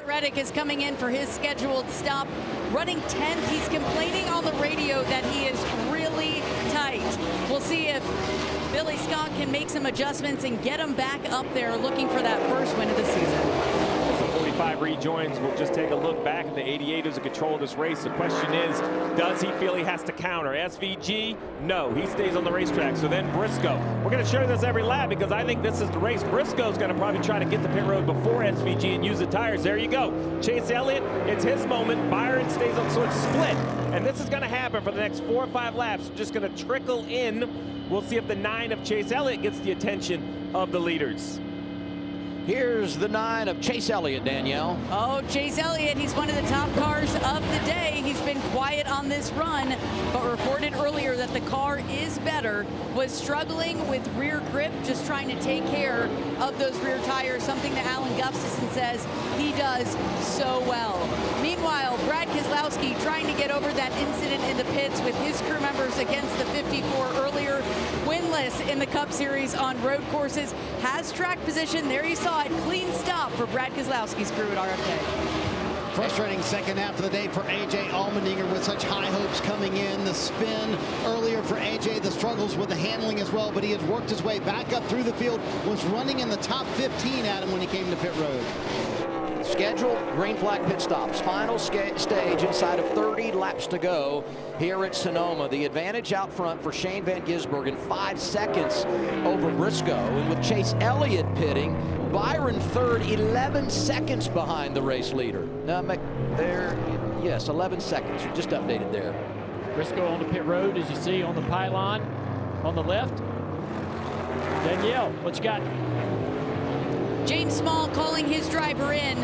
Reddick is coming in for his scheduled stop, running 10th. He's complaining on the radio that he is really tight. We'll see if Billy Scott can make some adjustments and get him back up there looking for that first win of the season.
As the 45 rejoins, we'll just take a look back at the 88 who's in control of this race. The question is, does he feel he has to counter? SVG, no, he stays on the racetrack. So then Briscoe. We're going to share this every lap because I think this is the race. Briscoe's going to probably try to get the pit road before SVG and use the tires. There you go. Chase Elliott, it's his moment. Byron stays on, so it's split. And this is going to happen for the next 4 or 5 laps. Just going to trickle in. We'll see if the 9 of Chase Elliott gets the attention of the leaders.
Here's the 9 of Chase Elliott, Danielle.
Oh, Chase Elliott, he's one of the top cars of the day. He's been quiet on this run, but reported earlier that the car is better, was struggling with rear grip, just trying to take care of those rear tires, something that Alan Gustafson says he does so well. Meanwhile, Brad Keselowski trying to get over that incident in the pits with his crew members against the 54 earlier, winless in the Cup Series on road courses, has track position. There you saw it, clean stop for Brad Keselowski's crew at RFK.
Frustrating second half of the day for A.J. Allmendinger with such high hopes coming in. The spin earlier for A.J., the struggles with the handling as well, but he has worked his way back up through the field, was running in the top 15, Adam, when he came to pit road.
Scheduled green flag pit stops. Final stage inside of 30 laps to go here at Sonoma. The advantage out front for Shane Van Gisbergen, 5 seconds over Briscoe. And with Chase Elliott pitting, Byron third, 11 seconds behind the race leader. Now, there, yes, 11 seconds. You just updated there.
Briscoe on the pit road, as you see on the pylon on the left. Danielle, what you got?
James Small calling his driver in.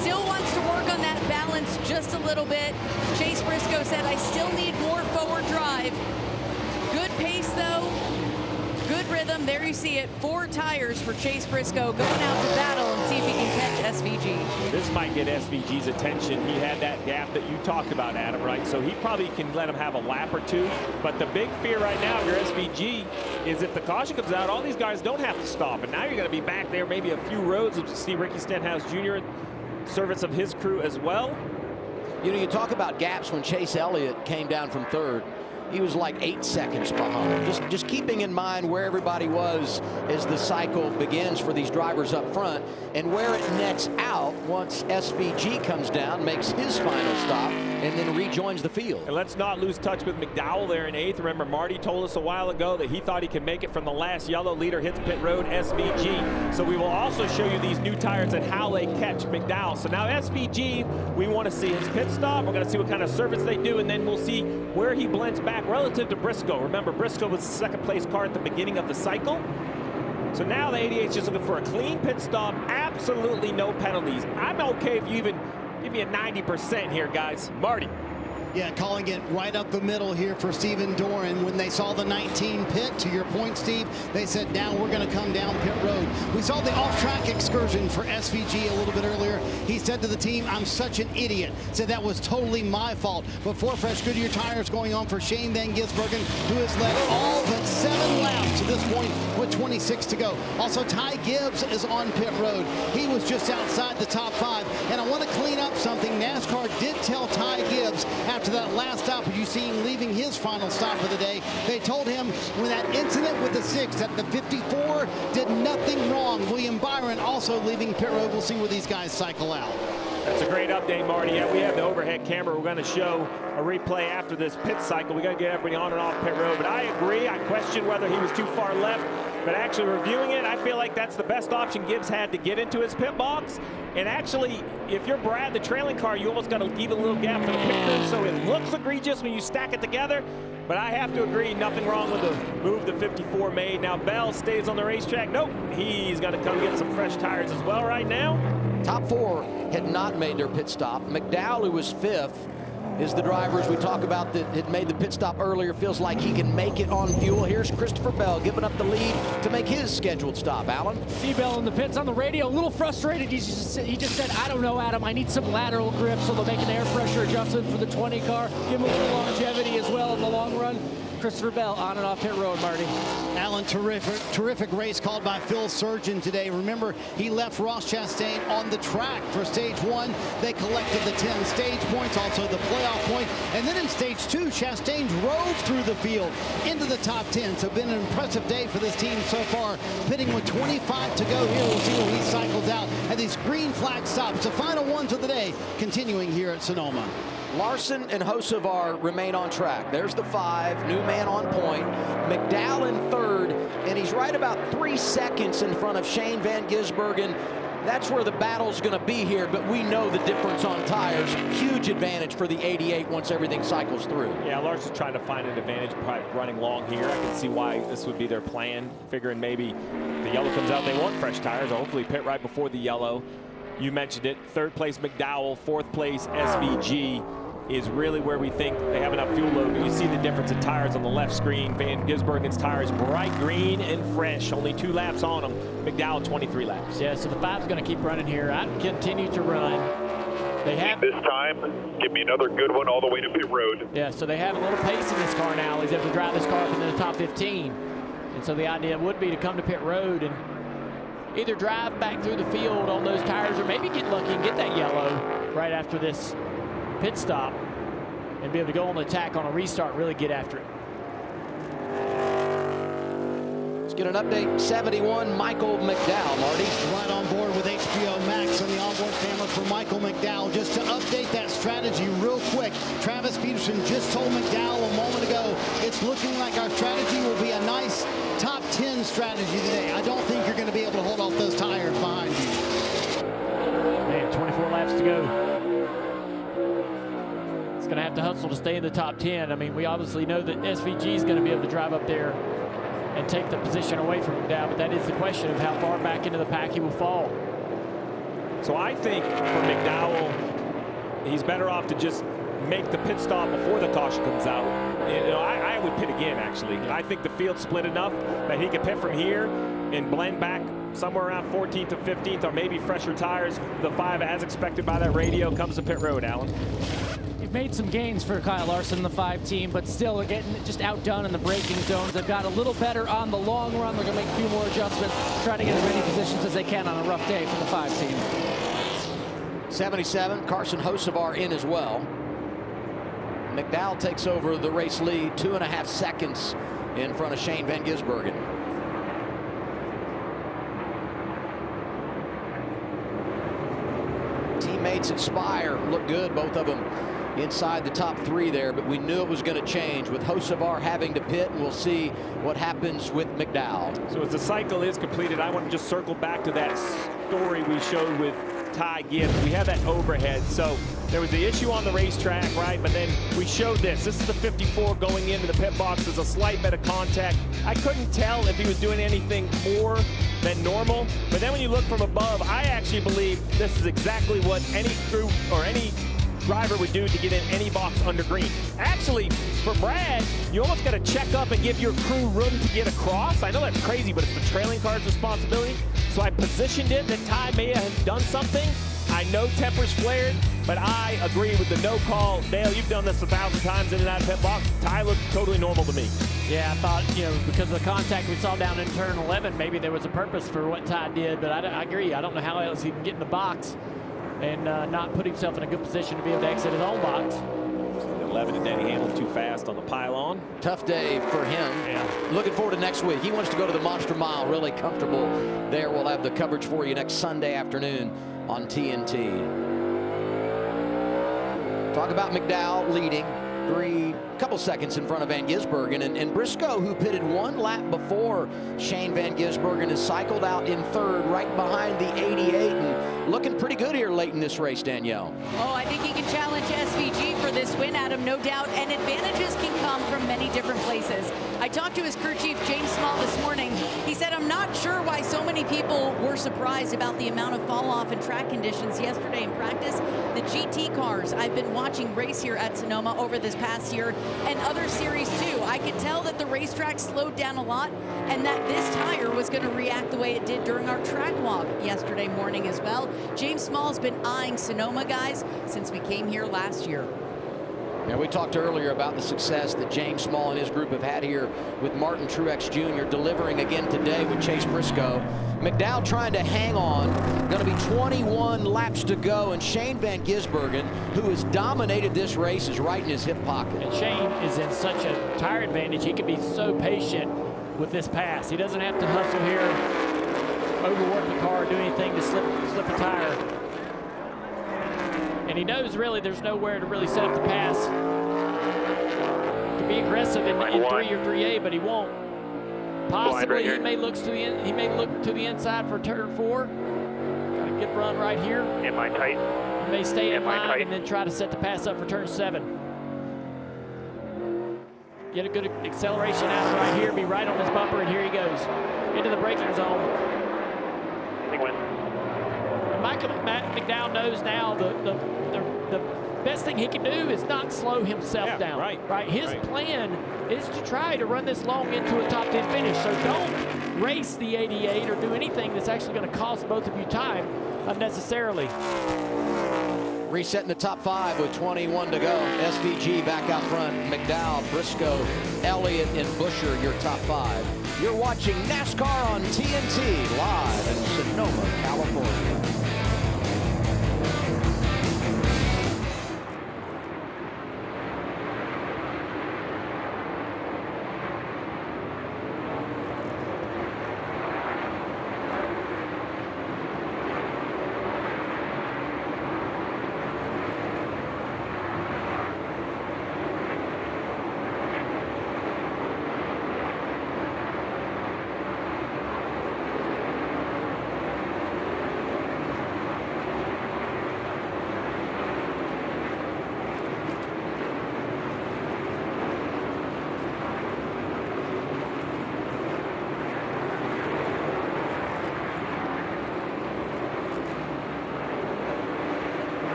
Still wants to work on that balance just a little bit. Chase Briscoe said, I still need more forward drive. Good pace though, good rhythm. There you see it, 4 tires for Chase Briscoe going out to battle and see if he can catch SVG.
This might get SVG's attention. He had that gap that you talked about, Adam, right? So he probably can let him have a lap or two. But the big fear right now if you're SVG is if the caution comes out, all these guys don't have to stop. And now you're going to be back there maybe a few rows to see Ricky Stenhouse Jr. service of his crew as well.
You know, you talk about gaps. When Chase Elliott came down from third, he was like 8 seconds behind. Just keeping in mind where everybody was as the cycle begins for these drivers up front, and where it nets out once SVG comes down, makes his final stop, and then rejoins the field.
And let's not lose touch with McDowell there in 8th. Remember, Marty told us a while ago that he thought he could make it from the last yellow leader hits pit road, SVG. So we will also show you these new tires and how they catch McDowell. So now SVG, we want to see his pit stop. We're going to see what kind of service they do, and then we'll see where he blends back relative to Briscoe. Remember, Briscoe was the second place car at the beginning of the cycle. So now the 88's just looking for a clean pit stop, absolutely no penalties. I'm okay if you even give me a 90% here, guys. Marty.
Yeah, calling it right up the middle here for Steven Doran. When they saw the 19 pit, to your point, Steve, they said, now we're going to come down pit road. We saw the off-track excursion for SVG a little bit earlier. He said to the team, I'm such an idiot. Said that was totally my fault. But 4 fresh Goodyear tires going on for Shane Van Gisbergen, who has led all but 7 laps to this point with 26 to go. Also, Ty Gibbs is on pit road. He was just outside the top 5. And I want to clean up something. NASCAR did tell Ty Gibbs after that last stop, as you see him leaving his final stop of the day, they told him when that incident with the 6 at the 54 did nothing wrong. William Byron also leaving pit road. We'll see where these guys cycle out.
That's a great update, Marty. Yeah, we have the overhead camera. We're going to show a replay after this pit cycle. We got to get everybody on and off pit road. But I agree. I question whether he was too far left. But actually reviewing it, I feel like that's the best option Gibbs had to get into his pit box. And actually, if you're Brad, the trailing car, you almost got to leave a little gap for the pit crew. So it looks egregious when you stack it together. But I have to agree, nothing wrong with the move the 54 made. Now Bell stays on the racetrack. Nope, he's got to come get some fresh tires as well right now.
Top 4 had not made their pit stop. McDowell, who was 5th, is the driver, as we talk about, that had made the pit stop earlier, feels like he can make it on fuel. Here's Christopher Bell giving up the lead to make his scheduled stop. Alan?
See Bell in the pits on the radio, a little frustrated. He just said, I don't know, Adam, I need some lateral grip, so they'll make an air pressure adjustment for the 20 car, give him a little longevity as well in the long run. Christopher Bell on and off pit road, Marty.
Alan, terrific race called by Phil Surgeon today. Remember, he left Ross Chastain on the track for stage 1. They collected the 10 stage points, also the playoff point. And then in stage 2, Chastain drove through the field into the top 10. So been an impressive day for this team so far. Pitting with 25 to go here. We'll see where he cycles out at these green flag stops. The final ones of the day continuing here at Sonoma.
Larson and Hocevar remain on track. There's the 5, new man on point. McDowell in 3rd, and he's right about 3 seconds in front of Shane Van Gisbergen. That's where the battle's going to be here, but we know the difference on tires. Huge advantage for the 88 once everything cycles through.
Yeah, Lars is trying to find an advantage by running long here. I can see why this would be their plan, figuring maybe if the yellow comes out, they want fresh tires, or hopefully pit right before the yellow. You mentioned it, 3rd place McDowell, 4th place SVG is really where we think they have enough fuel load. But you see the difference in tires on the left screen. Van Gisbergen's tires bright green and fresh, only 2 laps on them. McDowell 23 laps.
Yeah, so the 5's going to keep running here. I continue to run. They have
this time. Give me another good one all the way to pit road.
Yeah, so they have a little pace in this car now. He's able to drive this car up into the top 15. And so the idea would be to come to pit road and either drive back through the field on those tires or maybe get lucky and get that yellow right after this pit stop and be able to go on the attack on a restart, really get after it.
Let's get an update. 71, Michael McDowell, Marty.
Right on board with HBO Max on the onboard camera for Michael McDowell. Just to update that strategy real quick, Travis Peterson just told McDowell a moment ago, it's looking like our strategy will be a nice top 10 strategy today. I don't think you're going to be able to hold off those tires behind you.
Man, 24 laps to go. Going to have to hustle to stay in the top 10. I mean, we obviously know that SVG is going to be able to drive up there and take the position away from McDowell, but that is the question of how far back into the pack he will fall.
So I think for McDowell, he's better off to just make the pit stop before the caution comes out. You know, I would pit again, actually. I think the field's split enough that he could pit from here and blend back somewhere around 14th to 15th, or maybe fresher tires. The 5, as expected by that radio, comes to pit road, Alan.
They've made some gains for Kyle Larson, the 5 team, but still they're getting just outdone in the braking zones. They've got a little better on the long run. They're going to make a few more adjustments, try to get as many positions as they can on a rough day for the 5 team.
77, Carson Hocevar in as well. McDowell takes over the race lead, 2.5 seconds in front of Shane Van Gisbergen. Teammates at Spire look good, both of them inside the top 3 there, but we knew it was going to change with Hocevar having to pit, and we'll see what happens with McDowell.
So as the cycle is completed, I want to just circle back to that story we showed with Ty Gibbs. We have that overhead. So there was the issue on the racetrack, right? But then we showed this. This is the 54 going into the pit box. There's a slight bit of contact. I couldn't tell if he was doing anything more than normal. But then when you look from above, I actually believe this is exactly what any crew or any driver would do to get in any box under green. Actually, for Brad, you almost got to check up and give your crew room to get across. I know that's crazy, but it's the trailing car's responsibility. So I positioned it that Ty may have done something. I know tempers flared, but I agree with the no call. Dale, you've done this 1,000 times in and out of pit box. Ty looked totally normal to me.
Yeah, I thought, you know, because of the contact we saw down in turn 11, maybe there was a purpose for what Ty did, but I agree. I don't know how else he can get in the box and not put himself in a good position to be able to exit his own box.
11 and Danny Hamlin too fast on the pylon.
Tough day for him.
Yeah.
Looking forward to next week. He wants to go to the Monster Mile, really comfortable there. We'll have the coverage for you next Sunday afternoon on TNT. Talk about McDowell leading couple seconds in front of Van Gisbergen, and Briscoe, who pitted 1 lap before Shane Van Gisbergen, has cycled out in 3rd right behind the 88 and looking pretty good here late in this race, Danielle.
Oh, I think he can challenge SVG for this win, Adam, no doubt, and advantages can come from many different places. I talked to his crew chief, James Small, this morning. He said, I'm not sure why so many people were surprised about the amount of fall off in track conditions yesterday in practice. The GT cars I've been watching race here at Sonoma over this past year and other series too. I could tell that the racetrack slowed down a lot and that this tire was going to react the way it did during our track walk yesterday morning as well. James Small's been eyeing Sonoma guys since we came here last year.
Now, we talked earlier about the success that James Small and his group have had here with Martin Truex Jr. delivering again today with Chase Briscoe. McDowell trying to hang on. Going to be 21 laps to go, and Shane Van Gisbergen, who has dominated this race, is right in his hip pocket.
And Shane is in such a tire advantage. He can be so patient with this pass. He doesn't have to hustle here, overwork the car, do anything to slip a tire. And he knows really there's nowhere to really set up the pass. He can be aggressive in 3 or 3A, but he won't. Possibly he may look to the inside for turn 4. Got to Good run right here.
Am I tight?
He may stay in
Am I
line
tight?
and then try to set the pass up for turn 7. Get a good acceleration out right here, be right on his bumper, and here he goes into the braking zone. And Matt McDowell knows now the best thing he can do is not slow himself down. Right. His plan is to try to run this long into a top 10 finish. So don't race the 88 or do anything that's actually going to cost both of you time unnecessarily.
Resetting the top 5 with 21 to go. SVG back out front. McDowell, Briscoe, Elliott, and Buescher, your top 5. You're watching NASCAR on TNT, live in Sonoma, California.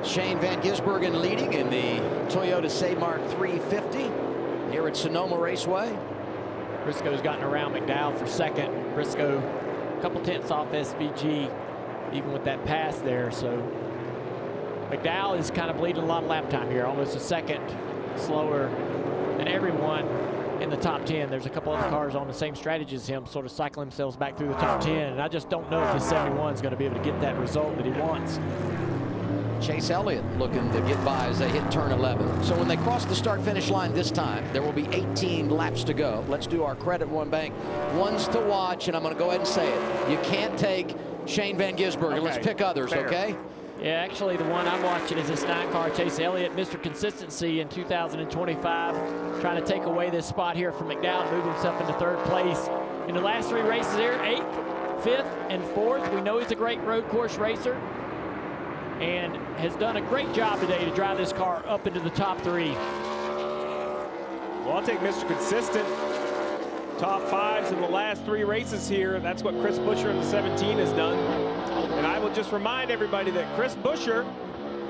Shane Van Gisbergen leading in the Toyota Mart 350 here at Sonoma Raceway.
Briscoe's gotten around McDowell for second. Briscoe a couple tenths off SVG, even with that pass there. So McDowell is kind of bleeding a lot of lap time here, almost a second slower than everyone in the top 10. There's a couple other cars on the same strategy as him, sort of cycling themselves back through the top 10. And I just don't know if his 71 is going to be able to get that result that he wants.
Chase Elliott looking to get by as they hit turn 11. So when they cross the start-finish line this time, there will be 18 laps to go. Let's do our credit one bank. One's to watch, and I'm going to go ahead and say it. You can't take Shane Van Gisbergen. Okay. Let's pick others, okay?
Yeah, actually, the one I'm watching is this 9-car Chase Elliott, Mr. Consistency in 2025, trying to take away this spot here from McDowell and move himself into 3rd place. In the last 3 races here, 8th, 5th, and 4th. We know he's a great road course racer and has done a great job today to drive this car up into the top 3.
Well, I'll take Mr. Consistent. Top 5s in the last 3 races here. That's what Chris Buescher in the 17 has done. And I will just remind everybody that Chris Buescher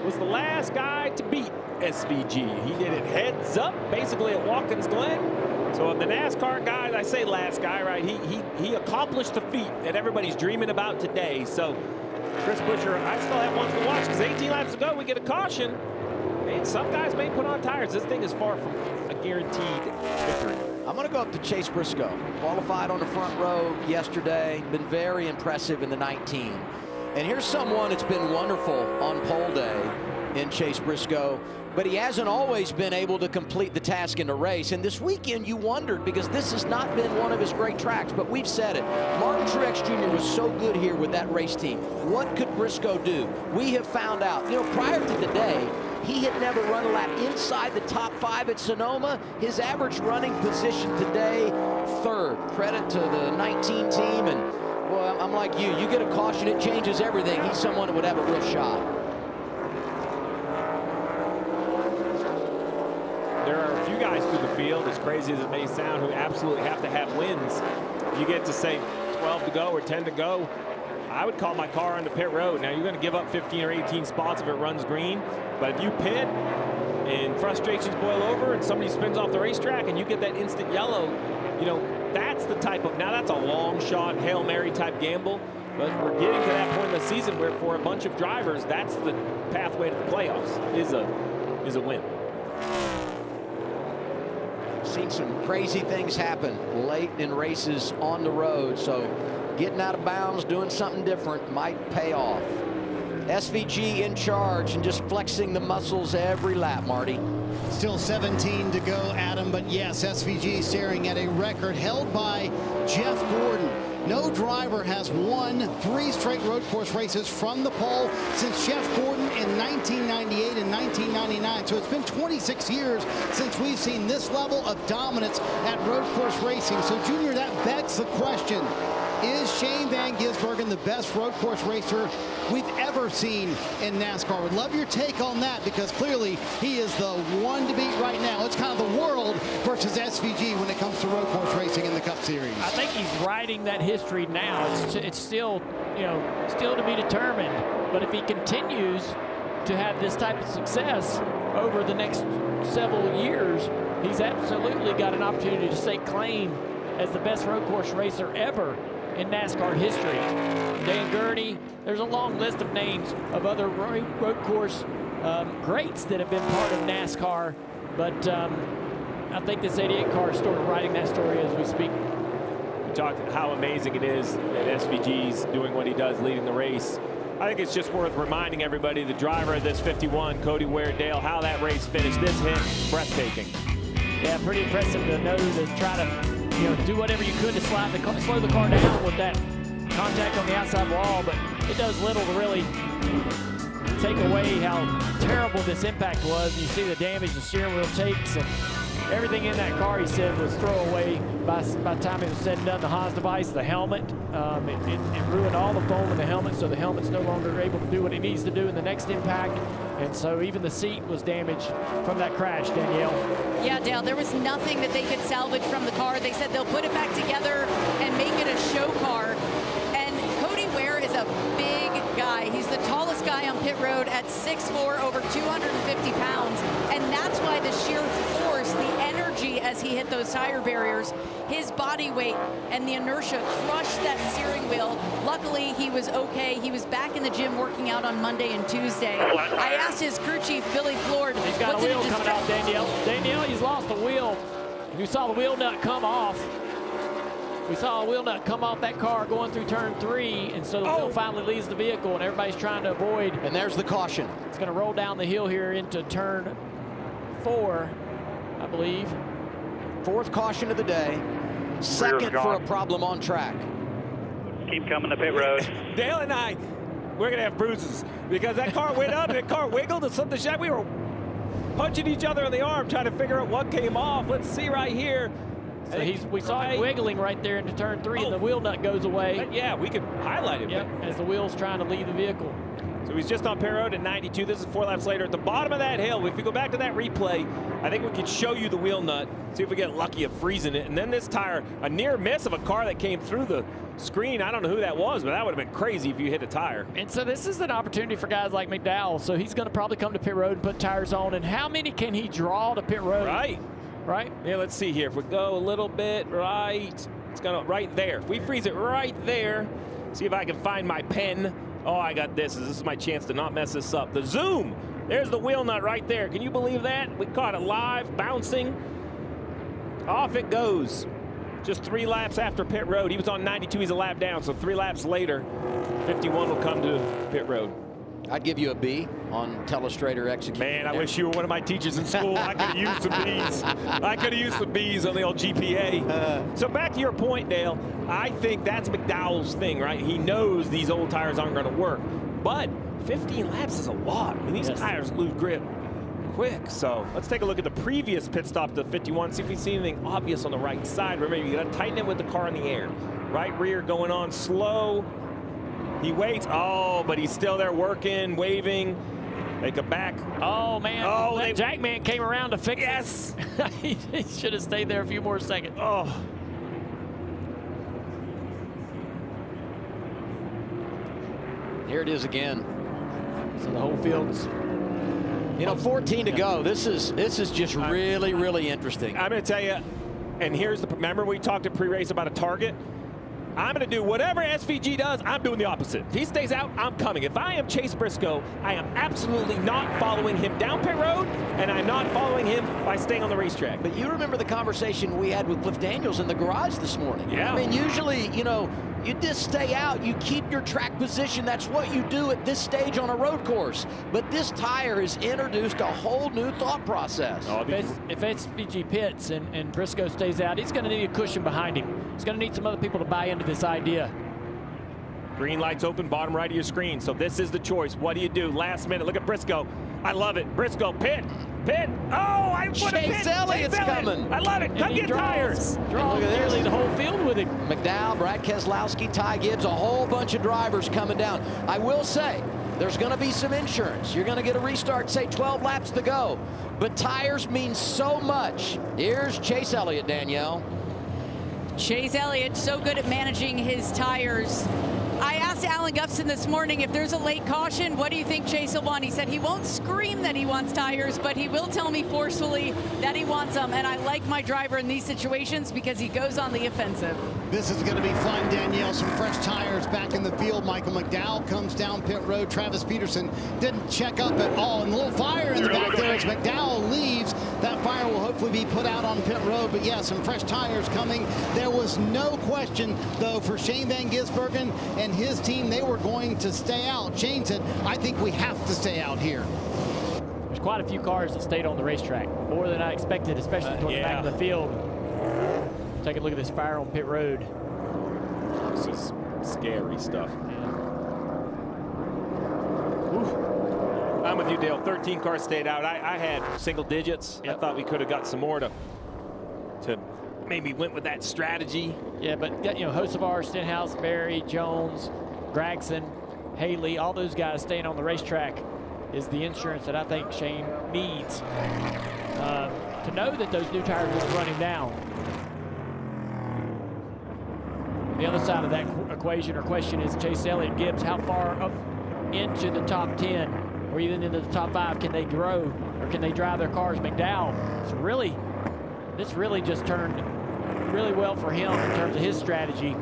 was the last guy to beat SVG. He did it heads up, basically at Watkins Glen. So of the NASCAR guys, I say last guy, right? He accomplished the feat that everybody's dreaming about today. So Chris Buescher, I still have ones to watch because 18 laps to go, we get a caution. And some guys may put on tires. This thing is far from a guaranteed victory.
I'm going to go up to Chase Briscoe. Qualified on the front row yesterday. Been very impressive in the 19. And here's someone that's been wonderful on pole day in Chase Briscoe. But he hasn't always been able to complete the task in the race. And this weekend you wondered because this has not been one of his great tracks. But we've said it. Martin Truex Jr. was so good here with that race team. What could Briscoe do? We have found out. You know, prior to the day,
He had never run a lap inside the top 5 at Sonoma. His average running position today, 3rd. Credit to the 19 team. And well, I'm like you get a caution, it changes everything. He's someone that would have a real shot.
There are a few guys through the field, as crazy as it may sound, who absolutely have to have wins. You get to say 12 to go or 10 to go, I would call my car onto pit road. Now, you're going to give up 15 or 18 spots if it runs green, but if you pit and frustrations boil over and somebody spins off the racetrack and you get that instant yellow, you know, that's the type of, now that's a long shot, Hail Mary type gamble, but we're getting to that point in the season where for a bunch of drivers, that's the pathway to the playoffs, is a win.
Seen some crazy things happen late in races on the road, so getting out of bounds, doing something different might pay off. SVG in charge and just flexing the muscles every lap, Marty.
Still 17 to go, Adam, but yes, SVG staring at a record held by Jeff Gordon. No driver has won 3 straight road course races from the pole since Jeff Gordon in 1998 and 1999. So it's been 26 years since we've seen this level of dominance at road course racing. So, Junior, that begs the question, is Shane Van Gisbergen the best road course racer we've ever seen in NASCAR? Would love your take on that, because clearly he is the one to beat right now. It's kind of the world versus SVG when it comes to road course racing in the Cup Series.
I think he's writing that history now. It's still, you know, still to be determined. But if he continues to have this type of success over the next several years, he's absolutely got an opportunity to stake claim as the best road course racer ever in NASCAR history. Dan Gurney, there's a long list of names of other road course greats that have been part of NASCAR, but I think this 88 car is sort of writing that story as we speak.
We talked how amazing it is that SVG's doing what he does, leading the race. I think it's just worth reminding everybody, the driver of this 51, Cody Ware-Dale, how that race finished. This hit, breathtaking.
Yeah, pretty impressive to know to try to, you know, do whatever you could to slow the car down with that contact on the outside wall, but it does little to really take away how terrible this impact was. You see the damage the steering wheel takes, and everything in that car, he said, was throwaway by the time it was said and done. The Haas device, the helmet, it ruined all the foam in the helmet, so the helmet's no longer able to do what it needs to do in the next impact. And so even the seat was damaged from that crash, Danielle.
Yeah, Dale, there was nothing that they could salvage from the car. They said they'll put it back together and make it a show car. And Cody Ware is a big guy. He's the tallest guy on pit road at 6'4", over 250 pounds. And that's why the sheer force, the energy as he hit those tire barriers, his body weight and the inertia crushed that steering wheel. Luckily, he was okay. He was back in the gym working out on Monday and Tuesday. I asked his crew chief, Billy Flord,
he's got a wheel coming out, Danielle. Danielle, he's lost the wheel. You saw the wheel nut come off. We saw a wheel nut come off that car going through turn 3, and so the wheel finally leaves the vehicle, and everybody's trying to avoid.
And there's the caution.
It's going to roll down the hill here into turn 4, I believe.
4th caution of the day. 2nd for a problem on track.
Keep coming to pit road.
Dale and I, we're going to have bruises because that car went up and that car wiggled and something shot. We were punching each other in the arm trying to figure out what came off. Let's see right here.
So we saw him wiggling right there into turn 3, and the wheel nut goes away.
Yeah, we could highlight it.
Yep, as the wheel's trying to leave the vehicle.
So he's just on pit road at 92. This is 4 laps later. At the bottom of that hill, if we go back to that replay, I think we could show you the wheel nut, see if we get lucky of freezing it. And then this tire, a near miss of a car that came through the screen. I don't know who that was, but that would have been crazy if you hit a tire.
And so this is an opportunity for guys like McDowell. So he's going to probably come to pit road and put tires on. And how many can he draw to pit road? Right?
Yeah, let's see here. If we go a little bit right, it's going to right there. If we freeze it right there, see if I can find my pen. Oh, I got this. This is my chance to not mess this up. The zoom. There's the wheel nut right there. Can you believe that? We caught it live, bouncing. Off it goes. Just 3 laps after pit road. He was on 92. He's a lap down. So 3 laps later, 51 will come to pit road.
I'd give you a B on telestrator execution.
Man, I wish you were one of my teachers in school. I could have used some B's. I could have used some B's on the old GPA. So back to your point, Dale, I think that's McDowell's thing, right? He knows these old tires aren't going to work. But 15 laps is a lot. I mean, these tires lose grip. quick. So let's take a look at the previous pit stop to 51, see if we see anything obvious on the right side. Remember, you got to tighten it with the car in the air. Right rear going on slow. He waits. Oh, but he's still there working, waving. Make a back.
Oh, man.
Oh,
that Jackman came around to fix it. He should have stayed there a few more seconds.
Oh.
Here it is again.
So the whole field's,
you know, 14 to go. This is just really, really interesting.
I'm going to tell you, and here's the, remember we talked at pre-race about a target? I'm going to do whatever SVG does, I'm doing the opposite. If he stays out, I'm coming. If I am Chase Briscoe, I am absolutely not following him down pit road, and I'm not following him by staying on the racetrack.
But you remember the conversation we had with Cliff Daniels in the garage this morning.
Yeah.
I mean, usually, you know, you just stay out, you keep your track position. That's what you do at this stage on a road course. But this tire has introduced a whole new thought process.
If SVG pits and Briscoe stays out, he's going to need a cushion behind him. He's going to need some other people to buy into this idea.
Green lights open, bottom right of your screen. So this is the choice. What do you do? Last minute, look at Briscoe. I love it. Briscoe, pit. Oh, I would have pit.
Chase Elliott's coming.
I love it. Come get tires.
Draws nearly the whole field with him.
McDowell, Brad Keselowski, Ty Gibbs, a whole bunch of drivers coming down. I will say, there's going to be some insurance. You're going to get a restart, say 12 laps to go. But tires mean so much. Here's Chase Elliott, Danielle.
Chase Elliott, so good at managing his tires. I asked Alan Gufson this morning if there's a late caution, what do you think Chase will want? He said he won't scream that he wants tires, but he will tell me forcefully that he wants them. And I like my driver in these situations because he goes on the offensive.
This is going to be fun, Danielle. Some fresh tires back in the field. Michael McDowell comes down pit road. Travis Peterson didn't check up at all. And a little fire in the back there as McDowell leaves. That fire will hopefully be put out on pit road. But yeah, some fresh tires coming. There was no question, though, for Shane Van Gisbergen and his team, they were going to stay out. Shane said, I think we have to stay out here.
There's quite a few cars that stayed on the racetrack, more than I expected, especially toward the back of the field. Take a look at this fire on pit road.
This is scary stuff. I'm with you, Dale. 13 cars stayed out. I had single digits. Yep. I thought we could have got some more to maybe went with that strategy.
Yeah, but you know, Hocevar, Stenhouse, Berry, Jones, Gregson, Haley, all those guys staying on the racetrack is the insurance that I think Shane needs to know that those new tires will run him down. The other side of that equation or question is Chase Elliott, Gibbs, how far up into the top 10 or even into the top 5 can they grow or can they drive their cars? McDowell, this really just turned really well for him in terms of his strategy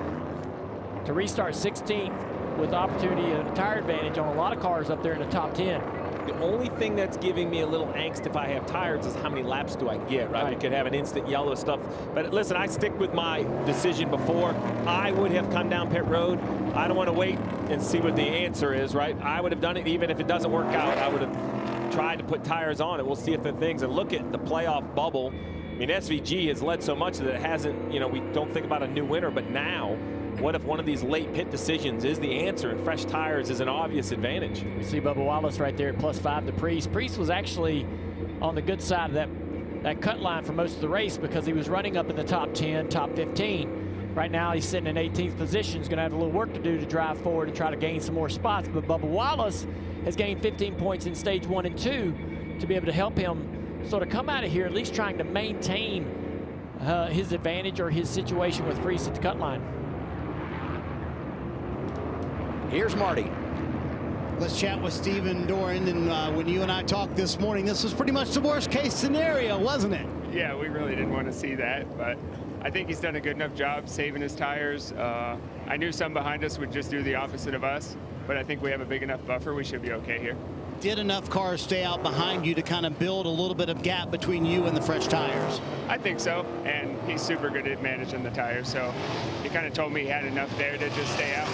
to restart 16th with the opportunity of a tire advantage on a lot of cars up there in the top 10.
The only thing that's giving me a little angst if I have tires is how many laps do I get, right? We could have an instant yellow stuff. But listen, I stick with my decision before. I would have come down pit road. I don't want to wait and see what the answer is, right? I would have done it even if it doesn't work out. I would have tried to put tires on it. We'll see if the things, and look at the playoff bubble. I mean, SVG has led so much that it hasn't, you know, we don't think about a new winner, but now, what if one of these late pit decisions is the answer and fresh tires is an obvious advantage?
We see Bubba Wallace right there at +5 to Priest. Priest was actually on the good side of that cut line for most of the race because he was running up in the top 10, top 15. Right now he's sitting in 18th position. He's going to have a little work to do to drive forward and try to gain some more spots. But Bubba Wallace has gained 15 points in stage 1 and 2 to be able to help him sort of come out of here at least trying to maintain his advantage or his situation with Priest at the cut line.
Here's Marty.
Let's chat with Stephen Doran. And when you and I talked this morning, this was pretty much the worst case scenario, wasn't it?
Yeah, we really didn't want to see that, but I think he's done a good enough job saving his tires. I knew some behind us would just do the opposite of us, but I think we have a big enough buffer. We should be okay here.
Did enough cars stay out behind you to kind of build a little bit of gap between you and the fresh tires?
I think so, and he's super good at managing the tires, so he kind of told me he had enough there to just stay out.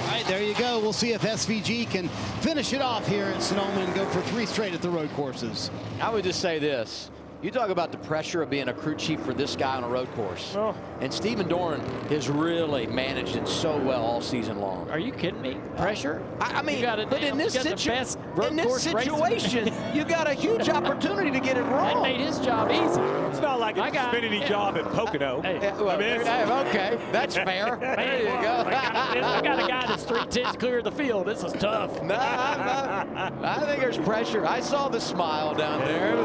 All right, there you go. We'll see if SVG can finish it off here at Sonoma and go for 3 straight at the road courses.
I would just say this. You talk about the pressure of being a crew chief for this guy on a road course.
Oh.
And Stephen Doran has really managed it so well all season long.
Are you kidding me? Pressure?
I mean, but in this situation, in this situation, you got a huge opportunity to get it wrong.
That made his job easy.
It's not like it's a Xfinity job at Pocono.
Okay, that's fair. There you go.
I got a guy that's 3/10 clear of the field. This is tough.
I think there's pressure. I saw the smile down there.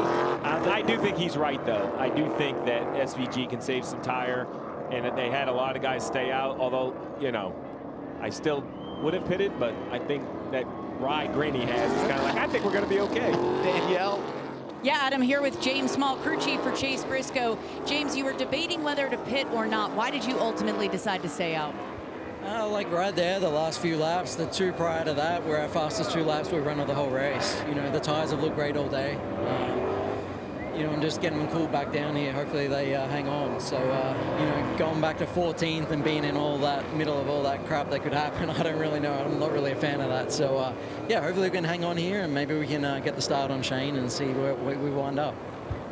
I do think he's right, though. I do think that SVG can save some tire, and that they had a lot of guys stay out. Although, you know, I still would have pitted, but I think that wry grin he has is kind of like, I think we're going to be okay.
Danielle.
Yeah, Adam here with James Small, crew chief for Chase Briscoe. James, you were debating whether to pit or not. Why did you ultimately decide to stay out?
Like right there, the last few laps, the two prior to that were our fastest 2 laps we've run of the whole race. You know, the tires have looked great all day. You know, and just getting them cooled back down here, hopefully they hang on. So, you know, going back to 14th and being in all that middle of all that crap that could happen, I don't really know. I'm not really a fan of that. So, yeah, hopefully we can hang on here and maybe we can get the start on Shane and see where we wind up.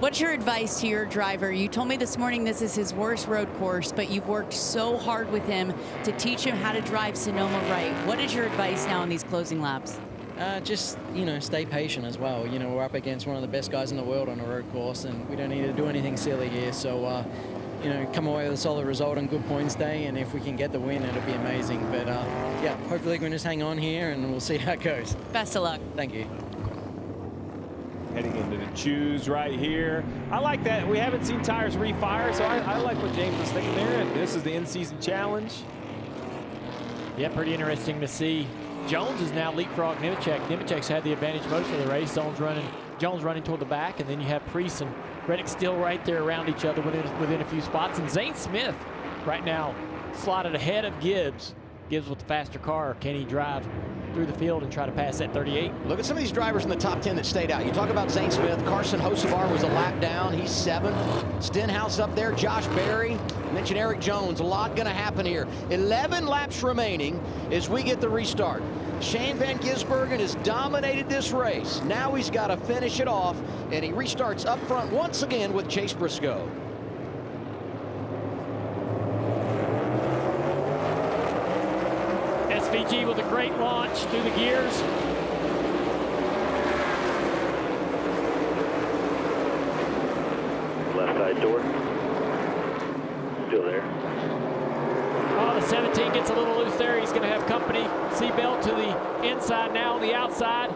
What's your advice to your driver? You told me this morning this is his worst road course, but you've worked so hard with him to teach him how to drive Sonoma right. What is your advice now in these closing laps?
Just, you know, stay patient as well. You know, we're up against one of the best guys in the world on a road course, and we don't need to do anything silly here. So, you know, come away with a solid result on good points day, and if we can get the win, it'll be amazing. But, yeah, hopefully we can just hang on here, and we'll see how it goes.
Best of luck.
Thank you.
Heading into the choose right here. I like that. We haven't seen tires refire, so I like what James was thinking there. And this is the in-season challenge.
Yeah, pretty interesting to see. Jones is now leapfrog Nemechek. Nemechek's had the advantage most of the race. Jones running toward the back, and then you have Priest and Reddick still right there around each other within a few spots. And Zane Smith right now slotted ahead of Gibbs. Gibbs with the faster car. Can he drive through the field and try to pass that 38?
Look at some of these drivers in the top 10 that stayed out. You talk about Zane Smith. Carson Hocevar was a lap down. He's 7th. Stenhouse up there. Josh Berry. Mention Eric Jones. A lot going to happen here. 11 laps remaining as we get the restart. Shane Van Gisbergen has dominated this race. Now he's got to finish it off, and he restarts up front once again with Chase Briscoe.
SVG with a great launch through the gears.
Left side door. Still there.
Oh, the 17 gets a little loose there. He's going to have company. Seatbelt to the inside now on the outside.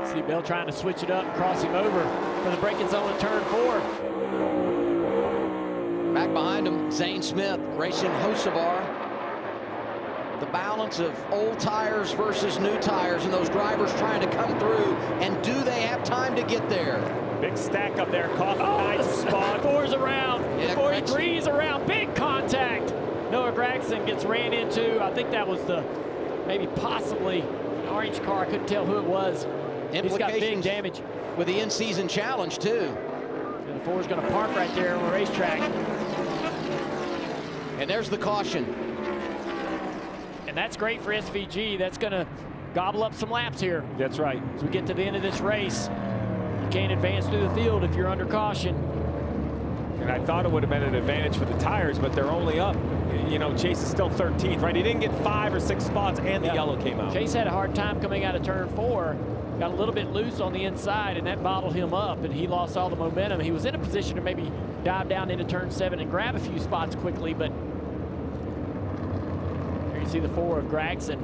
Seatbelt trying to switch it up, cross him over for the braking zone in turn 4.
Back behind him, Zane Smith racing Hocevar. The balance of old tires versus new tires, and those drivers trying to come through. And do they have time to get there?
Big stack up there. Coffin nice spot.
4's around.
Yeah,
43's around. Big contact. Noah Gregson gets ran into. I think that was the maybe possibly an orange car. I couldn't tell who it was. He's got big damage
with the in-season challenge too.
And the 4's going to park right there on the racetrack.
And there's the caution.
And that's great for SVG. That's going to gobble up some laps here.
That's right.
As we get to the end of this race, you can't advance through the field if you're under caution.
And I thought it would have been an advantage for the tires, but they're only up. You know, Chase is still 13th, right? He didn't get 5 or 6 spots, and the yellow came out.
Chase had a hard time coming out of turn 4. Got a little bit loose on the inside, and that bottled him up, and he lost all the momentum. He was in a position to maybe dive down into turn 7 and grab a few spots quickly, but here you see the 4 of Gregson.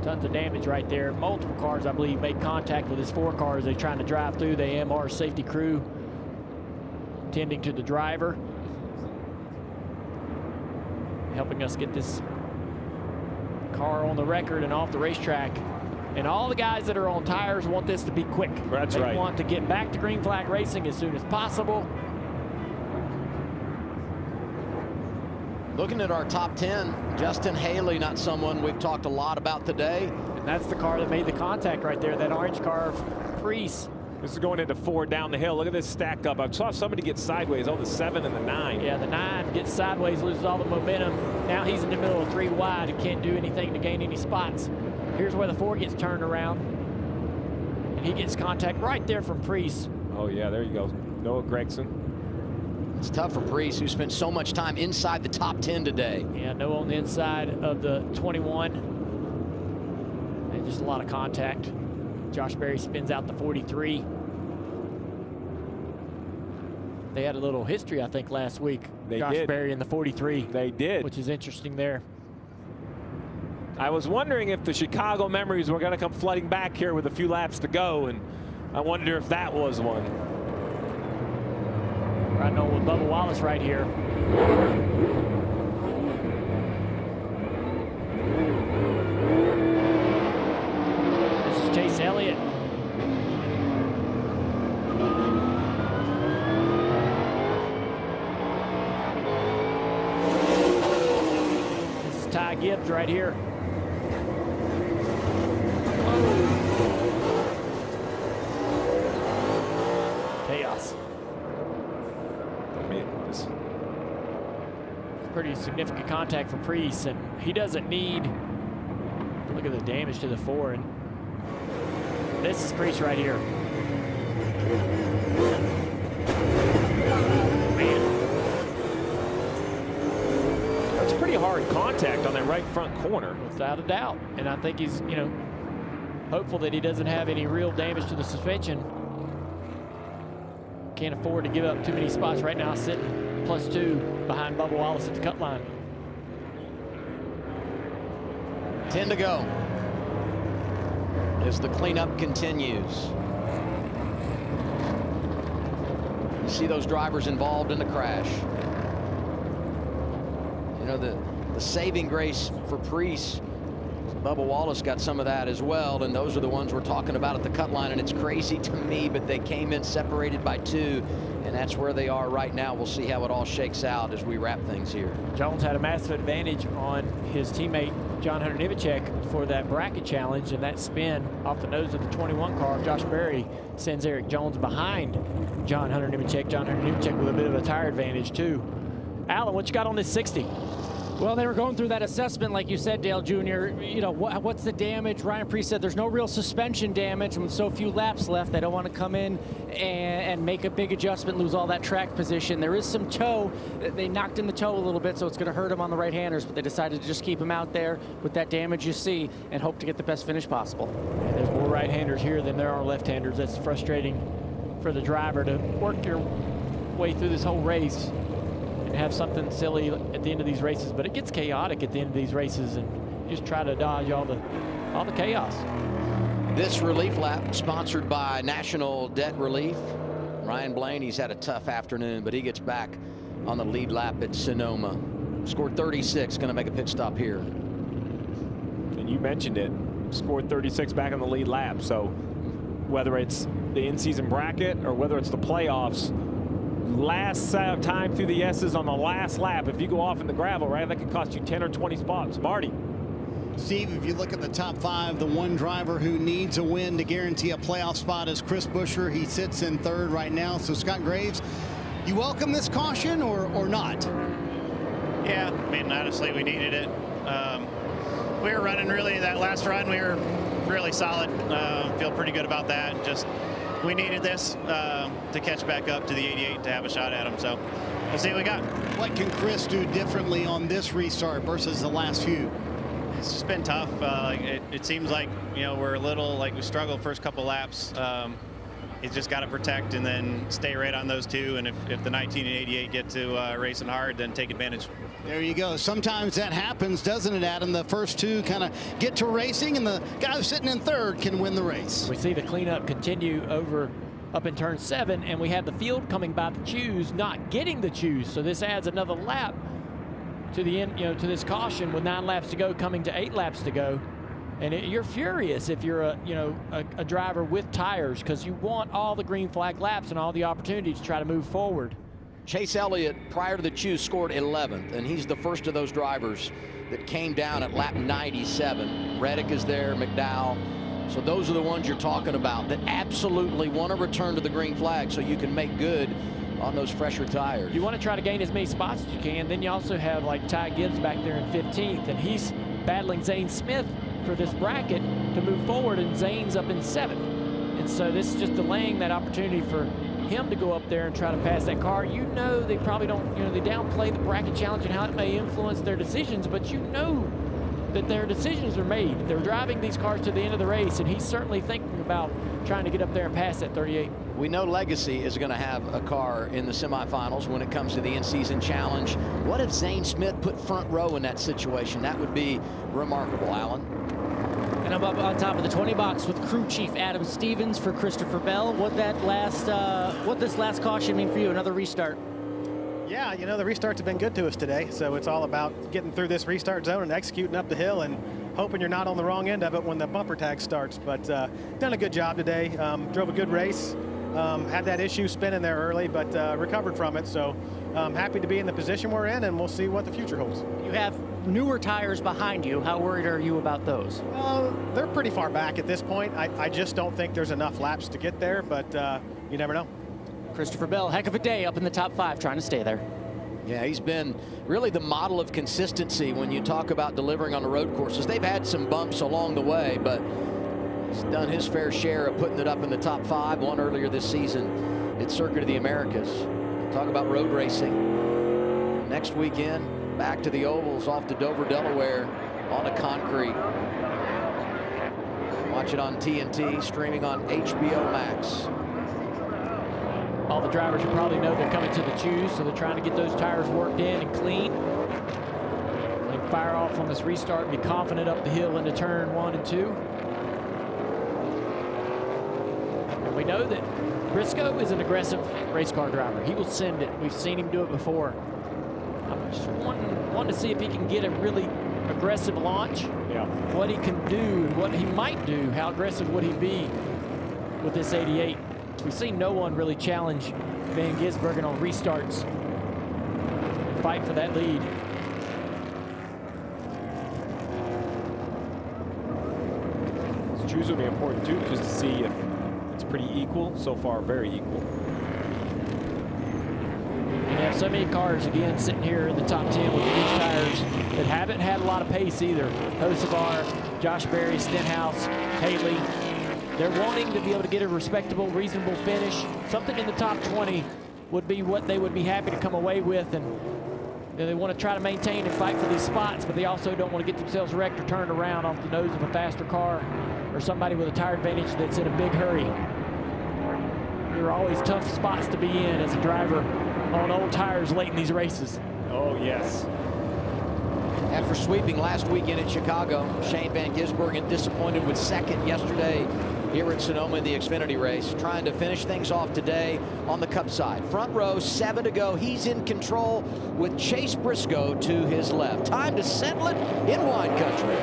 Tons of damage right there. Multiple cars, I believe, made contact with his 4 cars. They're trying to drive through. The AMR safety crew tending to the driver, helping us get this car on the record and off the racetrack. And all the guys that are on tires want this to be quick.
That's
right.
They
want to get back to green flag racing as soon as possible.
Looking at our top 10, Justin Haley, not someone we've talked a lot about today.
And that's the car that made the contact right there, that orange car of Priest.
This is going into 4 down the hill. Look at this stack up. I saw somebody get sideways. Oh, the 7 and the 9.
Yeah, the 9 gets sideways, loses all the momentum. Now he's in the middle of 3 wide and can't do anything to gain any spots. Here's where the 4 gets turned around. And he gets contact right there from Priest.
Oh, yeah, there you go. Noah Gregson.
It's tough for Priest, who spent so much time inside the top 10 today.
Yeah, no on the inside of the 21. And just a lot of contact. Josh Berry spins out the 43. They had a little history, I think, last week. Josh Berry in the 43.
They did.
Which is interesting there.
I was wondering if the Chicago memories were going to come flooding back here with a few laps to go, and I wonder if that was one.
Riding on with Bubba Wallace right here. This is Chase Elliott. This is Ty Gibbs right here. Chaos. Pretty significant contact for Priest, and he doesn't need. Look at the damage to the fore, and this is Priest right here. Man,
that's pretty hard contact on that right front corner,
without a doubt. And I think he's, hopeful that he doesn't have any real damage to the suspension. Can't afford to give up too many spots right now, sitting +2 behind Bubba Wallace at the cut line.
10 to go as the cleanup continues. You see those drivers involved in the crash. The saving grace for Priest, Bubba Wallace got some of that as well, and those are the ones we're talking about at the cut line, and it's crazy to me, but they came in separated by 2, and that's where they are right now. We'll see how it all shakes out as we wrap things here.
Jones had a massive advantage on his teammate John Hunter Nemechek for that bracket challenge, and that spin off the nose of the 21 car. Josh Berry sends Eric Jones behind John Hunter Nemechek. John Hunter Nemechek with a bit of a tire advantage too. Alan, what you got on this 60?
Well, they were going through that assessment, like you said, Dale Jr. What's the damage? Ryan Priest said there's no real suspension damage, and with so few laps left, they don't want to come in and make a big adjustment, lose all that track position. There is some toe. They knocked in the toe a little bit, so it's going to hurt him on the right-handers, but they decided to just keep him out there with that damage you see and hope to get the best finish possible.
And there's more right-handers here than there are left-handers. That's frustrating for the driver to work your way through this whole race and have something silly at the end of these races, but it gets chaotic at the end of these races, and you just try to dodge all the chaos.
This relief lap sponsored by National Debt Relief. Ryan Blaney's had a tough afternoon, but he gets back on the lead lap at Sonoma. Scored 36, going to make a pit stop here.
And you mentioned it, scored 36 back on the lead lap. So whether it's the in-season bracket or whether it's the playoffs, last time through the S's on the last lap, if you go off in the gravel, right, that could cost you 10 or 20 spots. Marty.
Steve, if you look at the top 5, the one driver who needs a win to guarantee a playoff spot is Chris Buescher. He sits in 3rd right now. So Scott Graves, you welcome this caution or not?
Yeah, I mean, honestly, we needed it. We were running really, that last run, we were really solid. Feel pretty good about that. Just, we needed this to catch back up to the 88 to have a shot at him. So we'll see what we got.
What can Chris do differently on this restart versus the last few?
It's just been tough. It seems like, we're a little, we struggled first couple laps. He's just got to protect and then stay right on those 2. And if the 19 and 88 get to racing hard, then take advantage.
There you go. Sometimes that happens, doesn't it, Adam? The first 2 kind of get to racing, and the guy who's sitting in 3rd can win the race.
We see the cleanup continue up in turn 7, and we have the field coming by the choose, not getting the choose. So this adds another lap to the end, to this caution with 9 laps to go, coming to 8 laps to go. And you're furious if you're a driver with tires, because you want all the green flag laps and all the opportunity to try to move forward.
Chase Elliott, prior to the choose, scored 11th, and he's the first of those drivers that came down at lap 97. Reddick is there, McDowell. So those are the ones you're talking about that absolutely want to return to the green flag so you can make good on those fresher tires.
You want to try to gain as many spots as you can. Then you also have like Ty Gibbs back there in 15th, and he's battling Zane Smith for this bracket to move forward, and Zane's up in 7th. And so this is just delaying that opportunity for him to go up there and try to pass that car. You know they probably don't, they downplay the bracket challenge and how it may influence their decisions, but you know that their decisions are made. They're driving these cars to the end of the race, and he's certainly thinking about trying to get up there and pass that 38.
We know Legacy is going to have a car in the semifinals when it comes to the in-season challenge. What if Zane Smith put front row in that situation? That would be remarkable, Alan.
And I'm up on top of the 20 box with crew chief Adam Stevens for Christopher Bell. What this last caution mean for you? Another restart?
Yeah, the restarts have been good to us today, so it's all about getting through this restart zone and executing up the hill and hoping you're not on the wrong end of it when the bumper tag starts. But done a good job today. Drove a good race. Had that issue spinning there early, but recovered from it. So happy to be in the position we're in, and we'll see what the future holds.
You have newer tires behind you. How worried are you about those?
They're pretty far back at this point. I just don't think there's enough laps to get there, but you never know.
Christopher Bell, heck of a day up in the top 5, trying to stay there.
Yeah, he's been really the model of consistency when you talk about delivering on the road courses. They've had some bumps along the way, but he's done his fair share of putting it up in the top 5. One earlier this season at Circuit of the Americas. Talk about road racing. Next weekend, back to the ovals off to Dover, Delaware on a concrete. Watch it on TNT, streaming on HBO Max.
All the drivers you probably know they're coming to the choose, so they're trying to get those tires worked in and clean. They fire off on this restart and be confident up the hill into turn 1 and 2. And we know that Briscoe is an aggressive race car driver. He will send it. We've seen him do it before. I'm just wanting to see if he can get a really aggressive launch.
Yeah.
What he can do, what he might do, how aggressive would he be with this 88? We've seen no one really challenge Van Gisbergen on restarts. Fight for that lead.
This choose will be important too, just to see if it's pretty equal. So far, very equal.
You have so many cars, again, sitting here in the top 10 with these tires that haven't had a lot of pace either. Hocevar, Josh Berry, Stenhouse, Haley. They're wanting to be able to get a respectable, reasonable finish. Something in the top 20 would be what they would be happy to come away with. And they want to try to maintain and fight for these spots, but they also don't want to get themselves wrecked or turned around off the nose of a faster car or somebody with a tire advantage that's in a big hurry. There are always tough spots to be in as a driver on old tires late in these races.
Oh, yes.
After sweeping last weekend in Chicago, Shane Van Gisbergen disappointed with second yesterday here at Sonoma in the Xfinity race, trying to finish things off today on the Cup side. Front row, 7 to go. He's in control with Chase Briscoe to his left. Time to settle it in wine country.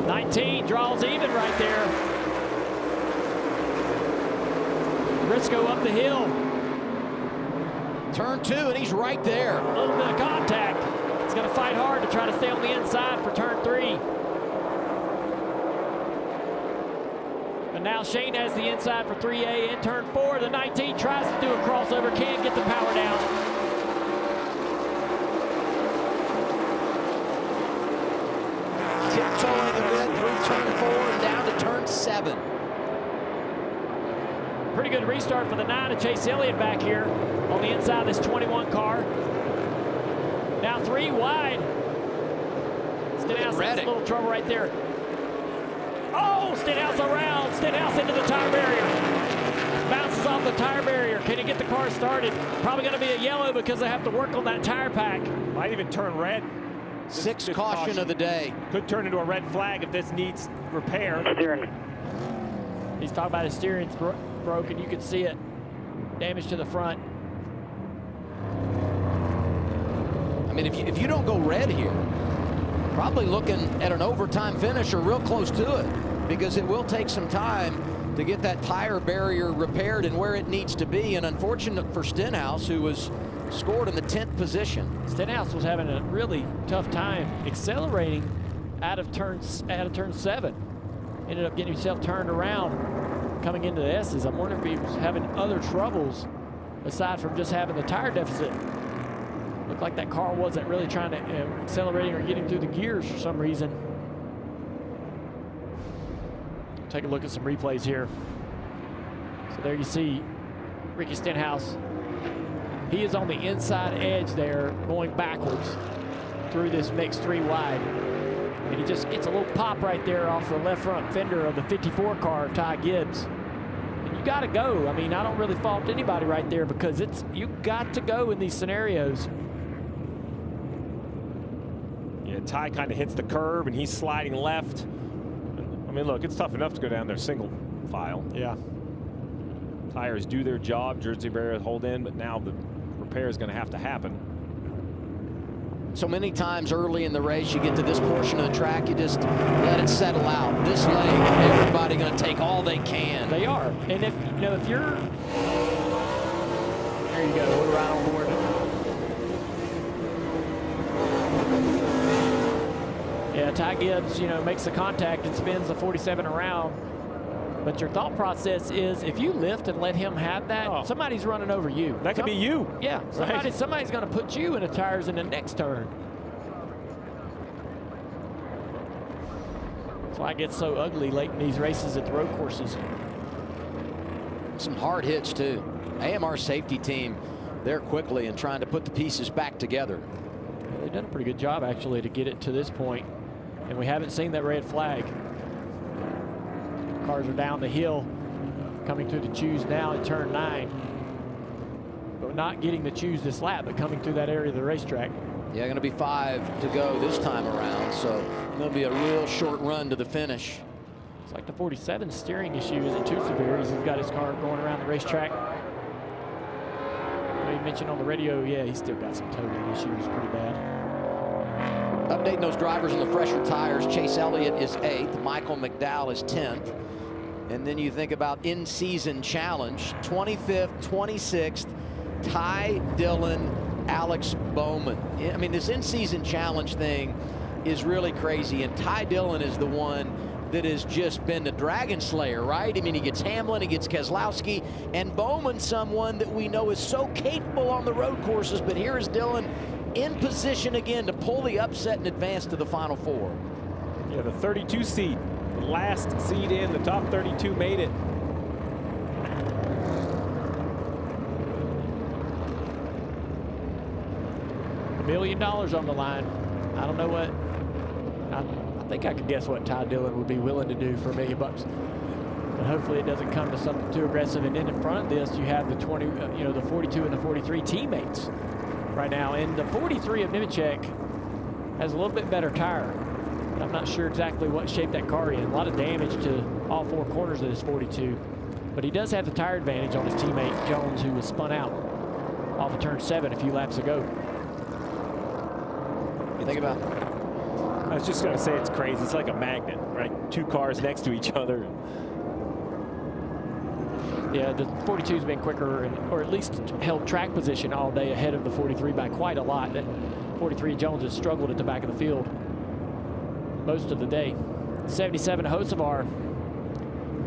'19 draws even right there. Briscoe up the hill.
Turn 2, and he's right there.
A little bit of contact. He's going to fight hard to try to stay on the inside for turn 3. But now Shane has the inside for 3A in turn 4. The 19 tries to do a crossover, can't get the power down.
Tiptoeing a bit through turn 4 and down to turn 7.
Pretty good restart for the 9 of Chase Elliott back here on the inside of this 21 car. Now 3 wide. Stenhouse has a little trouble right there. Oh, Stenhouse around. Stenhouse into the tire barrier. Bounces off the tire barrier. Can he get the car started? Probably going to be a yellow because they have to work on that tire pack.
Might even turn red.
Sixth caution of the day.
Could turn into a red flag if this needs repair.
He's talking about his steering's broken. You can see it. Damage to the front.
I mean, if you don't go red here, probably looking at an overtime finish or real close to it, because it will take some time to get that tire barrier repaired and where it needs to be. And unfortunate for Stenhouse, who was scored in the 10th position.
Stenhouse was having a really tough time accelerating out of turn 7. Ended up getting himself turned around coming into the S's. I'm wondering if he was having other troubles aside from just having the tire deficit. Looked like that car wasn't really trying to accelerating or getting through the gears for some reason. take a look at some replays here. So there you see Ricky Stenhouse. He is on the inside edge there, going backwards through this mixed 3 wide. And he just gets a little pop right there off the left front fender of the 54 car of Ty Gibbs. And you got to go. I mean, I don't really fault anybody right there because you got to go in these scenarios.
Yeah, Ty kind of hits the curb and he's sliding left. I mean, look, it's tough enough to go down there single file.
Yeah.
Tires do their job, Jersey barriers hold in, but now the repair is going to have to happen.
So many times early in the race, you get to this portion of the track, you just let it settle out. This leg, everybody going to take all they can.
They are. And if, you know, if you're, there you go, we're right on board. Yeah, Ty Gibbs, you know, makes the contact and spins the 47 around. But your thought process is if you lift and let him have that, somebody's running over you.
That could be you.
Yeah, somebody's going to put you in the tires in the next turn. That's why it gets so ugly late in these races at the road courses.
Some hard hits, too. AMR safety team there quickly and trying to put the pieces back together.
Yeah, they've done a pretty good job, actually, to get it to this point. And we haven't seen that red flag. Cars are down the hill, coming through the choose now in turn 9. But not getting the choose this lap, but coming through that area of the racetrack.
Yeah, going to be 5 to go this time around, so going to be a real short run to the finish.
It's like the 47 steering issue isn't too severe. He's got his car going around the racetrack. You mentioned on the radio, yeah, he's still got some towing issues, pretty bad.
Updating those drivers on the fresher tires. Chase Elliott is 8th. Michael McDowell is 10th. And then you think about in-season challenge, 25th, 26th, Ty Dillon, Alex Bowman. I mean, this in-season challenge thing is really crazy. And Ty Dillon is the one that has just been the Dragon Slayer, right? I mean, he gets Hamlin, he gets Keselowski, and Bowman, someone that we know is so capable on the road courses. But here is Dillon in position again to pull the upset and advance to the Final 4.
Yeah, the 32 seed, the last seed in, the top 32 made it.
$1 million on the line. I don't know what, I think I could guess what Ty Dillon would be willing to do for $1 million. But hopefully it doesn't come to something too aggressive. And then in front of this, you have the 42 and the 43 teammates right now. And the 43 of Nemechek has a little bit better tire. But I'm not sure exactly what shape that car in. A lot of damage to all 4 corners of this 42. But he does have the tire advantage on his teammate Jones, who was spun out off of turn 7 a few laps ago.
You think about it?
I was just going to say it's crazy. It's like a magnet, right? 2 cars next to each other.
Yeah, the 42's been quicker, or at least held track position all day ahead of the 43 by quite a lot. That 43 Jones has struggled at the back of the field most of the day. 77 Hocevar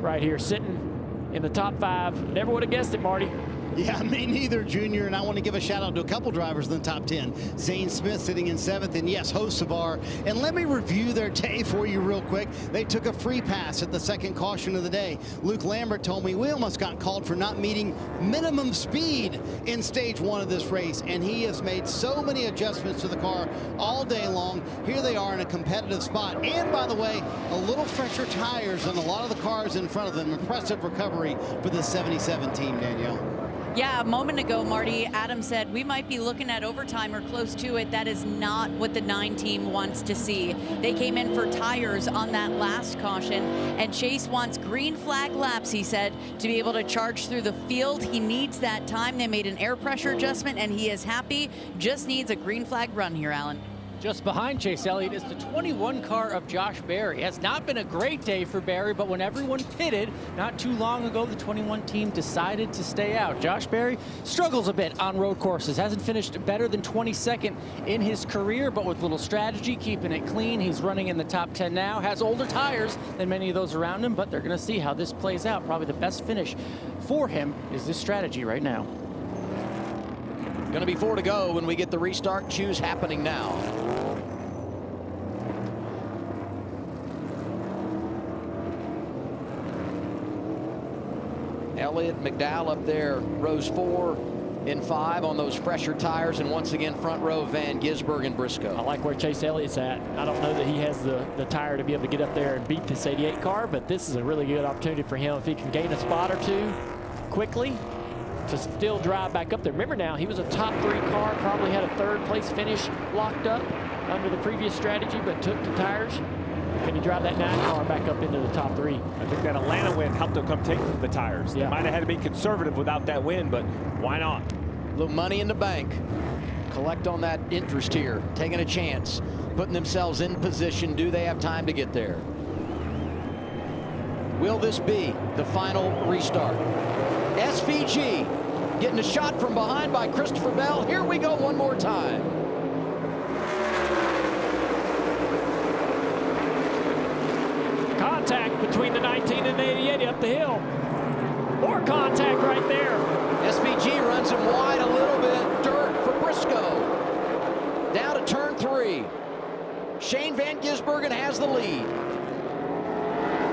right here sitting in the top 5. Never would have guessed it, Marty.
Yeah, me neither, Junior, and I want to give a shout out to a couple drivers in the top 10. Zane Smith sitting in 7th, and yes, Hocevar. And let me review their day for you real quick. They took a free pass at the second caution of the day. Luke Lambert told me we almost got called for not meeting minimum speed in stage 1 of this race, and he has made so many adjustments to the car all day long. Here they are in a competitive spot. And by the way, a little fresher tires on a lot of the cars in front of them. Impressive recovery for the 77 team, Danielle.
Yeah, a moment ago, Marty, Adam said we might be looking at overtime or close to it. That is not what the 9 team wants to see. They came in for tires on that last caution, and Chase wants green flag laps, he said, to be able to charge through the field. He needs that time. They made an air pressure adjustment, and he is happy. Just needs a green flag run here, Alan.
Just behind Chase Elliott is the 21 car of Josh Berry. Has not been a great day for Berry, but when everyone pitted not too long ago, the 21 team decided to stay out. Josh Berry struggles a bit on road courses. Hasn't finished better than 22nd in his career, but with little strategy, keeping it clean. He's running in the top 10 now. Has older tires than many of those around him, but they're going to see how this plays out. Probably the best finish for him is this strategy right now.
Going to be 4 to go when we get the restart. Choose happening now. Elliott, McDowell up there, rows 4 and 5 on those fresher tires, and once again front row Van Gisbergen and Briscoe.
I like where Chase Elliott's at. I don't know that he has the tire to be able to get up there and beat this 88 car, but this is a really good opportunity for him if he can gain a spot or two quickly to still drive back up there. Remember now, he was a top 3 car, probably had a 3rd place finish locked up under the previous strategy, but took the tires. Can he drive that 9 car back up into the top 3?
I think that Atlanta win helped him come take the tires.
Yeah.
They might have had to be conservative without that win, but why not?
A little money in the bank. Collect on that interest here. Taking a chance. Putting themselves in position. Do they have time to get there? Will this be the final restart? SVG getting a shot from behind by Christopher Bell. Here we go one more time.
Contact between the 19 and the 88 up the hill. More contact right there.
SVG runs him wide a little bit. Dirt for Briscoe. Down to turn 3. Shane Van Gisbergen has the lead.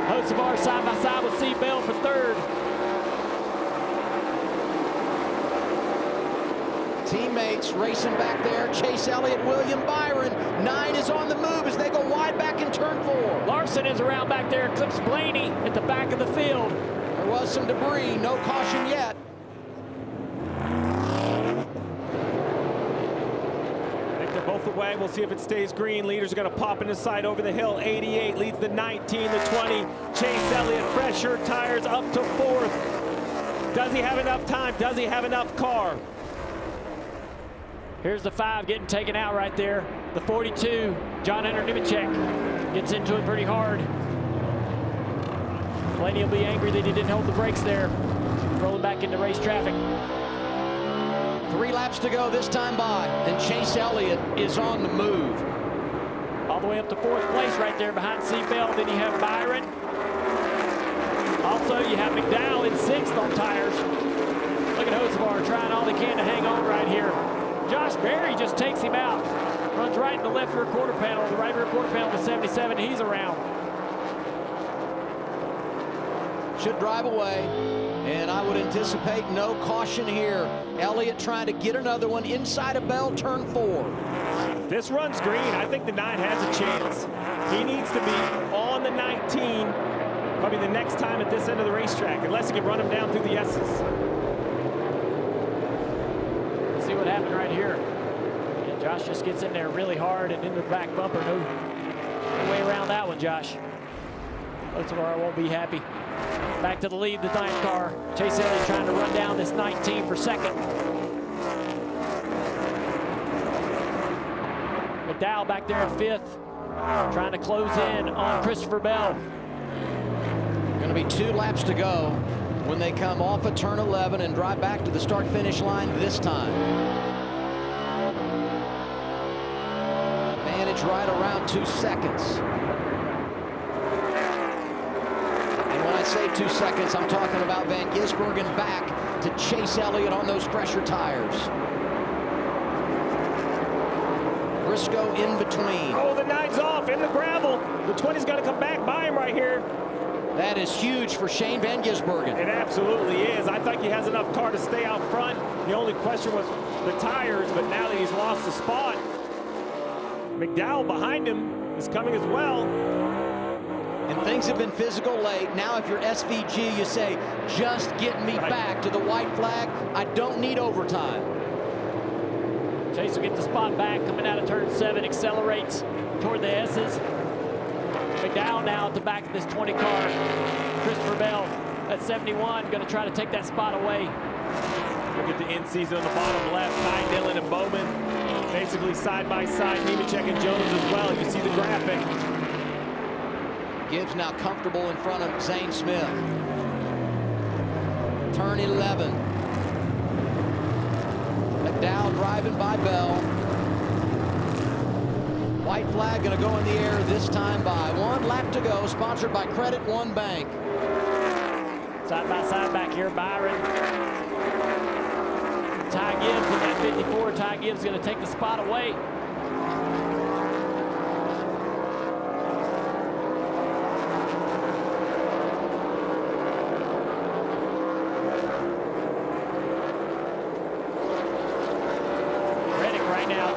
Hocevar side by side with C. Bell for 3rd.
Teammates racing back there. Chase Elliott, William Byron. 9 is on the move as they go wide back in turn 4.
Larson is around back there. Clips Blaney at the back of the field.
There was some debris. No caution yet.
Both away. We'll see if it stays green. Leaders are going to pop in the side over the hill. 88 leads the 19, the 20. Chase Elliott, fresher tires up to 4th. Does he have enough time? Does he have enough car?
Here's the 5 getting taken out right there. The 42, John Hunter Nemechek, gets into it pretty hard. Blaney will be angry that he didn't hold the brakes there. Rolling back into race traffic.
3 laps to go this time by, and Chase Elliott is on the move.
All the way up to 4th place right there behind C. Bell. Then you have Byron. Also, you have McDowell in 6th on tires. Look at Hocevar trying all they can to hang on right here. Josh Berry just takes him out. Runs right in the left rear quarter panel. The right rear quarter panel with 77. He's around.
Should drive away, and I would anticipate no caution here. Elliott trying to get another one inside of Bell, turn 4.
This runs green. I think the 9 has a chance. He needs to be on the 19 probably the next time at this end of the racetrack, unless he can run him down through the S's.
Let's see what happened right here. And Josh just gets in there really hard and into the back bumper. No way around that one, Josh. Hocevar won't be happy. Back to the lead, the 9th car. Chase Elliott trying to run down this 19 for 2nd. McDowell back there at 5th, trying to close in on Christopher Bell.
Going to be 2 laps to go when they come off of turn 11 and drive back to the start-finish line this time. Advantage right around 2 seconds. I say 2 seconds, I'm talking about Van Gisbergen back to Chase Elliott on those fresher tires. Briscoe in between.
Oh, the 9's off in the gravel. The 20's got to come back by him right here.
That is huge for Shane Van Gisbergen.
It absolutely is. I think he has enough car to stay out front. The only question was the tires, but now that he's lost the spot, McDowell behind him is coming as well.
And things have been physical late. Now if you're SVG, you say, just get me back to the white flag. I don't need overtime.
Chase will get the spot back, coming out of turn 7, accelerates toward the S's. McDowell now at the back of this 20 car. Christopher Bell at 71, going to try to take that spot away.
Look at the end season on the bottom left. Ty Dillon and Bowman basically side by side. Nemechek and Jones as well. You see the graphic.
Gibbs now comfortable in front of Zane Smith. Turn 11. McDowell driving by Bell. White flag going to go in the air this time by 1 lap to go, sponsored by Credit One Bank.
Side by side back here, Byron. Ty Gibbs with that 54. Ty Gibbs going to take the spot away.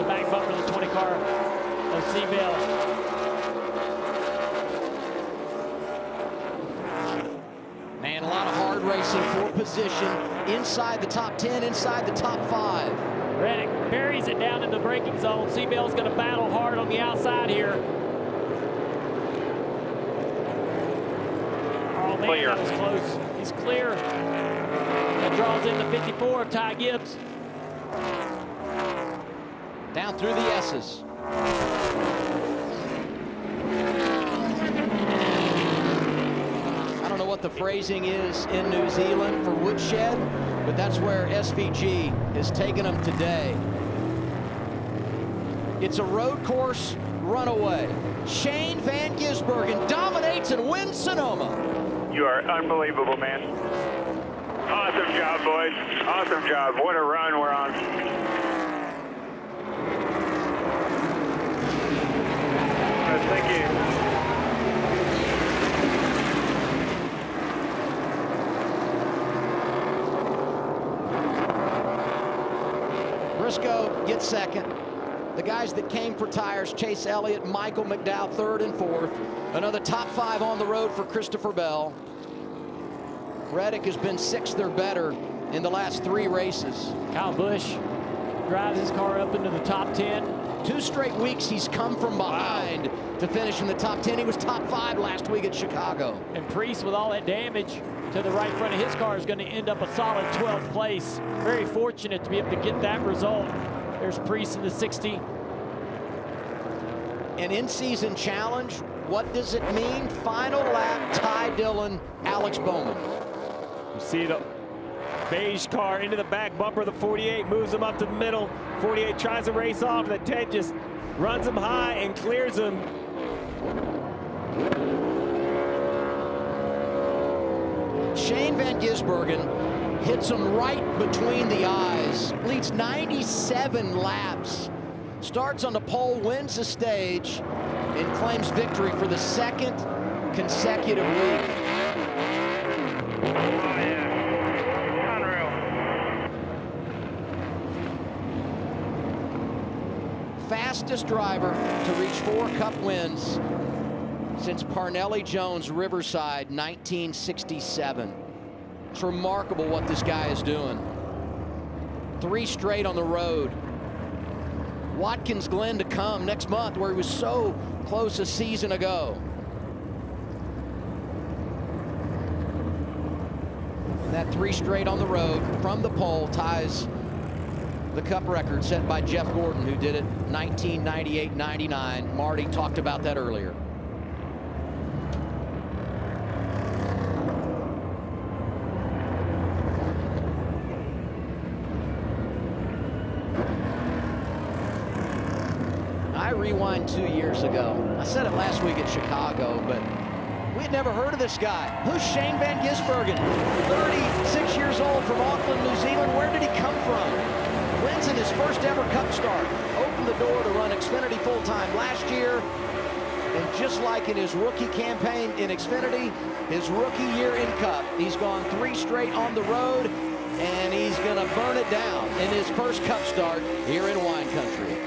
the back bumper of the 20 car of Seabell.
Man, a lot of hard racing for position inside the top 10, inside the top 5.
Reddick buries it down in the braking zone. Seabell's going to battle hard on the outside here. Oh man,
Clear.
that was close. He's clear. That draws in the 54 of Ty Gibbs.
Down through the S's. I don't know what the phrasing is in New Zealand for woodshed, but that's where SVG has taken them today. It's a road course runaway. Shane Van Gisbergen dominates and wins Sonoma.
You are unbelievable, man. Awesome job, boys. Awesome job. What a run we're on. Thank you.
Briscoe gets second. The guys that came for tires, Chase Elliott, Michael McDowell, third and fourth. Another top 5 on the road for Christopher Bell. Reddick has been 6th or better in the last 3 races.
Kyle Busch drives his car up into the top 10.
2 straight weeks he's come from behind to finish in the top 10. He was top 5 last week at Chicago.
And Priest, with all that damage to the right front of his car, is going to end up a solid 12th place. Very fortunate to be able to get that result. There's Priest in the 60.
An in-season challenge, what does it mean? Final lap, Ty Dillon, Alex Bowman.
You see the beige car into the back bumper of the 48, moves him up to the middle. 48 tries to race off, the 10 just runs him high and clears him.
Shane Van Gisbergen hits him right between the eyes, leads 97 laps, starts on the pole, wins the stage, and claims victory for the 2nd consecutive week. Fastest driver to reach 4 Cup wins since Parnelli Jones Riverside 1967. It's remarkable what this guy is doing. 3 straight on the road. Watkins Glen to come next month, where he was so close a season ago. And that 3 straight on the road from the pole ties the Cup record set by Jeff Gordon, who did it 1998-99. Marty talked about that earlier. I rewind 2 years ago. I said it last week at Chicago, but we had never heard of this guy. Who's Shane Van Gisbergen? 36 years old from Auckland, New Zealand. Where did he come from? Wins in his first ever Cup start. Opened the door to run Xfinity full-time last year. And just like in his rookie campaign in Xfinity, his rookie year in Cup, he's gone 3 straight on the road, and he's going to burn it down in his first Cup start here in wine country.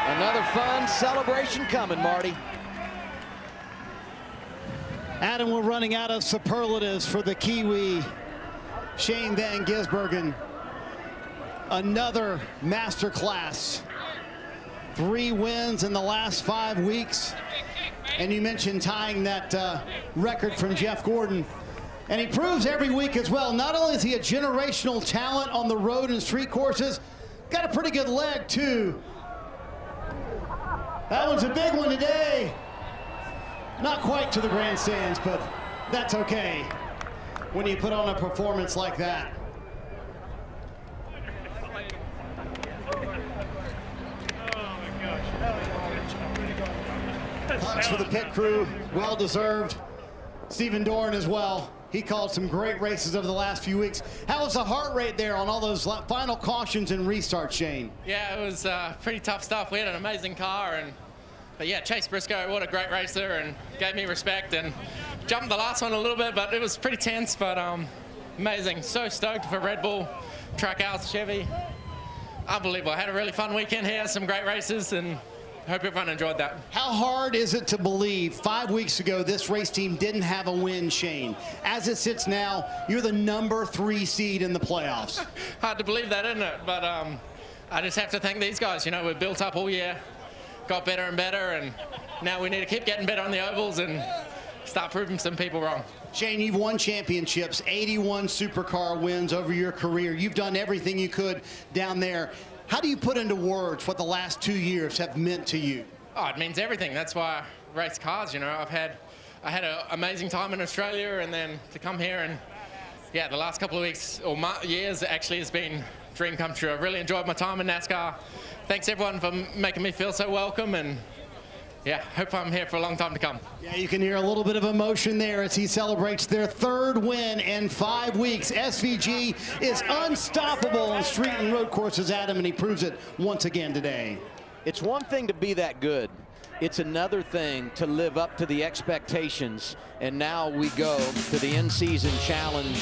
Another fun celebration coming, Marty.
Adam, we're running out of superlatives for the Kiwi, Shane Van Gisbergen. Another masterclass. 3 wins in the last 5 weeks. And you mentioned tying that record from Jeff Gordon. And he proves every week as well. Not only is he a generational talent on the road and street courses, Got a pretty good leg, too. That one's a big one today. Not quite to the grandstands, but that's okay when you put on a performance like that. Hugs for the pit crew, well deserved. Stephen Doran as well. He called some great races over the last few weeks. How was the heart rate there on all those final cautions and restarts, Shane?
Yeah, it was pretty tough stuff. We had an amazing car, but yeah, Chase Briscoe, what a great racer, and gave me respect, and jumped the last one a little bit, but it was pretty tense, but amazing. So stoked for Red Bull, Trackhouse, Chevy. Unbelievable. I had a really fun weekend here, some great races, and hope everyone enjoyed that.
How hard is it to believe 5 weeks ago this race team didn't have a win, Shane? As it sits now, you're the #3 seed in the playoffs.
Hard to believe that, isn't it? But I just have to thank these guys. You know, we've built up all year, got better and better, and now we need to keep getting better on the ovals and start proving some people wrong.
Shane, you've won championships, 81 supercar wins over your career. You've done everything you could down there. How do you put into words what the last 2 years have meant to you?
Oh, it means everything. That's why I race cars, you know. I had an amazing time in Australia, and then to come here, and yeah, the last couple of weeks, or years actually, has been a dream come true. I've really enjoyed my time in NASCAR. Thanks everyone for making me feel so welcome, and yeah, hope I'm here for a long time to come.
Yeah, you can hear a little bit of emotion there as he celebrates their 3rd win in 5 weeks. SVG is unstoppable on street and road courses, Adam, and he proves it once again today.
It's one thing to be that good. It's another thing to live up to the expectations. And now we go to the in-season challenge.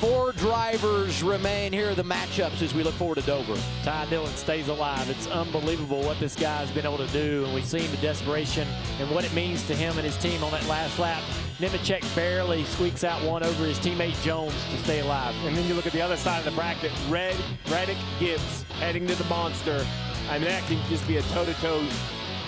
4 drivers remain. Here are the matchups as we look forward to Dover.
Ty Dillon stays alive. It's unbelievable what this guy's been able to do, and we've seen the desperation and what it means to him and his team on that last lap. Nemechek barely squeaks out one over his teammate Jones to stay alive.
And then you look at the other side of the bracket, Reddick, Gibbs heading to the monster. I mean, that can just be a toe-to-toe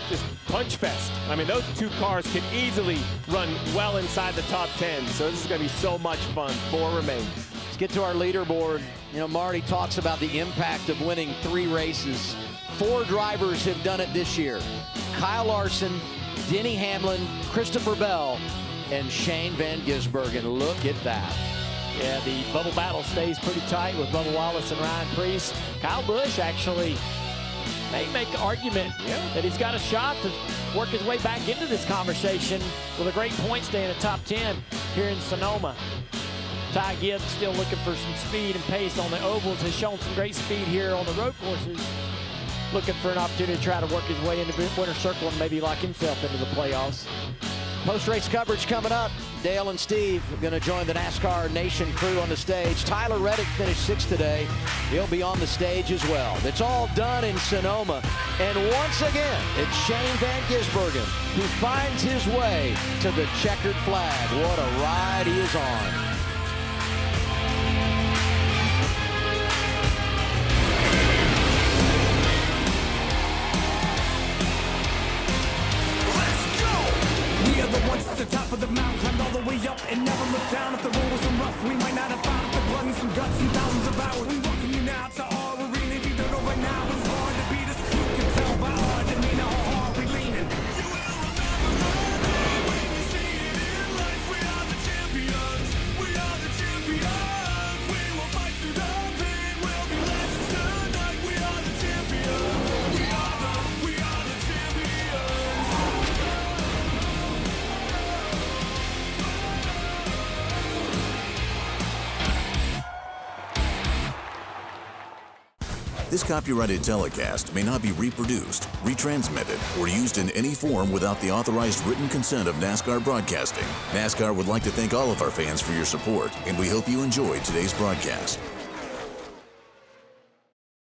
just punch fest. I mean, those 2 cars can easily run well inside the top 10. So this is going to be so much fun. 4 remain.
Let's get to our leaderboard. You know, Marty talks about the impact of winning 3 races. 4 drivers have done it this year. Kyle Larson, Denny Hamlin, Christopher Bell, and Shane Van Gisbergen. Look at that.
Yeah, the bubble battle stays pretty tight with Bubba Wallace and Ryan Preece. Kyle Busch actually may make the argument that he's got a shot to work his way back into this conversation with a great point stay in the top 10 here in Sonoma. Ty Gibbs still looking for some speed and pace on the ovals, has shown some great speed here on the road courses. Looking for an opportunity to try to work his way into the winner's circle and maybe lock himself into the playoffs.
Post-race coverage coming up. Dale and Steve are going to join the NASCAR Nation crew on the stage. Tyler Reddick finished 6th today. He'll be on the stage as well. It's all done in Sonoma. And once again, it's Shane Van Gisbergen who finds his way to the checkered flag. What a ride he is on.
At the top of the mountain, climbed all the way up and never looked down. If the road wasn't rough, we might not have found the blood and some guts and thousands of hours. We welcome you now to our arena. If you don't know right now, it's hard to beat us. You can tell by our demeanor how hard we leaning. You will remember when you see it in lights. We are the champions. We are the champions. We will fight through the pain. We'll be legends tonight. We are the champions. We are the champions.
This copyrighted telecast may not be reproduced, retransmitted, or used in any form without the authorized written consent of NASCAR Broadcasting. NASCAR would like to thank all of our fans for your support, and we hope you enjoyed today's broadcast.